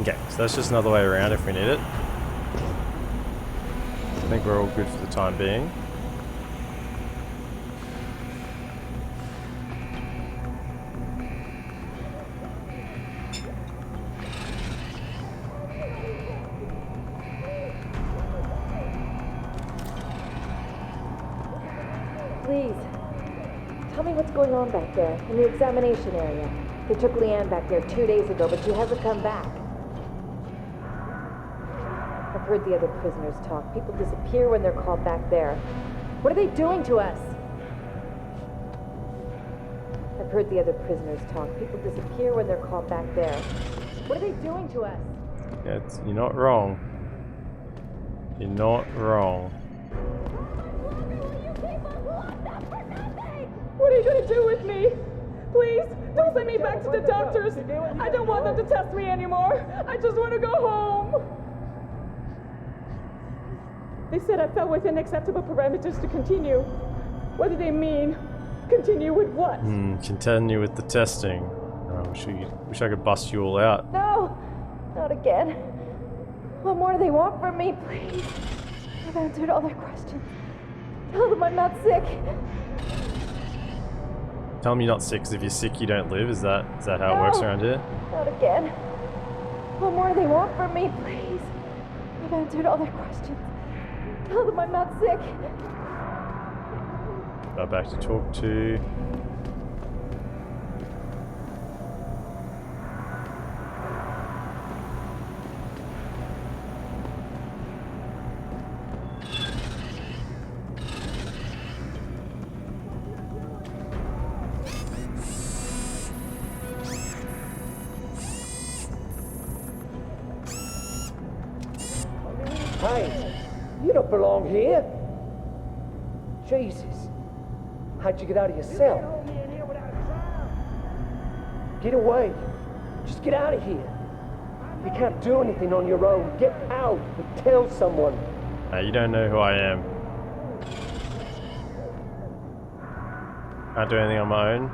Okay, so that's just another way around if we need it. I think we're all good for the time being. Please, tell me what's going on back there, in the examination area. They took Leanne back there 2 days ago, but she hasn't come back. I've heard the other prisoners talk. People disappear when they're called back there. What are they doing to us? I've heard the other prisoners talk. People disappear when they're called back there. What are they doing to us? Yeah, you're not wrong. You're not wrong. What are you gonna do with me? Please, don't send me back to the doctors. I don't want them to test me anymore. I just want to go home. They said I fell within acceptable parameters to continue. What do they mean? Continue with what? Continue with the testing. Wish I could bust you all out. No, not again. What more do they want from me, please? I've answered all their questions. Tell them I'm not sick. Tell them you're not sick, 'cause if you're sick you don't live. Is that how it works around here? Not again. What more do they want from me, please? I've answered all their questions. Tell them I'm not sick. Go back to talk to. Hey, you don't belong here. Jesus. How'd you get out of your cell? Get away. Just get out of here. You can't do anything on your own. Get out and tell someone. You don't know who I am. Can't do anything on my own.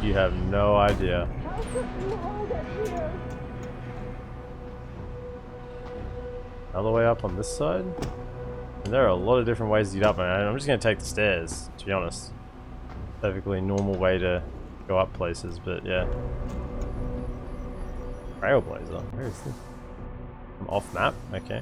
You have no idea. How could you hold us here? Another way up on this side? And there are a lot of different ways to get up, and I'm just going to take the stairs, to be honest. Perfectly normal way to go up places, but yeah. Trailblazer? Where is this? I'm off map? Okay.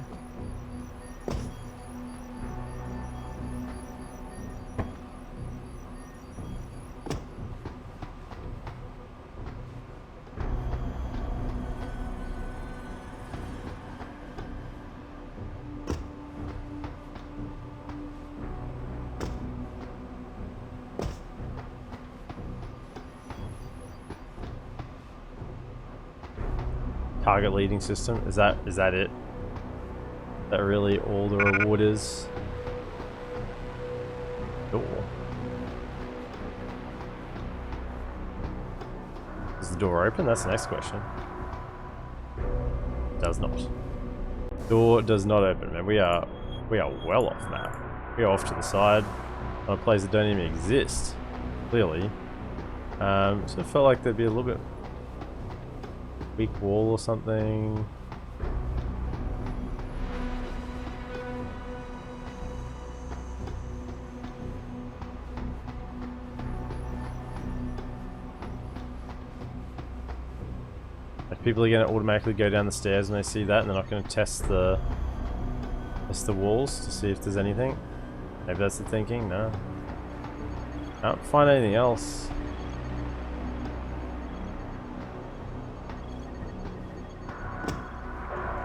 Target leading system, is that it? Is that really all the reward is? Door. Is the door open? That's the next question. Does not. Door does not open, man. We are well off map. We are off to the side on a place that don't even exist. Clearly. So it felt like there'd be a little bit weak wall or something. Like people are going to automatically go down the stairs when they see that, and they're not going to test the walls to see if there's anything. Maybe that's the thinking. No, can't find anything else.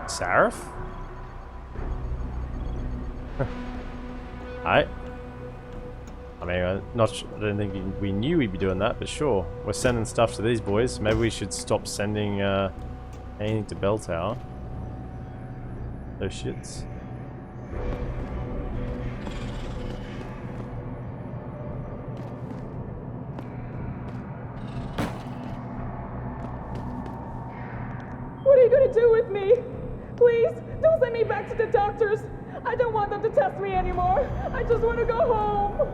Sarif? Hi. I mean, I don't think we knew we'd be doing that, but sure. We're sending stuff to these boys. Maybe we should stop sending anything to Bell Tower. Those shits. What are you gonna do with me? Please, don't send me back to the doctors. I don't want them to test me anymore. I just want to go home.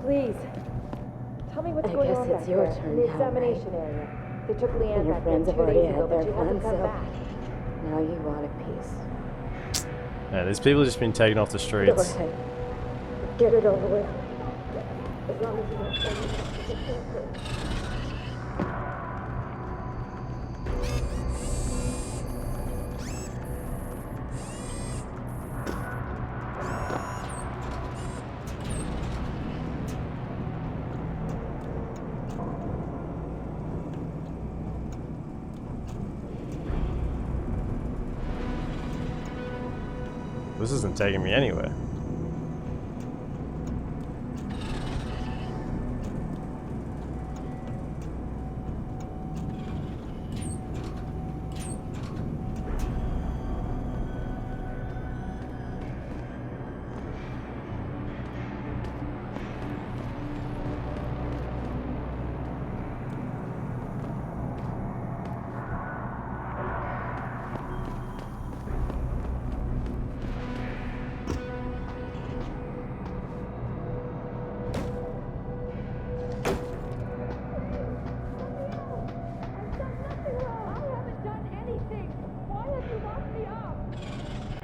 Please, tell me what's going on back there in the examination area. They took Leanne back there 2 days ago, but she hasn't come back. Now you want a piece. Yeah, these people have just been taken off the streets. Go ahead. Get it over with. As long as you don't send me back to the doctors. This isn't taking me anywhere.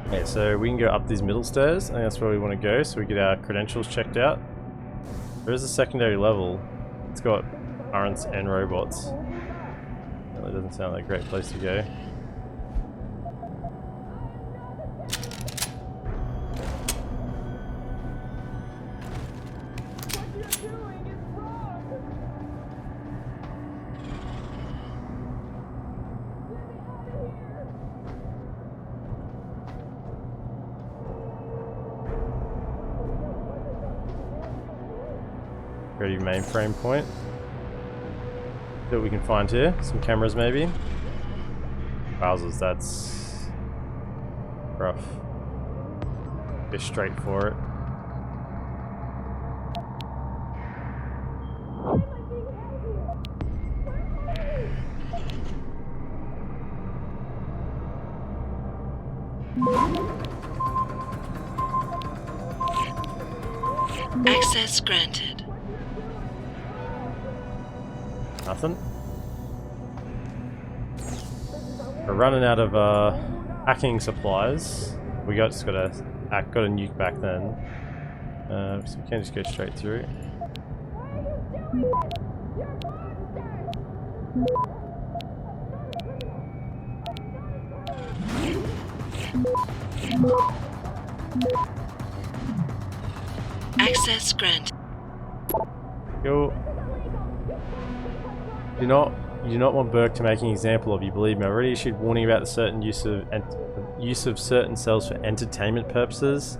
Okay, so we can go up these middle stairs. I think that's where we want to go, so we get our credentials checked out. There is a secondary level. It's got currents and robots. Really doesn't sound like a great place to go. Ready mainframe point. See what we can find here. Some cameras maybe. Browsers, that's rough. Go straight for it. Access granted. Nothing. We're running out of hacking supplies. We just got a nuke back then, so we can't just go straight through. Access granted. Go. You do not want Burke to make an example of you, believe me. I already issued warning about the certain use of certain cells for entertainment purposes.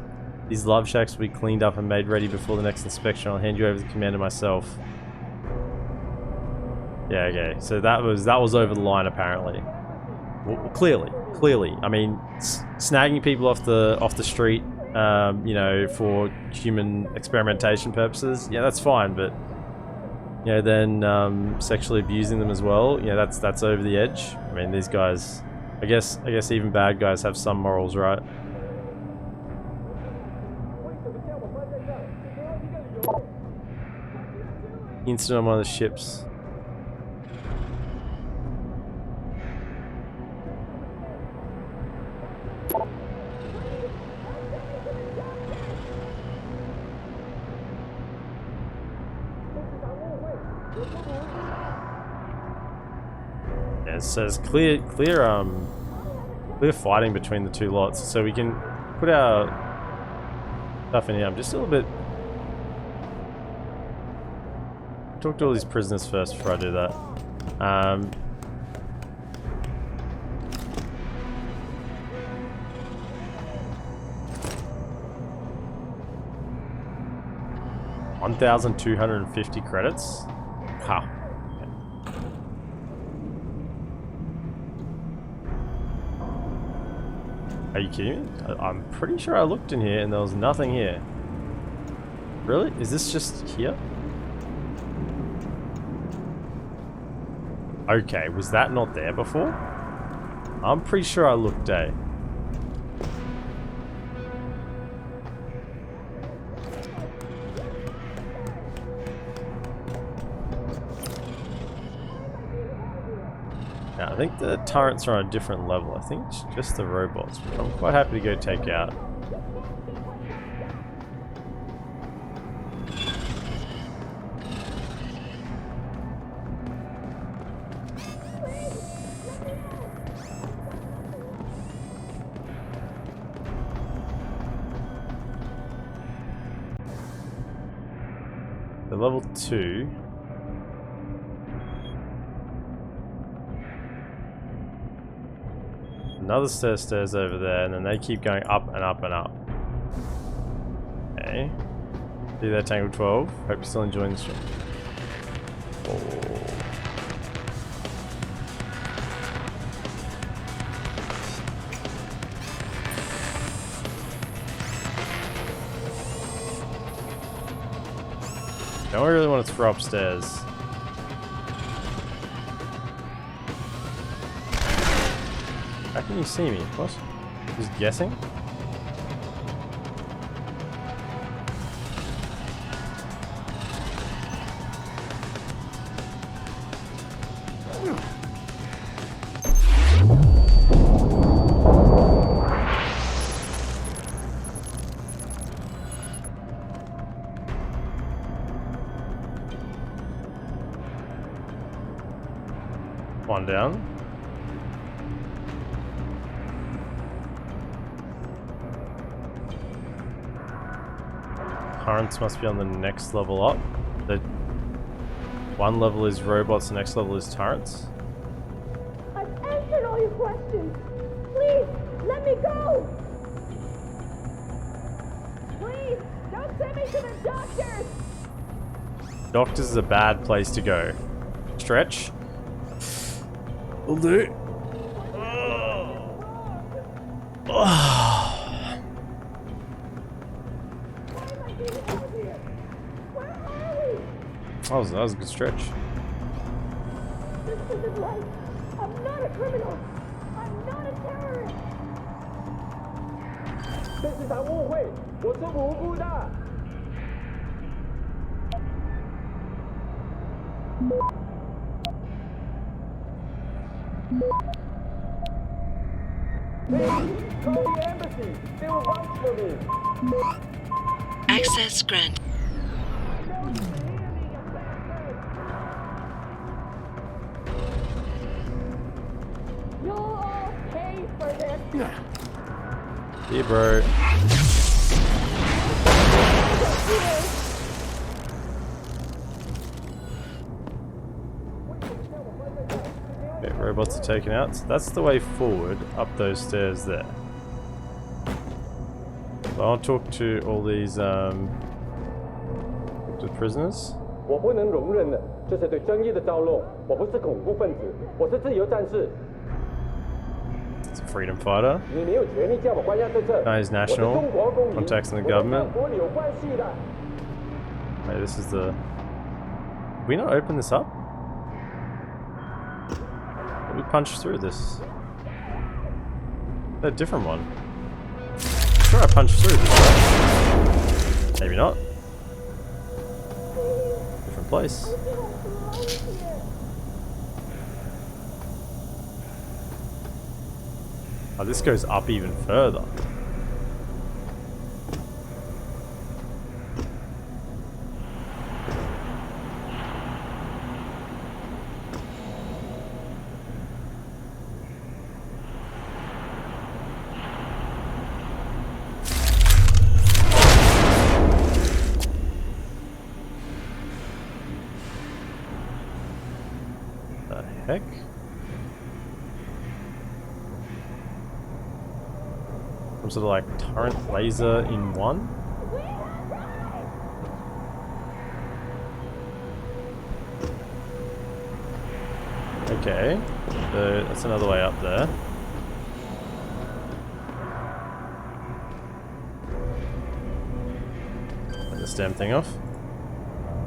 These love shacks will be cleaned up and made ready before the next inspection. I'll hand you over the commander myself. Yeah, okay. So that was over the line apparently. Well, clearly. I mean, snagging people off the street, you know, for human experimentation purposes, yeah, that's fine, but you know, then sexually abusing them as well, you know, that's over the edge. I mean, these guys, I guess even bad guys have some morals, right? Incident on one of the ships. Yeah, it says clear fighting between the two lots, so we can put our stuff in here. I'm just a little bit. Talk to all these prisoners first before I do that. 1,250 credits? Ha. Are you kidding me? I'm pretty sure I looked in here and there was nothing here. Really? Is this just here? Okay, was that not there before? I'm pretty sure I looked, eh? Now, I think the turrets are on a different level. I think it's just the robots, which I'm quite happy to go take out. The level 2. Another set of stairs over there, and then they keep going up and up and up. Okay. See that Tangle 12? Hope you're still enjoying the stream. Oh. Don't really want to throw upstairs. How can you see me? What? Just guessing? One down. Currents must be on the next level up. The one level is robots, the next level is turrets. I've answered all your questions. Please, let me go. Please, don't send me to the doctors. Doctors is a bad place to go. Stretch. Will do. That was a good stretch. This isn't right. I'm not a criminal. I'm not a terrorist. 这是场误会，我是无辜的。Please, call the embassy. They will vouch for me. Access granted. You'll all pay for this. Hey, bro. Okay, robots are taken out. So that's the way forward up those stairs there. So I'll talk to all these to prisoners. 我不能容忍的，这是对正义的招弄。我不是恐怖分子，我是自由战士。 It's a freedom fighter. 你没有权利叫我关押在这。 Guy is national. Contacts in the government. 我有关系的。 Hey, this is the. Did we not open this up? Did we punch through this? A different one. I'm sure I punched through this, right? Maybe not. Different place. Oh, this goes up even further. The heck? Some sort of like turret laser in one? Okay, so that's another way up there. Turn this damn thing off.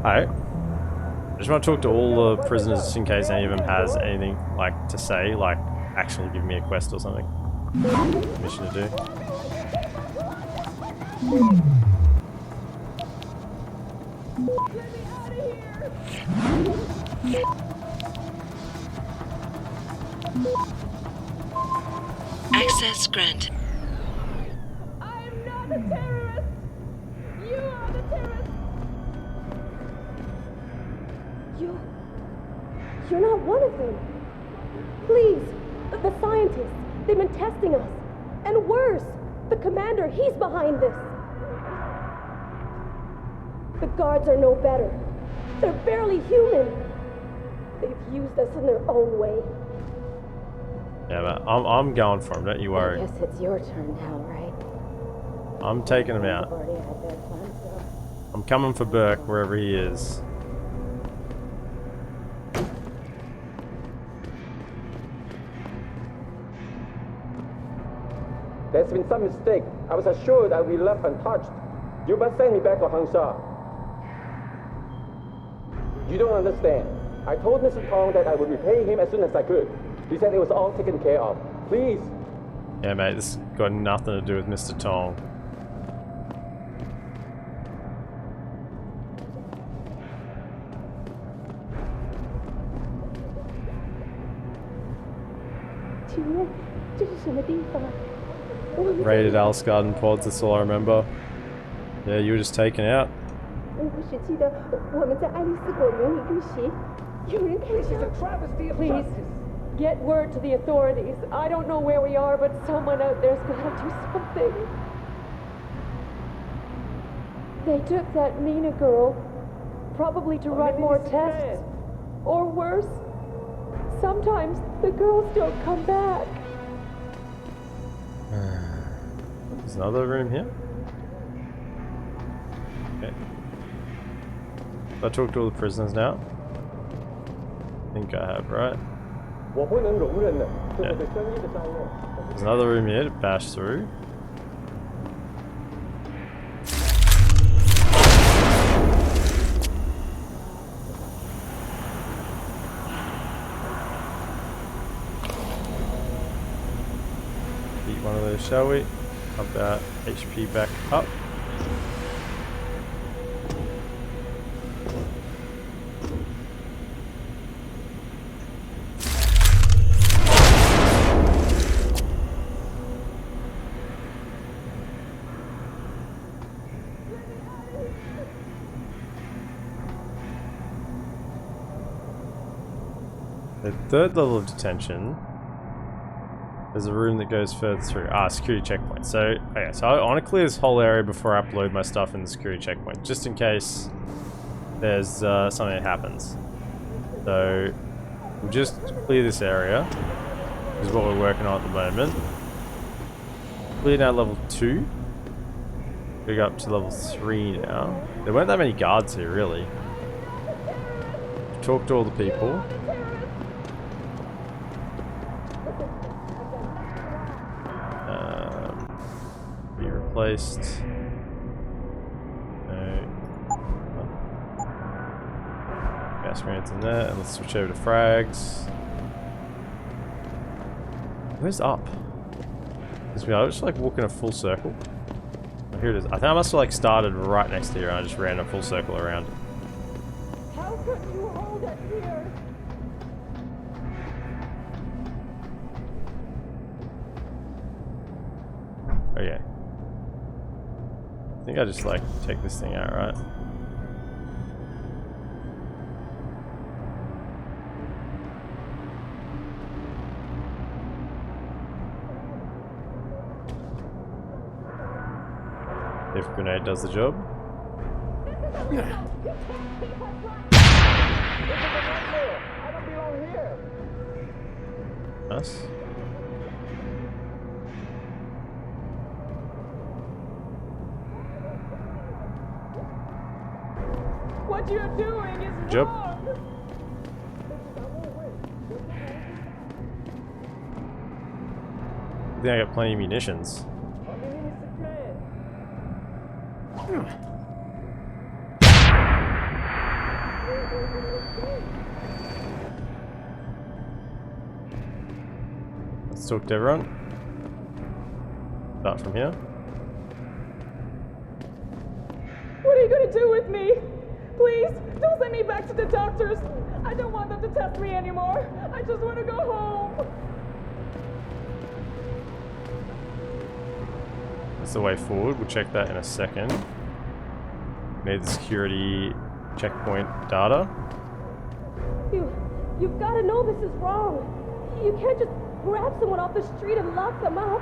Alright. I just want to talk to all the prisoners just in case any of them has anything like to say, like actually give me a quest or something. Mission to do. Access granted. I am not a terrorist! You are the terrorist! You're not one of them. Please, the scientists, they've been testing us. And worse, the commander, he's behind this. The guards are no better. They're barely human. They've used us in their own way. Yeah, man, I'm going for him, don't you worry. I guess it's your turn now, right? I'm taking him out. I'm coming for Burke wherever he is. There's been some mistake. I was assured I'd be left untouched. You must send me back to Hangsha. You don't understand. I told Mr. Tong that I would repay him as soon as I could. He said it was all taken care of. Please. Yeah, mate, this has got nothing to do with Mr. Tong. Raided Alice Garden pods, that's all I remember. Yeah, you were just taken out. Please, get word to the authorities. I don't know where we are, but someone out there's gotta do something. They took that Nina girl, probably to run more tests. Or worse, sometimes the girls don't come back. There's another room here. Okay. I talked to all the prisoners now. I think I have, right? Yeah. There's another room here to bash through. Beat one of those, shall we? Up that HP back up. The third level of detention. There's a room that goes further through. Security checkpoint. So, okay, so I want to clear this whole area before I upload my stuff in the security checkpoint, just in case there's something that happens. So, we'll just clear this area. This is what we're working on at the moment. Cleared out level 2. We go up to level 3 now. There weren't that many guards here, really. Talk to all the people. Placed. No. Gas grenades in there, and let's switch over to frags. Where's up? I was just like walking a full circle. Oh, here it is. I think I must have like started right next to here and I just ran a full circle around it. How could you hold it here? Okay. I think I just like take this thing out, right? If grenade does the job. Nice. What you're doing is job. wrong. I think I got plenty of munitions. Let's talk to everyone. Start from here. What are you gonna do with me? Please, don't send me back to the doctors. I don't want them to test me anymore. I just want to go home. That's the way forward. We'll check that in a second. Made the security checkpoint data. You've got to know this is wrong. You can't just grab someone off the street and lock them up.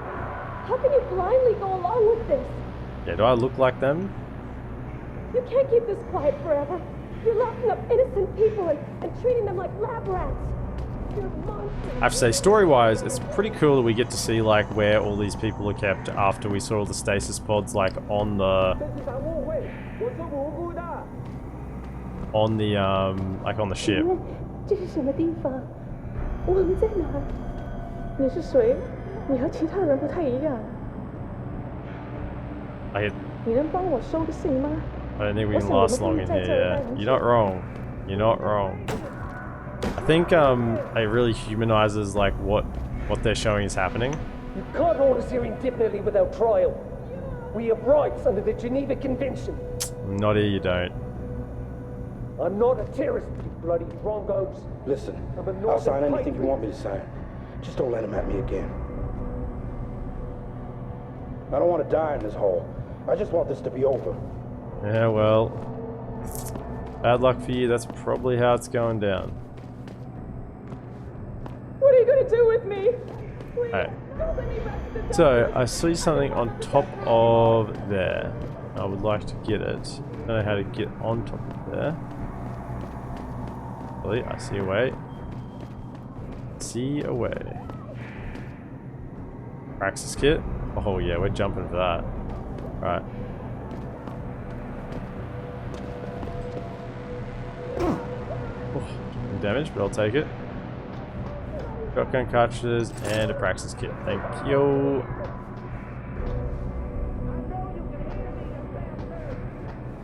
How can you blindly go along with this? Yeah, do I look like them? You can't keep this quiet forever. You're locking up innocent people and treating them like lab rats. You're monsters. I have to say, story-wise, it's pretty cool that we get to see like where all these people are kept after we saw the stasis pods like on the like on the ship. 这是什么地方？我们在哪儿？你是谁？你和其他人不太一样。你能帮我收个信吗？ I don't think we can last long in here. Yeah. You're not wrong. You're not wrong. I think it really humanizes like what they're showing is happening. You can't hold us here indefinitely without trial. We have rights under the Geneva Convention. Not here, you don't. I'm not a terrorist, you bloody Brongos. Listen, I'll sign anything you want me to sign. Just don't let him at me again. I don't want to die in this hole. I just want this to be over. Yeah, well, bad luck for you. That's probably how it's going down. What are you gonna do with me? Please, Hey. don't send me back to the So, I see something on top of there. I would like to get it. I don't know how to get on top of there. Really, I see a way. See a way. Praxis kit? Oh yeah, we're jumping for that. Right. Damage, but I'll take it. Shotgun cartridges and a Praxis kit. Thank you.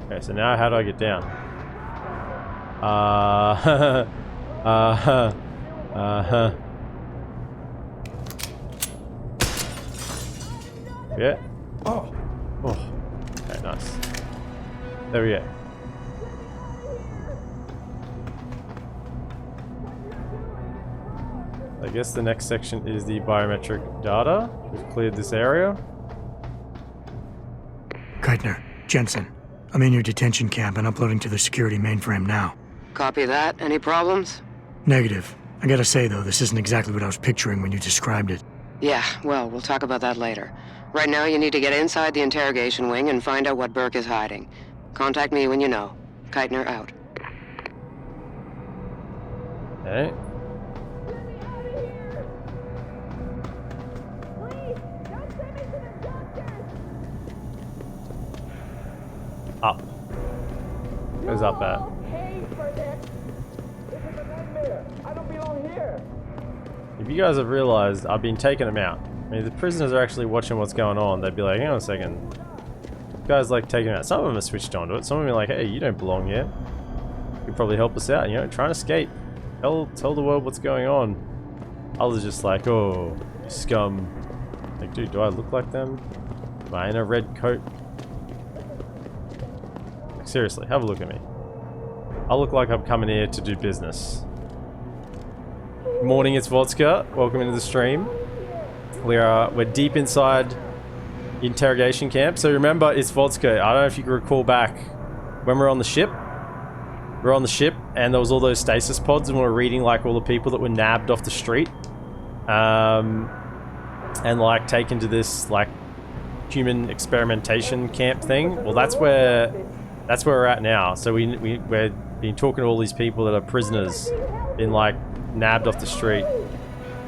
Okay, so now how do I get down? Yeah. Oh. Okay, nice. There we go. I guess the next section is the biometric data. We've cleared this area. Keitner, Jensen, I'm in your detention camp and uploading to the security mainframe now. Copy that. Any problems? Negative. I gotta say, though, this isn't exactly what I was picturing when you described it. Yeah, well, we'll talk about that later. Right now, you need to get inside the interrogation wing and find out what Burke is hiding. Contact me when you know. Keitner out. Okay. Up. Where's up at? I don't belong here. If you guys have realized, I've been taking them out. I mean, if the prisoners are actually watching what's going on, they'd be like, hang on a second. This guy's like taking them out. Some of them are switched onto it. Some of them are like, hey, you don't belong here. You could probably help us out, you know, try and escape. Tell the world what's going on. Others just like, oh, you scum. Like, dude, do I look like them? Am I in a red coat? Like, seriously, have a look at me. I look like I'm coming here to do business. Morning, it's Vodka. Welcome into the stream. We're deep inside interrogation camp. So remember, it's Vodka. I don't know if you can recall back when we were on the ship. We were on the ship and there was all those stasis pods and we were reading like all the people that were nabbed off the street. And like taken to this like human experimentation camp thing. Well, that's where we're at now. So we're been talking to all these people that are prisoners, been like nabbed off the street.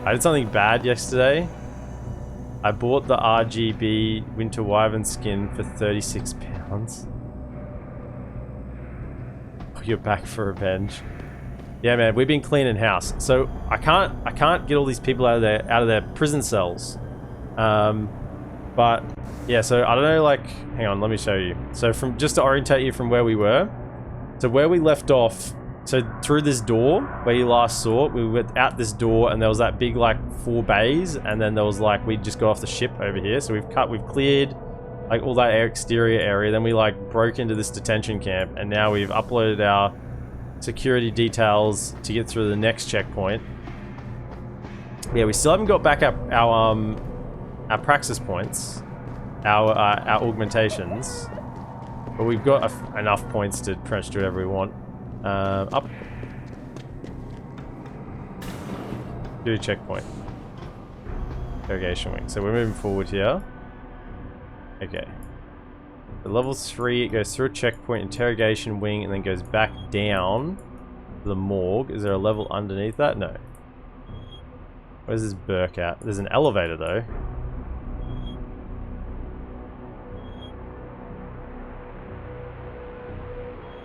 I did something bad yesterday. I bought the RGB Winter Wyvern skin for £36. Oh, you're back for revenge. Yeah, man, we've been cleaning house. So I can't get all these people out of their prison cells. But yeah, so I don't know, like, hang on, let me show you. So from, just to orientate you from where we were, so where we left off, so through this door where you last saw it, we went out this door and there was that big like 4 bays, and then there was like, we just got off the ship over here. So we've cleared like all that exterior area, then we like broke into this detention camp, and now we've uploaded our security details to get through the next checkpoint. Yeah, we still haven't got back our praxis points, our augmentations, but we've got enough points to pretty much do whatever we want. Up. Do a checkpoint. Interrogation wing. So we're moving forward here. Okay. The level 3, it goes through a checkpoint, interrogation wing, and then goes back down to the morgue. Is there a level underneath that? No. Where's this Burke at? There's an elevator though.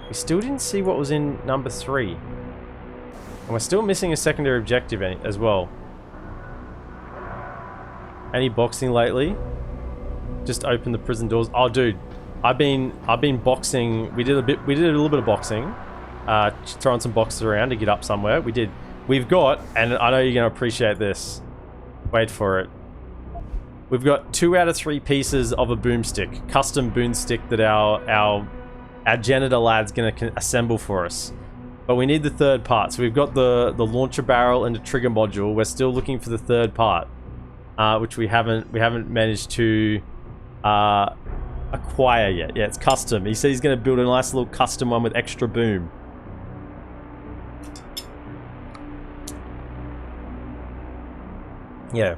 We still didn't see what was in number 3. And we're still missing a secondary objective as well. Any boxing lately? Just open the prison doors. Oh dude, I've been boxing. We did a little bit of boxing. Throwing some boxes around to get up somewhere. We've got, and I know you're gonna appreciate this. Wait for it. We've got 2 out of 3 pieces of a boomstick. Custom boomstick that our janitor lad's gonna assemble for us, but we need the 3rd part. So we've got the launcher barrel and the trigger module. We're still looking for the 3rd part, which we haven't managed to acquire yet. Yeah, it's custom. He said he's gonna build a nice little custom one with extra boom. Yeah,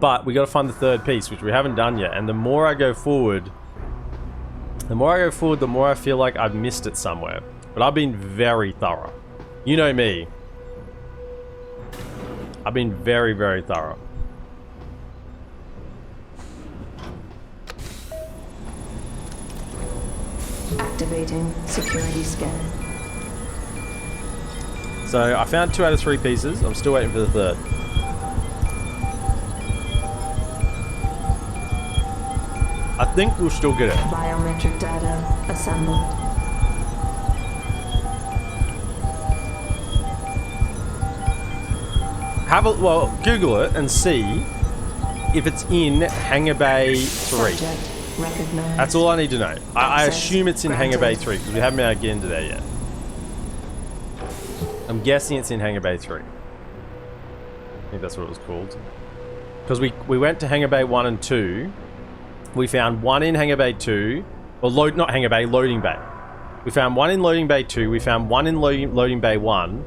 but we got to find the 3rd piece, which we haven't done yet. And the more I go forward, the more I feel like I've missed it somewhere. But I've been very thorough. You know me. I've been very, very thorough. Activating security scan. So I found 2 out of 3 pieces. I'm still waiting for the 3rd. I think we'll still get it. Biometric data assembled. Well, Google it and see if it's in Hangar Bay 3. That's all I need to know. I assume it's in Hangar Bay 3 because we haven't been able to get into there yet. I'm guessing it's in Hangar Bay 3. I think that's what it was called. Because we went to Hangar Bay 1 and 2. We found 1 in Hangar Bay 2. Well, not Hangar Bay, Loading Bay. We found 1 in Loading Bay 2. We found 1 in Loading Bay 1.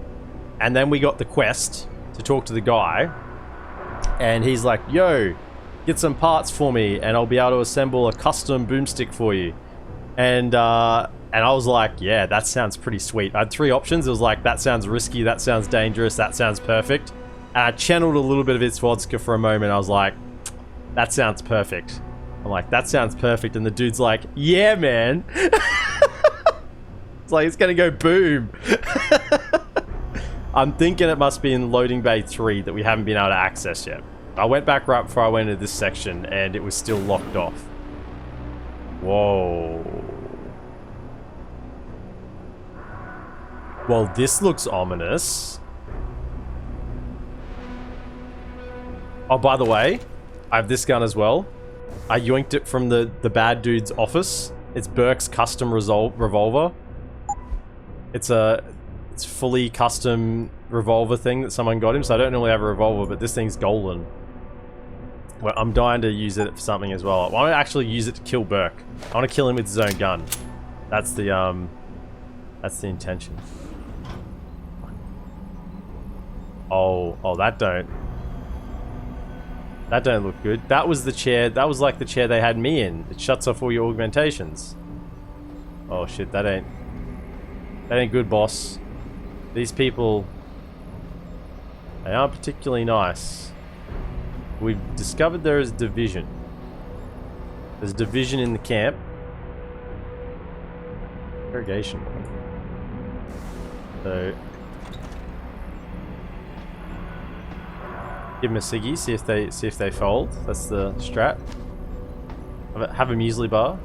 And then we got the quest to talk to the guy. And he's like, yo, get some parts for me and I'll be able to assemble a custom boomstick for you. And I was like, yeah, that sounds pretty sweet. I had 3 options. It was like, that sounds risky, that sounds dangerous, that sounds perfect. And I channeled a little bit of its vodka for a moment. I was like, that sounds perfect. I'm like, that sounds perfect. And the dude's like, yeah, man. It's like, it's gonna go boom. I'm thinking it must be in Loading Bay 3 that we haven't been able to access yet. I went back right before I went into this section and it was still locked off. Whoa. Well, this looks ominous. Oh, by the way, I have this gun as well. I yoinked it from the bad dude's office. It's Burke's custom revolver. It's fully custom revolver thing that someone got him, so I don't normally have a revolver, but this thing's golden. Well, I'm dying to use it for something as well. I want to actually use it to kill Burke. I want to kill him with his own gun. That's the intention. Oh, that don't look good. That was the chair. That was like the chair they had me in. It shuts off all your augmentations. Oh shit, that ain't good, boss. These people, they aren't particularly nice. We've discovered there is division. There's division in the camp. Interrogation. So Give them a ciggy, see if they fold. That's the strat. Have a muesli bar.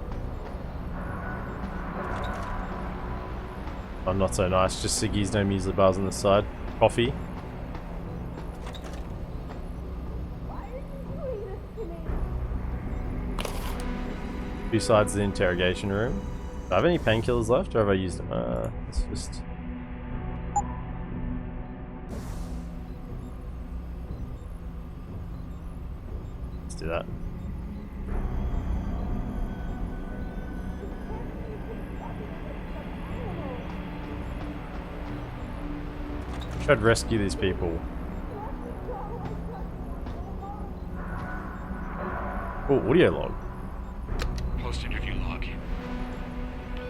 Oh, not so nice. Just ciggies, no muesli bars on the side. Coffee. Two sides of the interrogation room. Do I have any painkillers left, or have I used them? Let's just... Let's do that. Try to rescue these people. Oh, audio log. Post-interview log.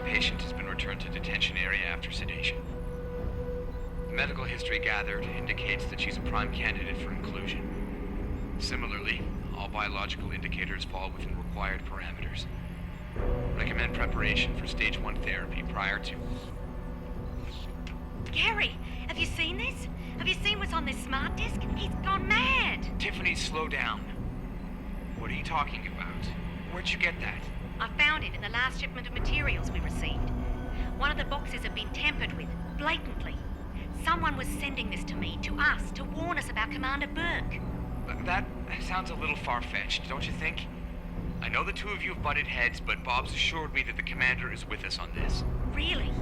Patient has been returned to detention area after sedation. The medical history gathered indicates that she's a prime candidate for inclusion. Similarly, all biological indicators fall within required parameters. Recommend preparation for stage 1 therapy prior to... Gary, have you seen this? Have you seen what's on this smart disk? He's gone mad! Tiffany, slow down. What are you talking about? Where'd you get that? I found it in the last shipment of materials we received. One of the boxes had been tampered with, blatantly. Someone was sending this to me, to us, to warn us about Commander Burke. That sounds a little far-fetched, don't you think? I know the two of you have butted heads, but Bob's assured me that the commander is with us on this. Really?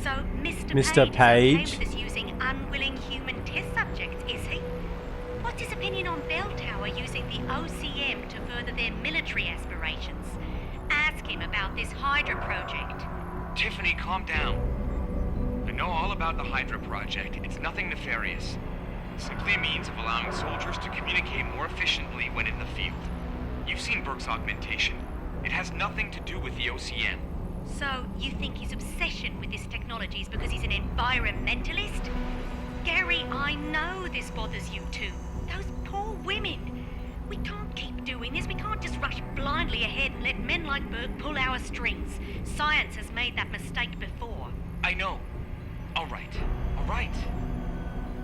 So Mr. Page is okay with us using unwilling human test subjects, is he? What's his opinion on Bell Tower using the OCM to further their military aspirations? Ask him about this Hydra project. Tiffany, calm down. I know all about the Hydra project. It's nothing nefarious. It's simply a means of allowing soldiers to communicate more efficiently when in the field. You've seen Burke's augmentation. It has nothing to do with the OCM. So, you think his obsession with this technology is because he's an environmentalist? Gary, I know this bothers you too. Those poor women. We can't keep doing this. We can't just rush blindly ahead and let men like Burke pull our strings. Science has made that mistake before. I know. All right.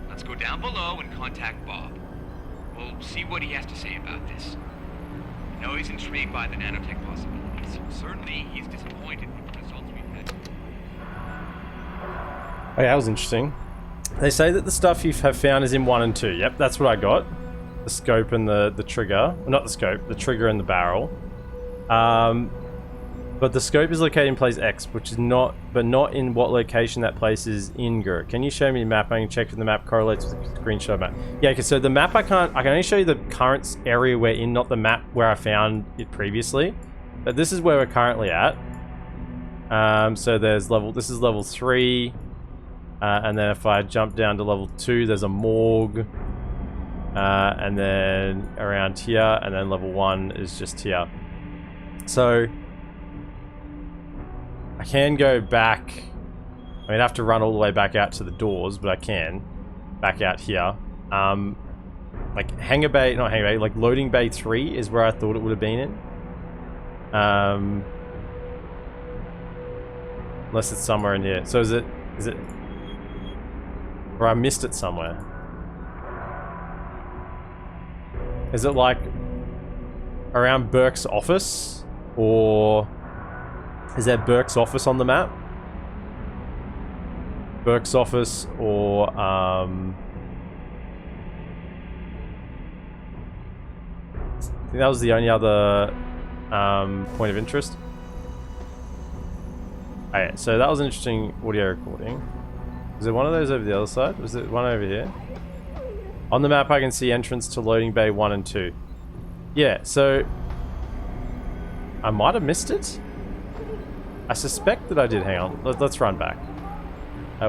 Let's go down below and contact Bob. We'll see what he has to say about this. I know he's intrigued by the nanotech possibilities. Certainly, he's disappointed with the results we've had. Oh yeah, that was interesting. They say that the stuff you have found is in 1 and 2. Yep, that's what I got. The scope and the trigger. Well, not the scope, the trigger and the barrel. But the scope is located in place X, which is not in what location that place is in GUR. Can you show me the map? I can check if the map correlates with the screenshot map. Yeah, okay, so the map I can only show you the current area we're in, not the map where I found it previously. But this is where we're currently at. So this is level 3. And then if I jump down to level 2, there's a morgue. And then around here, and then level 1 is just here. So I can go back. I mean, I have to run all the way back out to the doors, but I can back out here. Like hangar bay, not hangar bay, like loading bay 3 is where I thought it would have been in. Unless it's somewhere in here. So is it, or I missed it somewhere. Is it like around Burke's office, or is there Burke's office on the map? Burke's office, or I think that was the only other point of interest. Okay, so that was an interesting audio recording. Was there one of those over the other side? Was there one over here? On the map I can see entrance to loading bay 1 and 2. Yeah, so I might have missed it. I suspect that I did. Hang on, let's run back.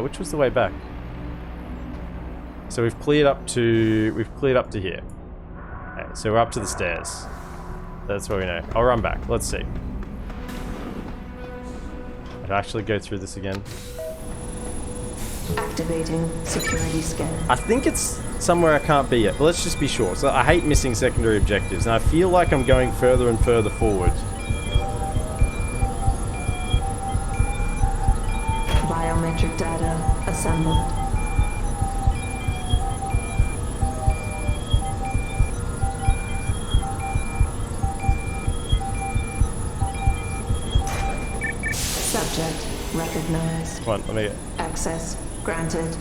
Which was the way back? So we've cleared up to here. Okay, so we're up to the stairs. That's what we know. I'll run back. Let's see. I'd actually go through this again. Activating security scan. I think it's somewhere I can't be yet, but let's just be sure. So I hate missing secondary objectives, and I feel like I'm going further and further forward. Biometric data assembled. Subject recognized. Come on, let me get. Access granted.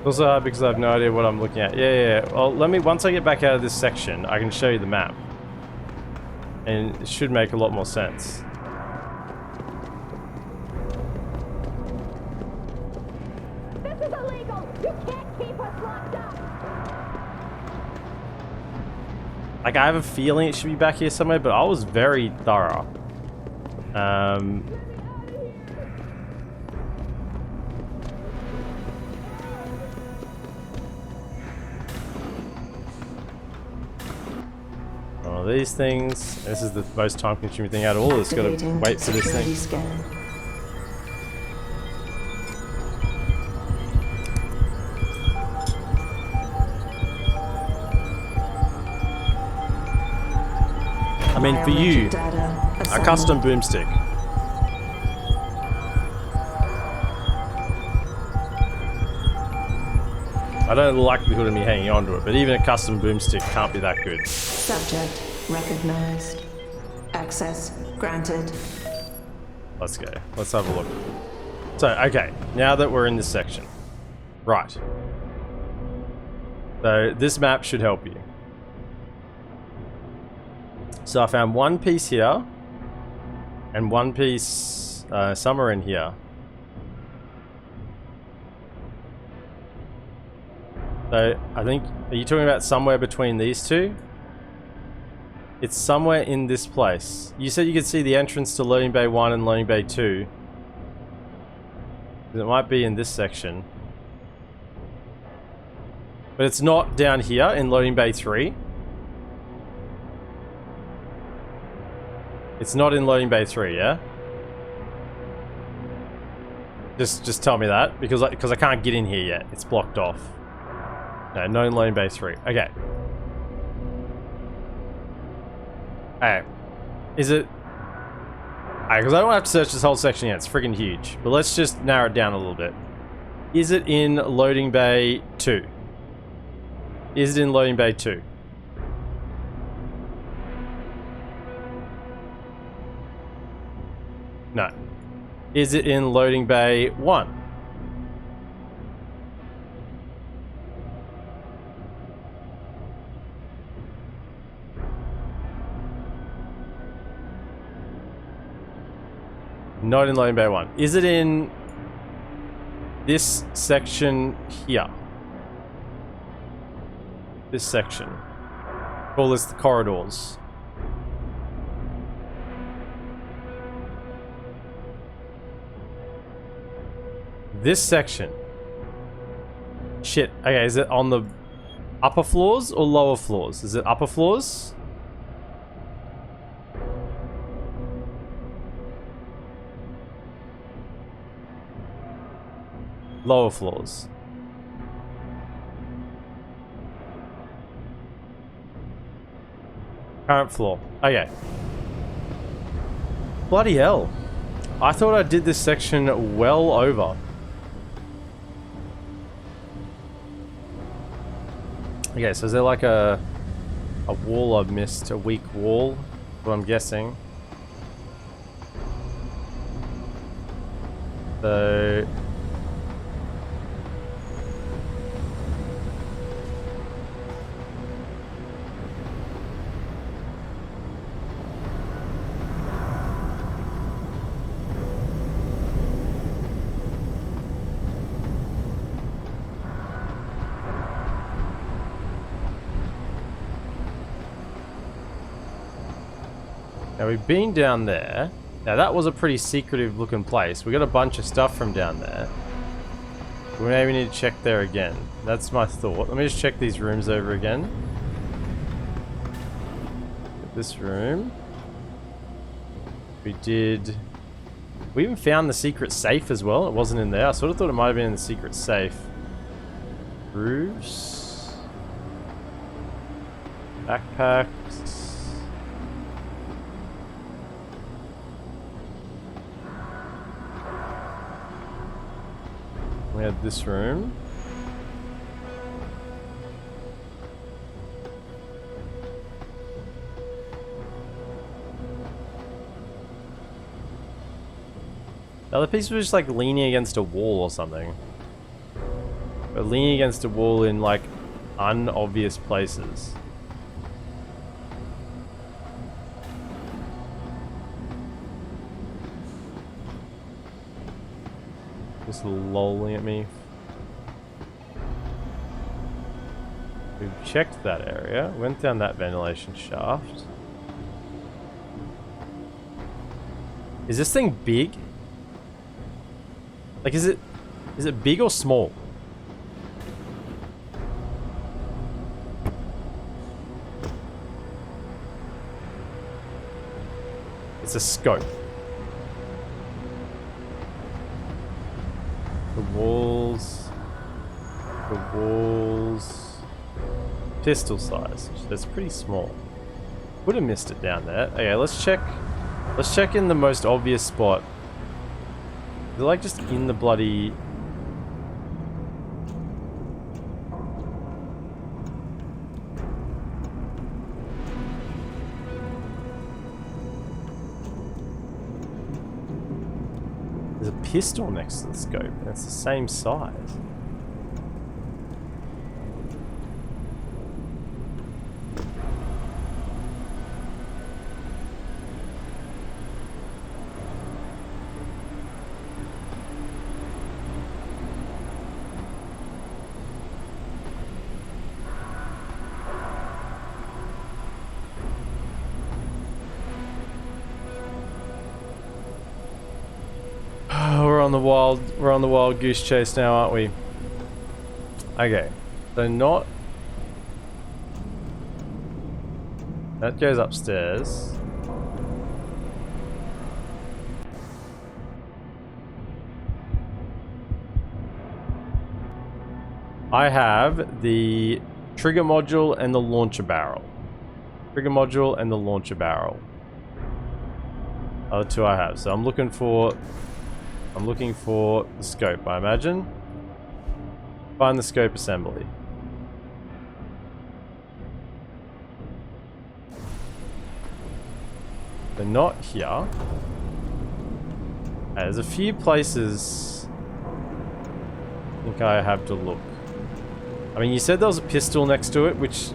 Also hard because I have no idea what I'm looking at. Yeah. Well, let me, once I get back out of this section, I can show you the map. And it should make a lot more sense. This is illegal! You can't keep us locked up! Like, I have a feeling it should be back here somewhere, but I was very thorough. All these things. This is the most time-consuming thing out of all. It's got to wait for this thing. Scan. I mean, for you, a custom boomstick. I don't know the likelihood of me hanging on to it, but even a custom boomstick can't be that good. Subject recognized. Access granted. Let's go. Let's have a look. So, okay, now that we're in this section. Right. So, this map should help you. So I found one piece here, and one piece somewhere in here. So I think, are you talking about somewhere between these two? It's somewhere in this place. You said you could see the entrance to loading bay 1 and loading bay 2. It might be in this section. But it's not down here in loading bay 3. It's not in loading bay 3, yeah? Just tell me that, because I can't get in here yet. It's blocked off. No, not in loading bay 3. Okay. Alright. Is it... Alright, because I don't have to search this whole section yet. It's freaking huge. But let's just narrow it down a little bit. Is it in loading bay 2? Is it in loading bay 2? No. Is it in loading bay 1? Not in loading bay 1. Is it in this section here? This section. Call this the corridors. This section. Shit. Okay, is it on the upper floors or lower floors? Is it upper floors? Lower floors. Current floor. Okay. Bloody hell. I thought I did this section well over. Okay, so is there like a wall I've missed? A weak wall? What I'm guessing. So... Now we've been down there. Now that was a pretty secretive looking place. We got a bunch of stuff from down there. We maybe need to check there again. That's my thought. Let me just check these rooms over again. This room. We did... We even found the secret safe as well. It wasn't in there. I sort of thought it might have been in the secret safe. Roofs. Backpacks. We had this room. The other piece was just like leaning against a wall or something. But leaning against a wall in like unobvious places. Just lolling at me. We've checked that area, went down that ventilation shaft. Is this thing big? Like, is it big or small? It's a scope. The walls. Pistol size. That's pretty small. Would have missed it down there. Okay, let's check. Let's check in the most obvious spot. Is it like just in the bloody... There's a pistol next to the scope, and it's the same size. We're on the wild goose chase now, aren't we? Okay, so not... That goes upstairs. I have the trigger module and the launcher barrel. Trigger module and the launcher barrel. Other two I have. So I'm looking for the scope, I imagine. Find the scope assembly. They're not here. There's a few places I think I have to look. I mean, you said there was a pistol next to it, which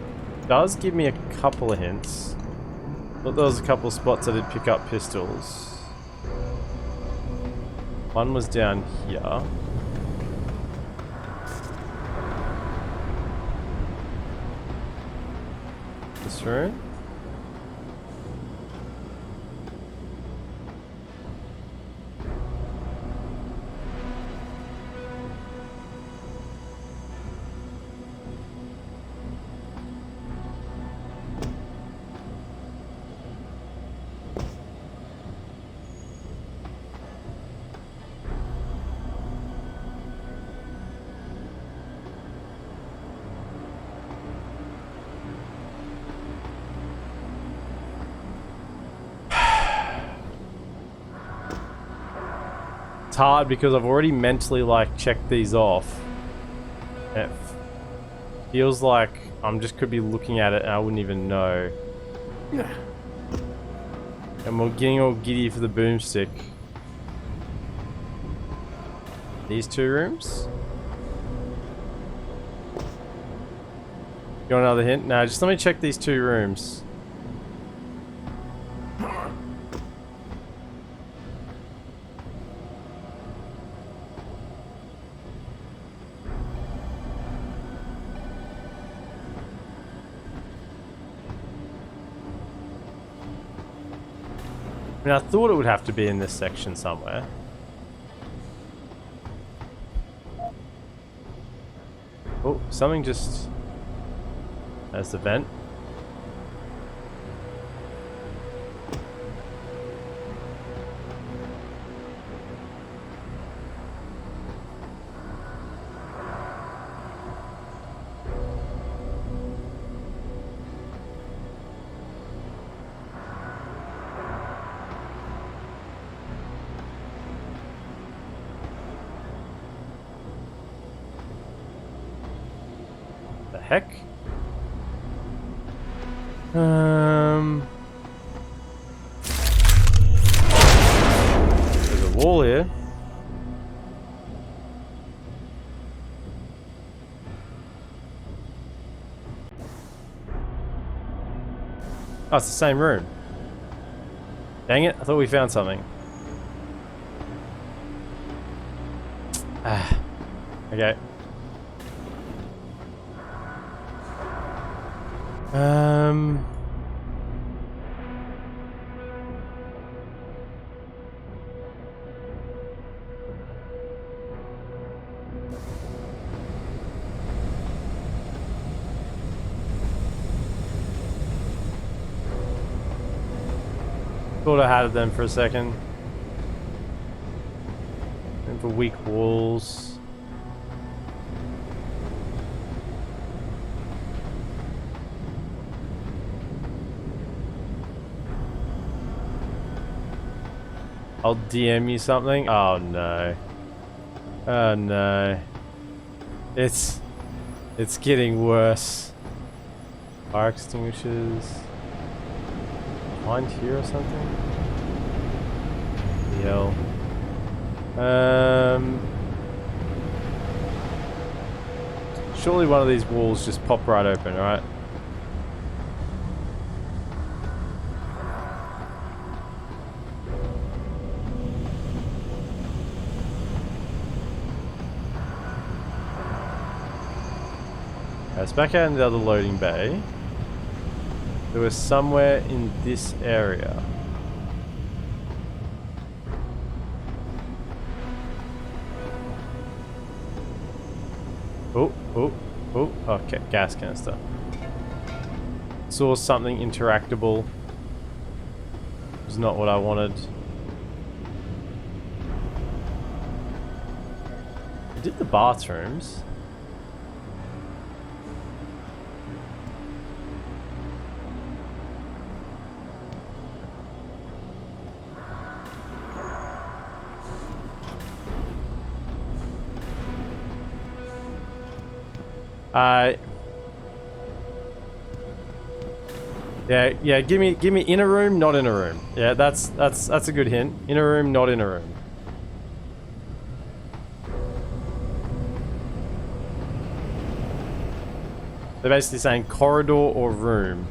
does give me a couple of hints. Thought there was a couple of spots I did pick up pistols. One was down here. This room. It's hard because I've already mentally like checked these off. It feels like I'm just could be looking at it and I wouldn't even know. And we're getting all giddy for the boomstick. These two rooms? You want another hint? No, just let me check these two rooms. I mean, I thought it would have to be in this section somewhere. Oh, something just... There's the vent. heck? There's a wall here. Oh, it's the same room. Dang it, I thought we found something. Ah, okay. Thought I had them for a second. And for weak walls. I'll DM you something. Oh no. Oh no. It's getting worse. Fire extinguishers. Behind here or something? The hell. Surely one of these walls just pop right open, right? It's back out in the other loading bay. There was somewhere in this area. Oh, okay, gas canister. Saw something interactable. It was not what I wanted. I did the bathrooms. Yeah, give me in a room, not in a room. Yeah, that's a good hint. In a room, not in a room. They're basically saying corridor or room.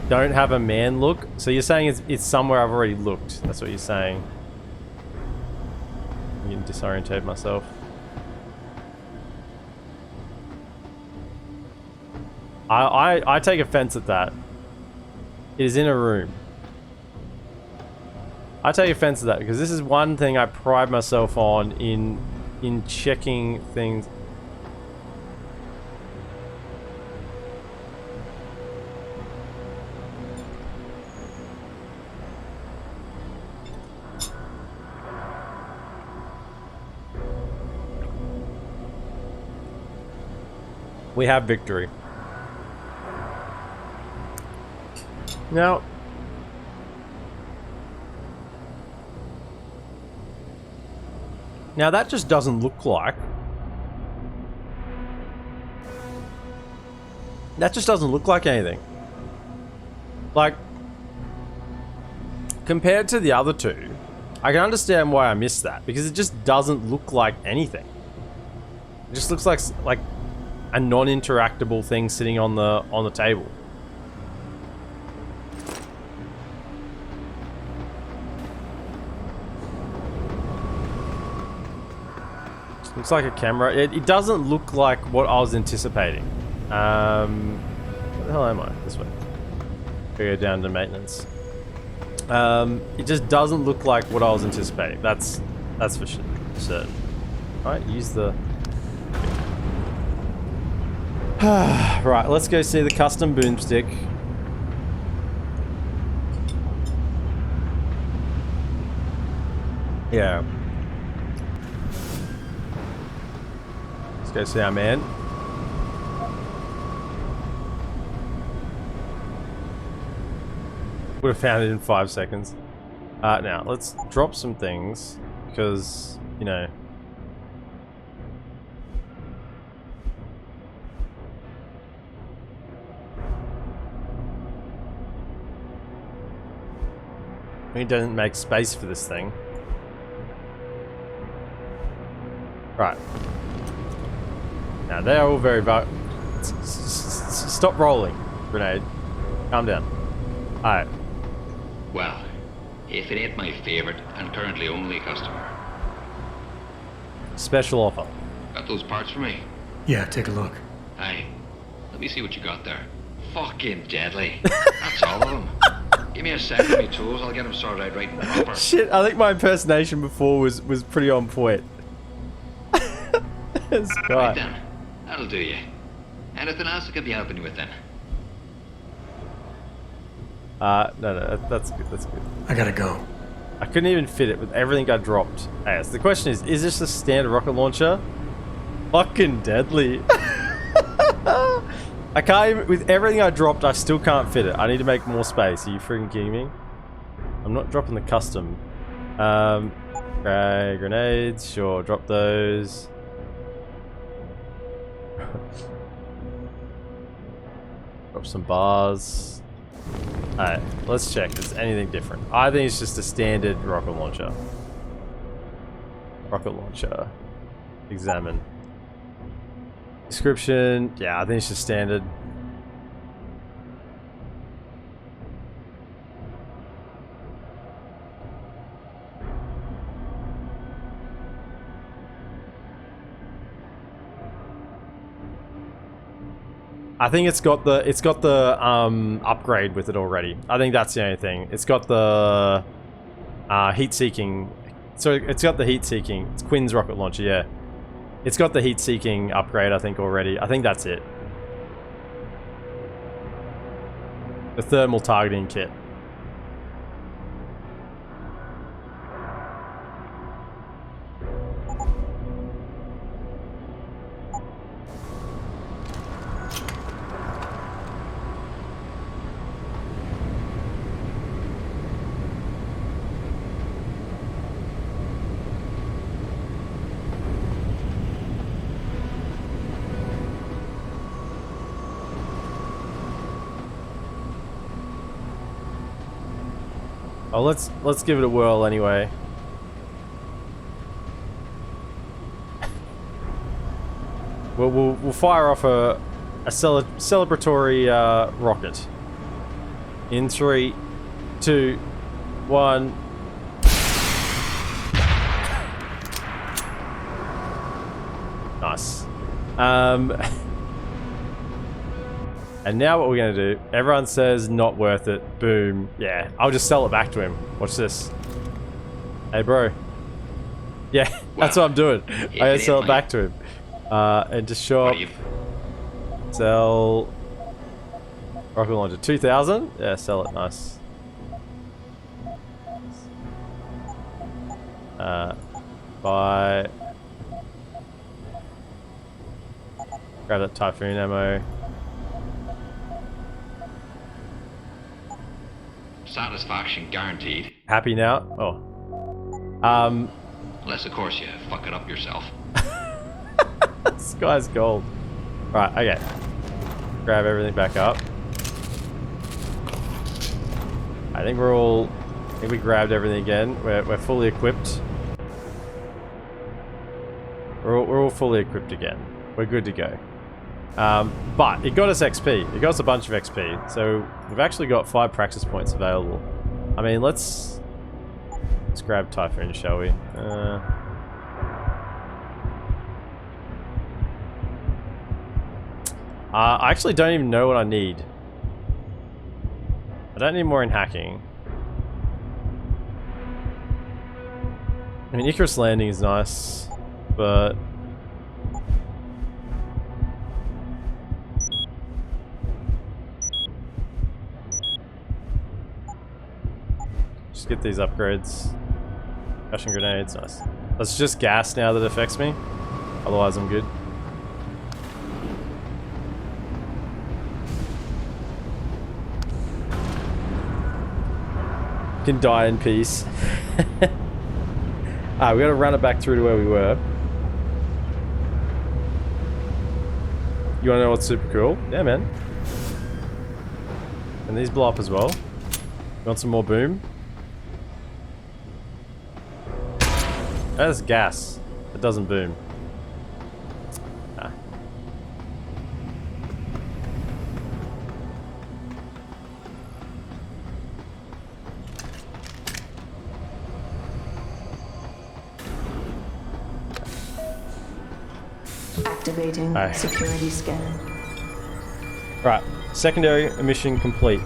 Don't have a man look. So you're saying it's somewhere I've already looked. That's what you're saying. I'm getting disorientate myself. I take offense at that. It is in a room. I take offense at that because this is one thing I pride myself on in checking things. We have victory. Now, that just doesn't look like. That just doesn't look like anything. Like, compared to the other two, I can understand why I missed that because it just doesn't look like anything. It just looks like a non-interactable thing sitting on the table. Looks like a camera. It doesn't look like what I was anticipating. Where the hell am I? This way. Go down to maintenance. It just doesn't look like what I was anticipating. That's for certain. Alright, use the... Right, let's go see the custom boomstick. Yeah. Let's go see our man. Would have found it in 5 seconds. Now, let's drop some things, because, you know... We don't make space for this thing. Right. Now they're all very stop rolling, grenade. Calm down. Alright. Well, if it ain't my favorite and currently only customer. Special offer. Got those parts for me? Yeah, take a look. Aye. Let me see what you got there. Fucking deadly. That's all of them. Give me a second with me tools, I'll get them sorted out right and proper. Shit, I think my impersonation before was pretty on point. Right then. That'll do you. Anything else I could be helping you with then? No, that's good, that's good. I gotta go. I couldn't even fit it with everything I dropped. Yes, the question is this a standard rocket launcher? Fucking deadly. I can't even, with everything I dropped, I still can't fit it. I need to make more space. Are you freaking kidding me? I'm not dropping the custom. Grenades, sure, drop those. Drop some bars. Alright, let's check if there's anything different. I think it's just a standard rocket launcher. Rocket launcher. Examine. Description. Yeah, I think it's just standard. I think it's got the upgrade with it already. I think that's the only thing. It's got the heat seeking. So it's got the heat seeking. It's Quinn's rocket launcher, yeah. It's got the heat seeking upgrade, I think, already. I think that's it. The thermal targeting kit. Oh, let's give it a whirl anyway. We'll fire off a celebratory rocket. In 3, 2, 1. Nice. And now what we're gonna do, everyone says not worth it, boom, yeah, I'll just sell it back to him. Watch this. Hey bro. Yeah, that's what I'm doing. I gotta sell it back to him. And just shop, sell, rocket launcher, 2,000? Yeah, sell it, nice. Buy, grab that Typhoon ammo. Satisfaction guaranteed. Happy now? Oh. Unless, of course, you fuck it up yourself. This guy's gold. Right, okay. Grab everything back up. I think we grabbed everything again. We're fully equipped. We're all fully equipped again. We're good to go. But it got us XP. It got us a bunch of XP. So we've actually got 5 practice points available. I mean, let's grab Typhoon, shall we? I actually don't even know what I need. I don't need more in hacking. I mean, Icarus landing is nice, but just get these upgrades. Gushing grenades, nice. That's just gas now that affects me. Otherwise, I'm good. Can die in peace. We gotta run it back through to where we were. You wanna know what's super cool? Yeah, man. And these blow up as well. You want some more boom? That's gas. It doesn't boom. Ah. Activating security scan. Right. Secondary mission complete.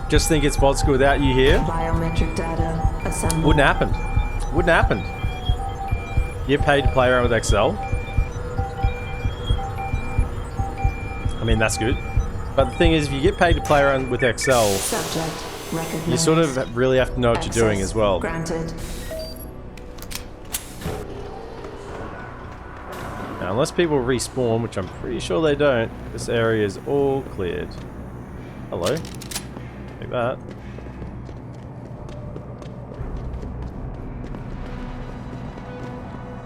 Just think it's possible without you here. Biometric data assembled. Wouldn't happen. Wouldn't happen. You get paid to play around with Excel. I mean, that's good. But the thing is, if you get paid to play around with Excel, you sort of really have to know what you're doing as well. Granted. Now, unless people respawn, which I'm pretty sure they don't, this area is all cleared. Hello. Like that.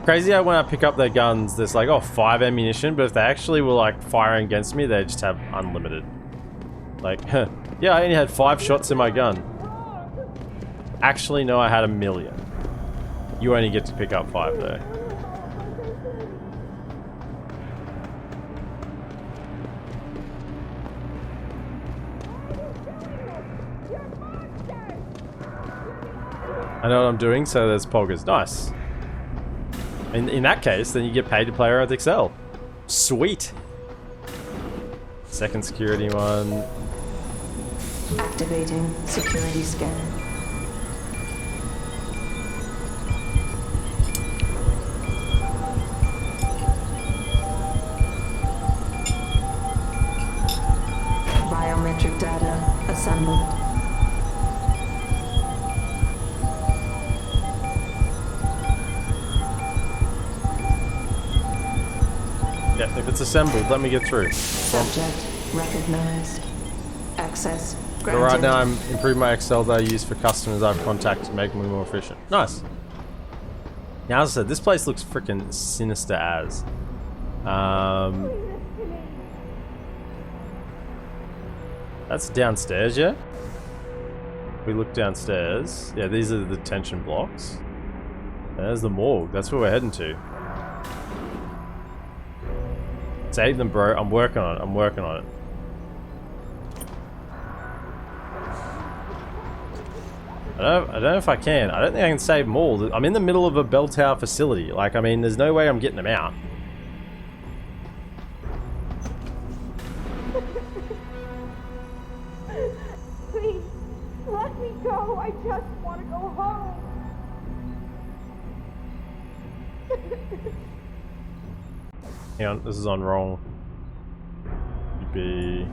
Crazy how when I pick up their guns, there's like, oh, 5 ammunition, but if they actually were like firing against me, they just have unlimited. Like, yeah, I only had 5 shots in my gun. Actually, no, I had 1 million. You only get to pick up 5 though. I know what I'm doing, so there's poggers. Nice. In that case, then you get paid to play around with Excel. Sweet. Second security one. Activating security scan. Biometric data assembled. Yeah, if it's assembled, let me get through. Subject recognized. Access But right now I'm improving my Excel that I use for customers I've contacted to make them more efficient. Nice. Now, as I said, this place looks freaking sinister as. That's downstairs, yeah? We look downstairs. Yeah, these are the detention blocks. There's the morgue. That's where we're heading to. Save them, bro. I'm working on it. I'm working on it. I don't know if I can. I don't think I can save them all. I'm in the middle of a bell tower facility. Like, I mean, there's no way I'm getting them out. Please, let me go. I just want to go home. Hang on, this is on wrong. Be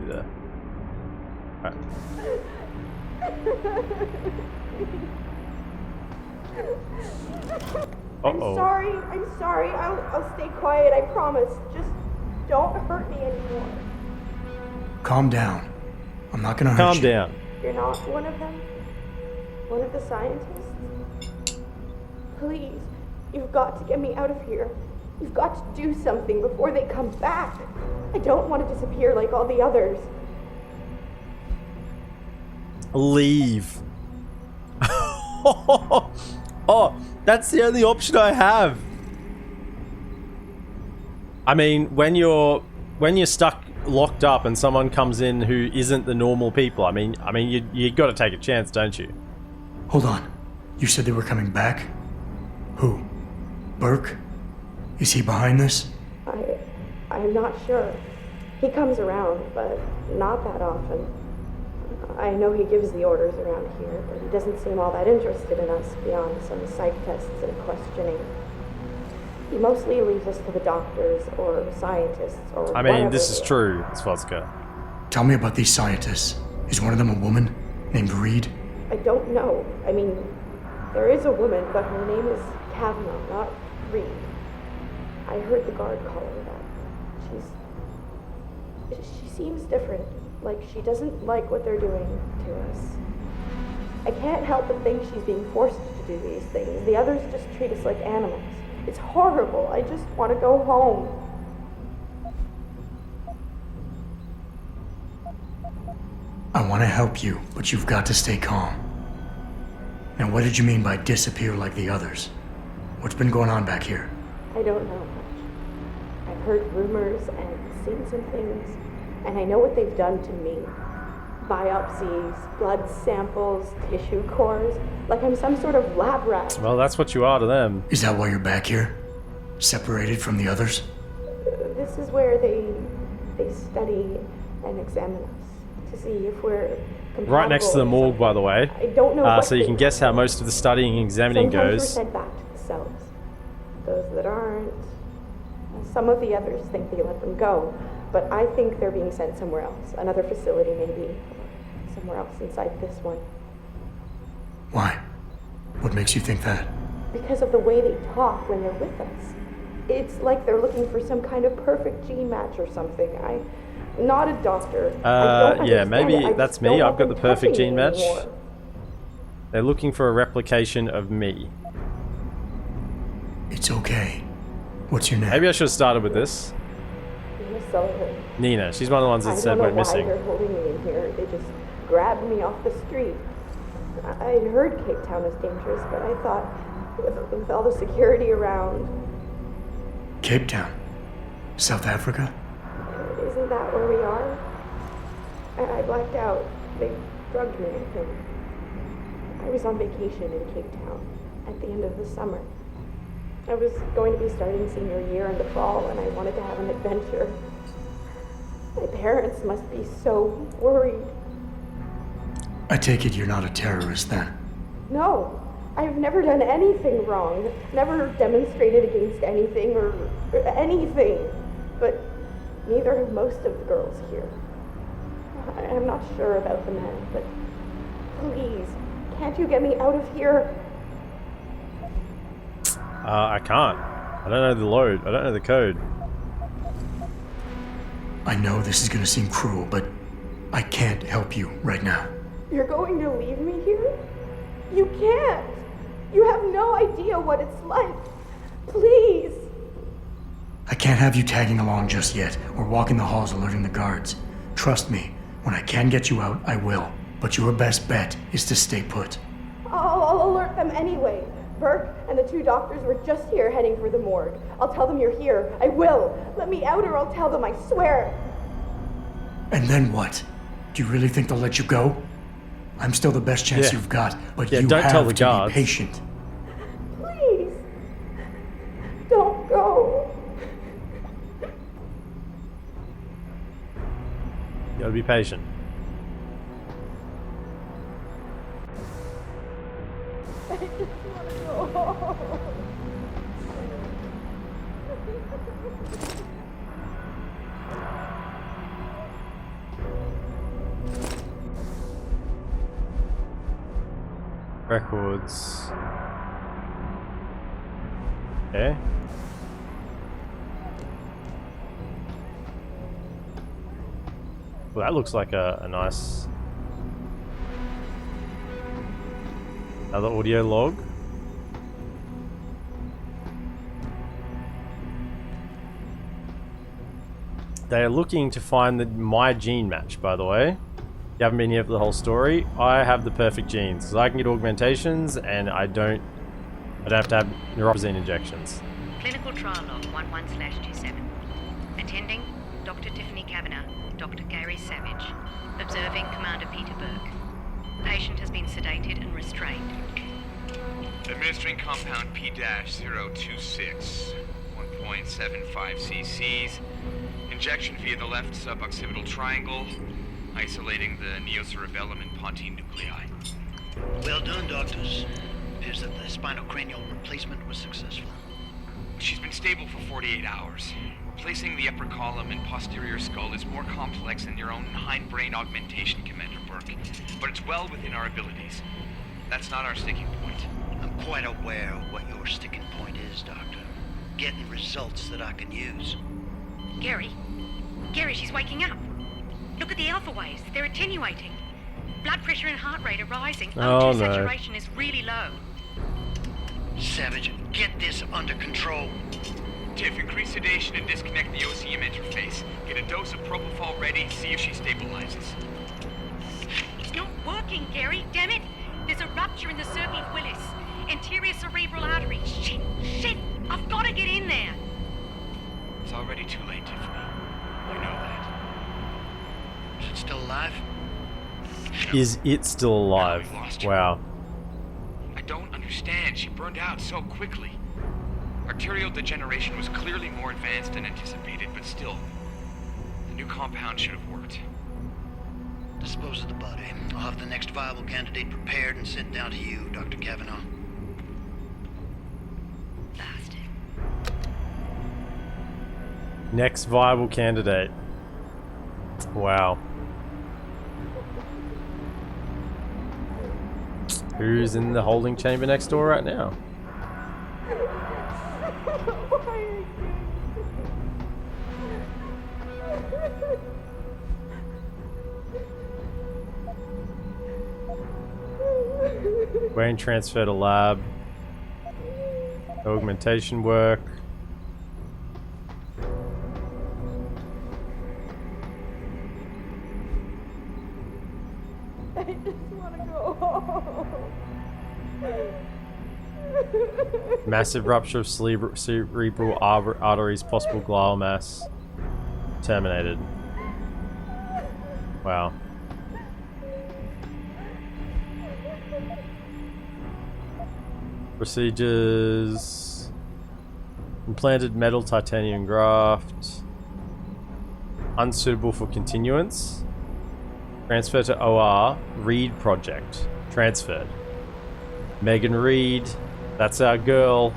there. Alright. Uh-oh. I'm sorry. I'll stay quiet, I promise. Just don't hurt me anymore. Calm down. I'm not gonna hurt you. Calm down. You're not one of them? One of the scientists? Please, you've got to get me out of here. You've got to do something before they come back. I don't want to disappear like all the others. Leave. Oh, that's the only option I have. I mean, when you're stuck locked up and someone comes in who isn't the normal people, I mean you got to take a chance, don't you? Hold on. You said they were coming back? Who? Burke? Is he behind this? I'm not sure. He comes around, but not that often. I know he gives the orders around here, but he doesn't seem all that interested in us beyond some psych tests and questioning. He mostly leaves us to the doctors or scientists or I mean, this is true, Svodka. Tell me about these scientists. Is one of them a woman named Reed? I don't know. I mean, there is a woman, but her name is Kavanaugh, not Reed. I heard the guard call her that. She seems different. Like she doesn't like what they're doing to us. I can't help but think she's being forced to do these things. The others just treat us like animals. It's horrible. I just want to go home. I want to help you, but you've got to stay calm. Now, what did you mean by disappear like the others? What's been going on back here? I don't know much. I've heard rumors and seen some things, and I know what they've done to me. Biopsies, blood samples, tissue cores, like I'm some sort of lab rat. Well, that's what you are to them. Is that why you're back here? Separated from the others? This is where they study and examine us to see if we're compatible. Right next to the morgue, by the way. I don't know. So you can guess how most of the studying and examining Sometimes goes. we're sent back to the cells. Those that aren't, some of the others think they let them go, but I think they're being sent somewhere else, another facility maybe, somewhere else inside this one. Why? What makes you think that? Because of the way they talk when they're with us. It's like they're looking for some kind of perfect gene match or something. I'm not a doctor. Yeah, maybe that's me. I've got the perfect gene match. Anymore. They're looking for a replication of me. It's okay. What's your name? Maybe I should have started with this. Nina. She's one of the ones that said we're missing. I don't know why they're holding me in here. They just grabbed me off the street. I'd heard Cape Town was dangerous, but I thought with all the security around... Cape Town? South Africa? Isn't that where we are? I blacked out. They drugged me, I think. I was on vacation in Cape Town at the end of the summer. I was going to be starting senior year in the fall, and I wanted to have an adventure. My parents must be so worried. I take it you're not a terrorist then? No, I've never done anything wrong. Never demonstrated against anything or anything. But neither have most of the girls here. I'm not sure about the men, but please, can't you get me out of here? I can't. I don't know the load. I don't know the code. I know this is gonna seem cruel, but I can't help you right now. You're going to leave me here? You can't! You have no idea what it's like. Please! I can't have you tagging along just yet, or walking the halls alerting the guards. Trust me, when I can get you out, I will. But your best bet is to stay put. I'll alert them anyway. Burke and the two doctors were just here heading for the morgue. I'll tell them you're here. I will. Let me out or I'll tell them, I swear. And then what? Do you really think they'll let you go? I'm still the best chance you've got, but you don't tell have the to guards. be patient. Please. Don't go. You gotta be patient. I just want to go home. Records. Okay. Well, that looks like a nice... Another audio log. They are looking to find my gene match, by the way. You haven't been here for the whole story. I have the perfect genes, so I can get augmentations, and I don't have to have neuroprosine injections. Clinical trial log 11/27. Attending Dr. Tiffany Kavanagh, Dr. Gary Savage. Observing Commander Peter Burke. Patient has been sedated and restrained. Administering compound P-026, 1.75 cc's. Injection via the left suboccipital triangle, isolating the neocerebellum and pontine nuclei. Well done, doctors. Appears that the spinal cranial replacement was successful. She's been stable for 48 hours. Replacing the upper column and posterior skull is more complex than your own hindbrain augmentation, Commander Burke, but it's well within our abilities. That's not our sticking point. I'm quite aware of what your sticking point is, Doctor. Getting results that I can use. Gary? Gary, she's waking up. Look at the alpha waves. They're attenuating. Blood pressure and heart rate are rising. Oh, O2 no. saturation is really low. Savage, get this under control. Tiff, increase sedation and disconnect the OCM interface. Get a dose of propofol ready, see if she stabilizes. breathing, Gary. Damn it! There's a rupture in the circle of Willis. Anterior cerebral artery. Shit! Shit! I've got to get in there. It's already too late, Tiffany. You know that. Is it still alive? Is it still alive? Wow. I don't understand. She burned out so quickly. Arterial degeneration was clearly more advanced than anticipated, but still, the new compound should have worked. Dispose of the body. I'll have the next viable candidate prepared and sent down to you, Dr. Kavanaugh. Next viable candidate. Wow. Who's in the holding chamber next door right now? Brain transfer to lab. Augmentation work. I just want to go home. Massive rupture of cerebral arteries, possible glial mass. Terminated. Wow. Procedures. Implanted metal titanium graft. Unsuitable for continuance. Transfer to OR. Reed project. Transferred. Megan Reed. That's our girl.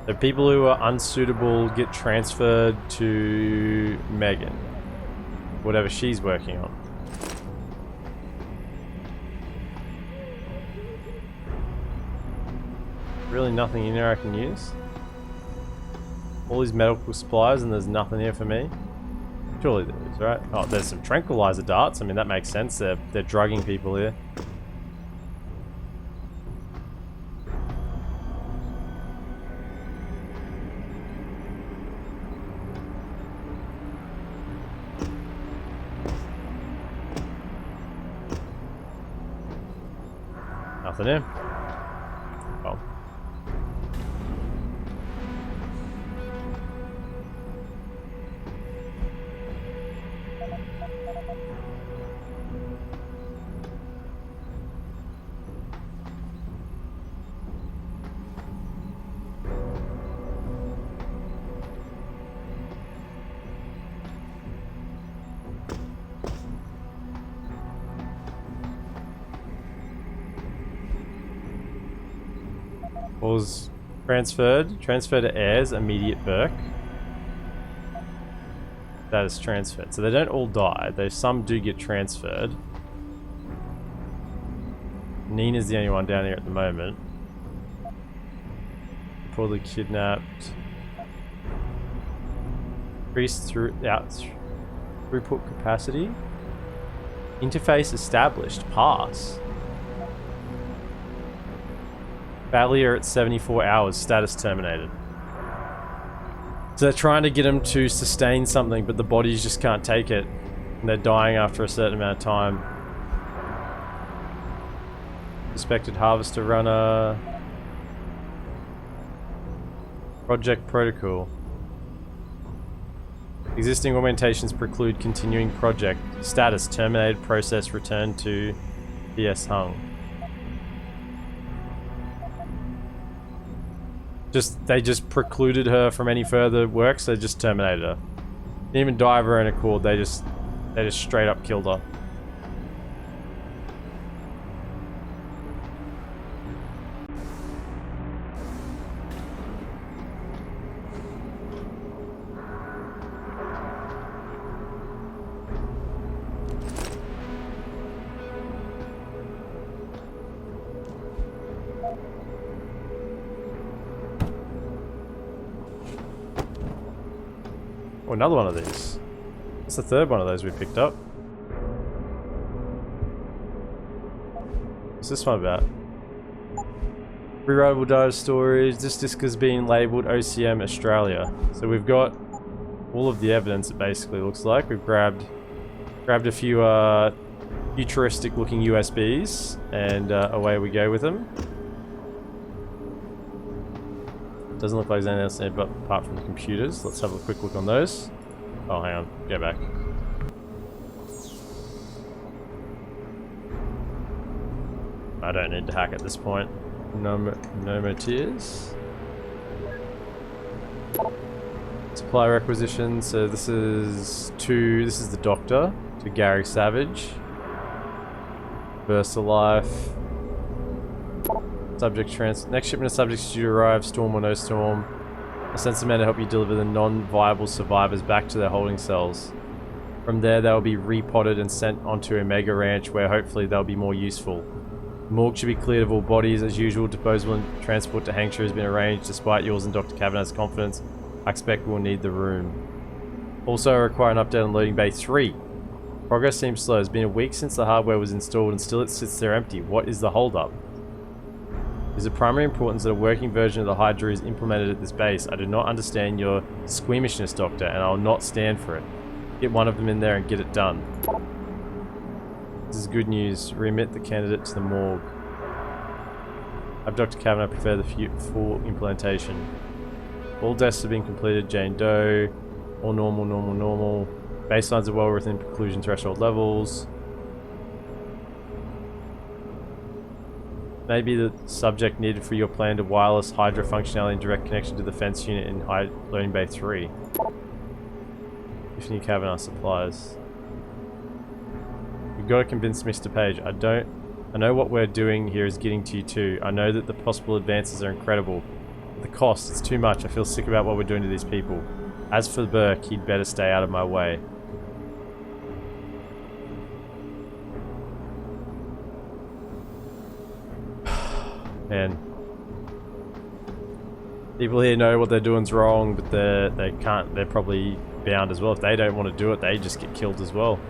The people who are unsuitable get transferred to Megan. Whatever she's working on. Really nothing in here I can use? All these medical supplies and there's nothing here for me? Surely there is, right? Oh, there's some tranquilizer darts. I mean, that makes sense. They're drugging people here. Nothing here. Oh. Was transferred. Transfer to heirs, immediate Burke. That is transferred. So they don't all die. Some do get transferred. Nina's the only one down here at the moment. Poorly kidnapped. Increased throughput capacity. Interface established. Pass. Failure at 74 hours, status terminated. So they're trying to get him to sustain something, but the bodies just can't take it. And they're dying after a certain amount of time. Suspected harvester runner. Project protocol. Existing augmentations preclude continuing project. Status terminated, process returned to PS hung. They just precluded her from any further work, so they just terminated her. Didn't even die of her own accord, they just straight up killed her. Oh, another one of these. That's the third one of those we picked up. What's this one about? Rewritable data storage. This disc has been labeled OCM Australia. So we've got all of the evidence, it basically looks like. We've grabbed a few futuristic looking USBs and away we go with them. Doesn't look like there's anything else there but apart from the computers. Let's have a quick look on those. Oh, hang on. Go back. I don't need to hack at this point. No more tears. Supply requisitions. So this is the doctor to Gary Savage. VersaLife. Next shipment of subjects due to arrive, storm or no storm. I'll send some men to help you deliver the non-viable survivors back to their holding cells. From there, they'll be repotted and sent onto a mega ranch where hopefully they'll be more useful. The morgue should be cleared of all bodies as usual. Disposal and transport to Hampshire has been arranged despite yours and Dr. Kavanagh's confidence. I expect we'll need the room. Also, I require an update on loading bay 3. Progress seems slow. It's been a week since the hardware was installed and still it sits there empty. What is the holdup? It is of primary importance that a working version of the Hydra is implemented at this base. I do not understand your squeamishness, Doctor, and I'll not stand for it. Get one of them in there and get it done. This is good news. Remit the candidate to the morgue. Have Dr. Kavanagh prepare the full implementation. All deaths have been completed. Jane Doe. All normal, normal, normal. Baselines are well within preclusion threshold levels. Maybe the subject needed for your plan to wireless Hydra functionality and direct connection to the fence unit in loading bay 3. If new Kavanaugh supplies. You've got to convince Mr. Page. I know what we're doing here is getting to you too. I know that the possible advances are incredible. But the cost, it's too much. I feel sick about what we're doing to these people. As for Burke, he'd better stay out of my way. Man. People here know what they're doing's wrong, but they're probably bound as well. If they don't want to do it, they just get killed as well.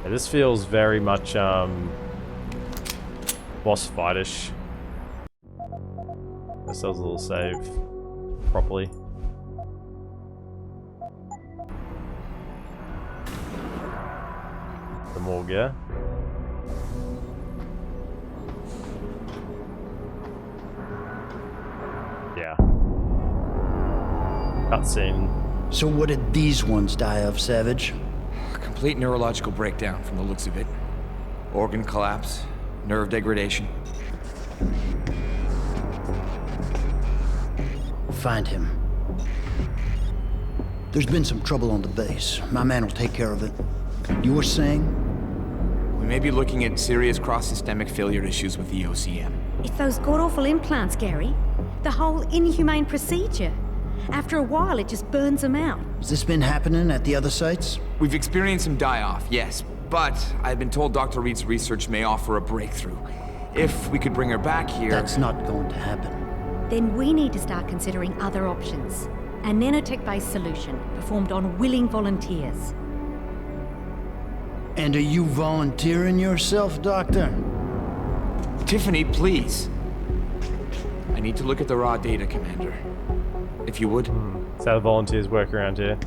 Yeah, this feels very much boss fightish. Ourselves a little save properly. The morgue, yeah. Yeah. Cutscene. So what did these ones die of, Savage? Complete neurological breakdown from the looks of it. Organ collapse, nerve degradation. Find him. There's been some trouble on the base. My man will take care of it. You were saying? We may be looking at serious cross-systemic failure issues with the OCM. It's those god-awful implants, Gary. The whole inhumane procedure. After a while, it just burns them out. Has this been happening at the other sites? We've experienced some die-off, yes. But I've been told Dr. Reed's research may offer a breakthrough. If we could bring her back here... That's not going to happen. Then we need to start considering other options. A nanotech-based solution performed on willing volunteers. And are you volunteering yourself, Doctor? Tiffany, please. I need to look at the raw data, Commander. If you would. That's how the volunteers work around here.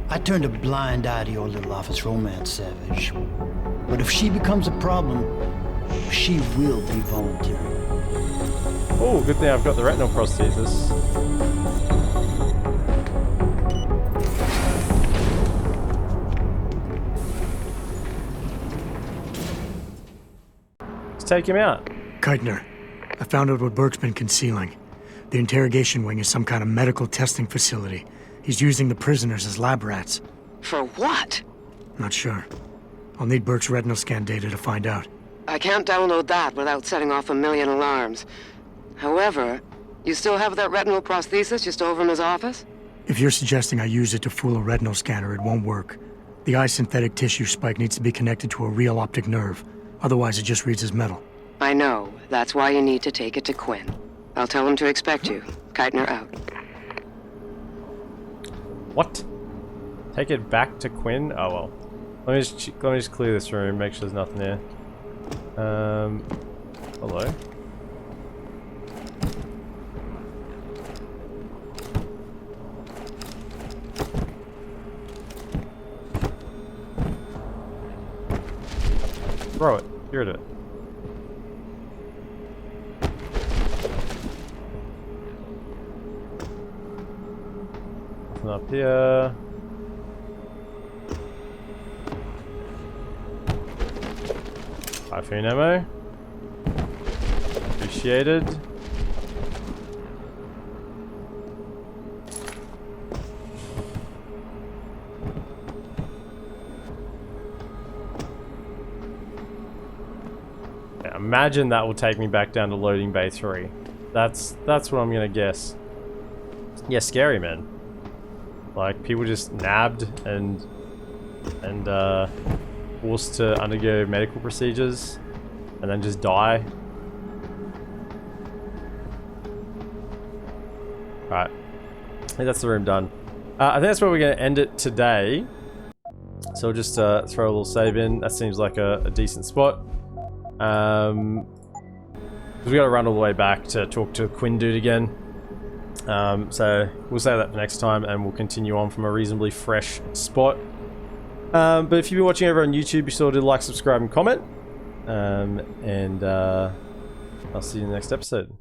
I turned a blind eye to your little office romance, Savage. But if she becomes a problem, she will be volunteering. Oh, good thing I've got the retinal prosthesis. Let's take him out. Keitner, I found out what Burke's been concealing. The interrogation wing is some kind of medical testing facility. He's using the prisoners as lab rats. For what? Not sure. I'll need Burke's retinal scan data to find out. I can't download that without setting off a million alarms. However, you still have that retinal prosthesis just over in his office? If you're suggesting I use it to fool a retinal scanner, it won't work. The eye synthetic tissue spike needs to be connected to a real optic nerve. Otherwise, it just reads as metal. I know. That's why you need to take it to Quinn. I'll tell him to expect you. Keitner out. What? Take it back to Quinn? Oh well. Let me just clear this room, make sure there's nothing there. Hello. Throw it. Get rid of it. Nothing up here. Typhoon ammo. Appreciated. Yeah, imagine that will take me back down to loading bay 3. That's what I'm gonna guess. Yeah, scary, man. Like, people just nabbed and forced to undergo medical procedures and then just die. Alright. I think that's the room done. I think that's where we're going to end it today. So we'll just throw a little save in. That seems like a decent spot. We got to run all the way back to talk to Quinn dude again. So we'll save that for next time and we'll continue on from a reasonably fresh spot. But if you've been watching over on YouTube, be sure to like, subscribe, and comment. I'll see you in the next episode.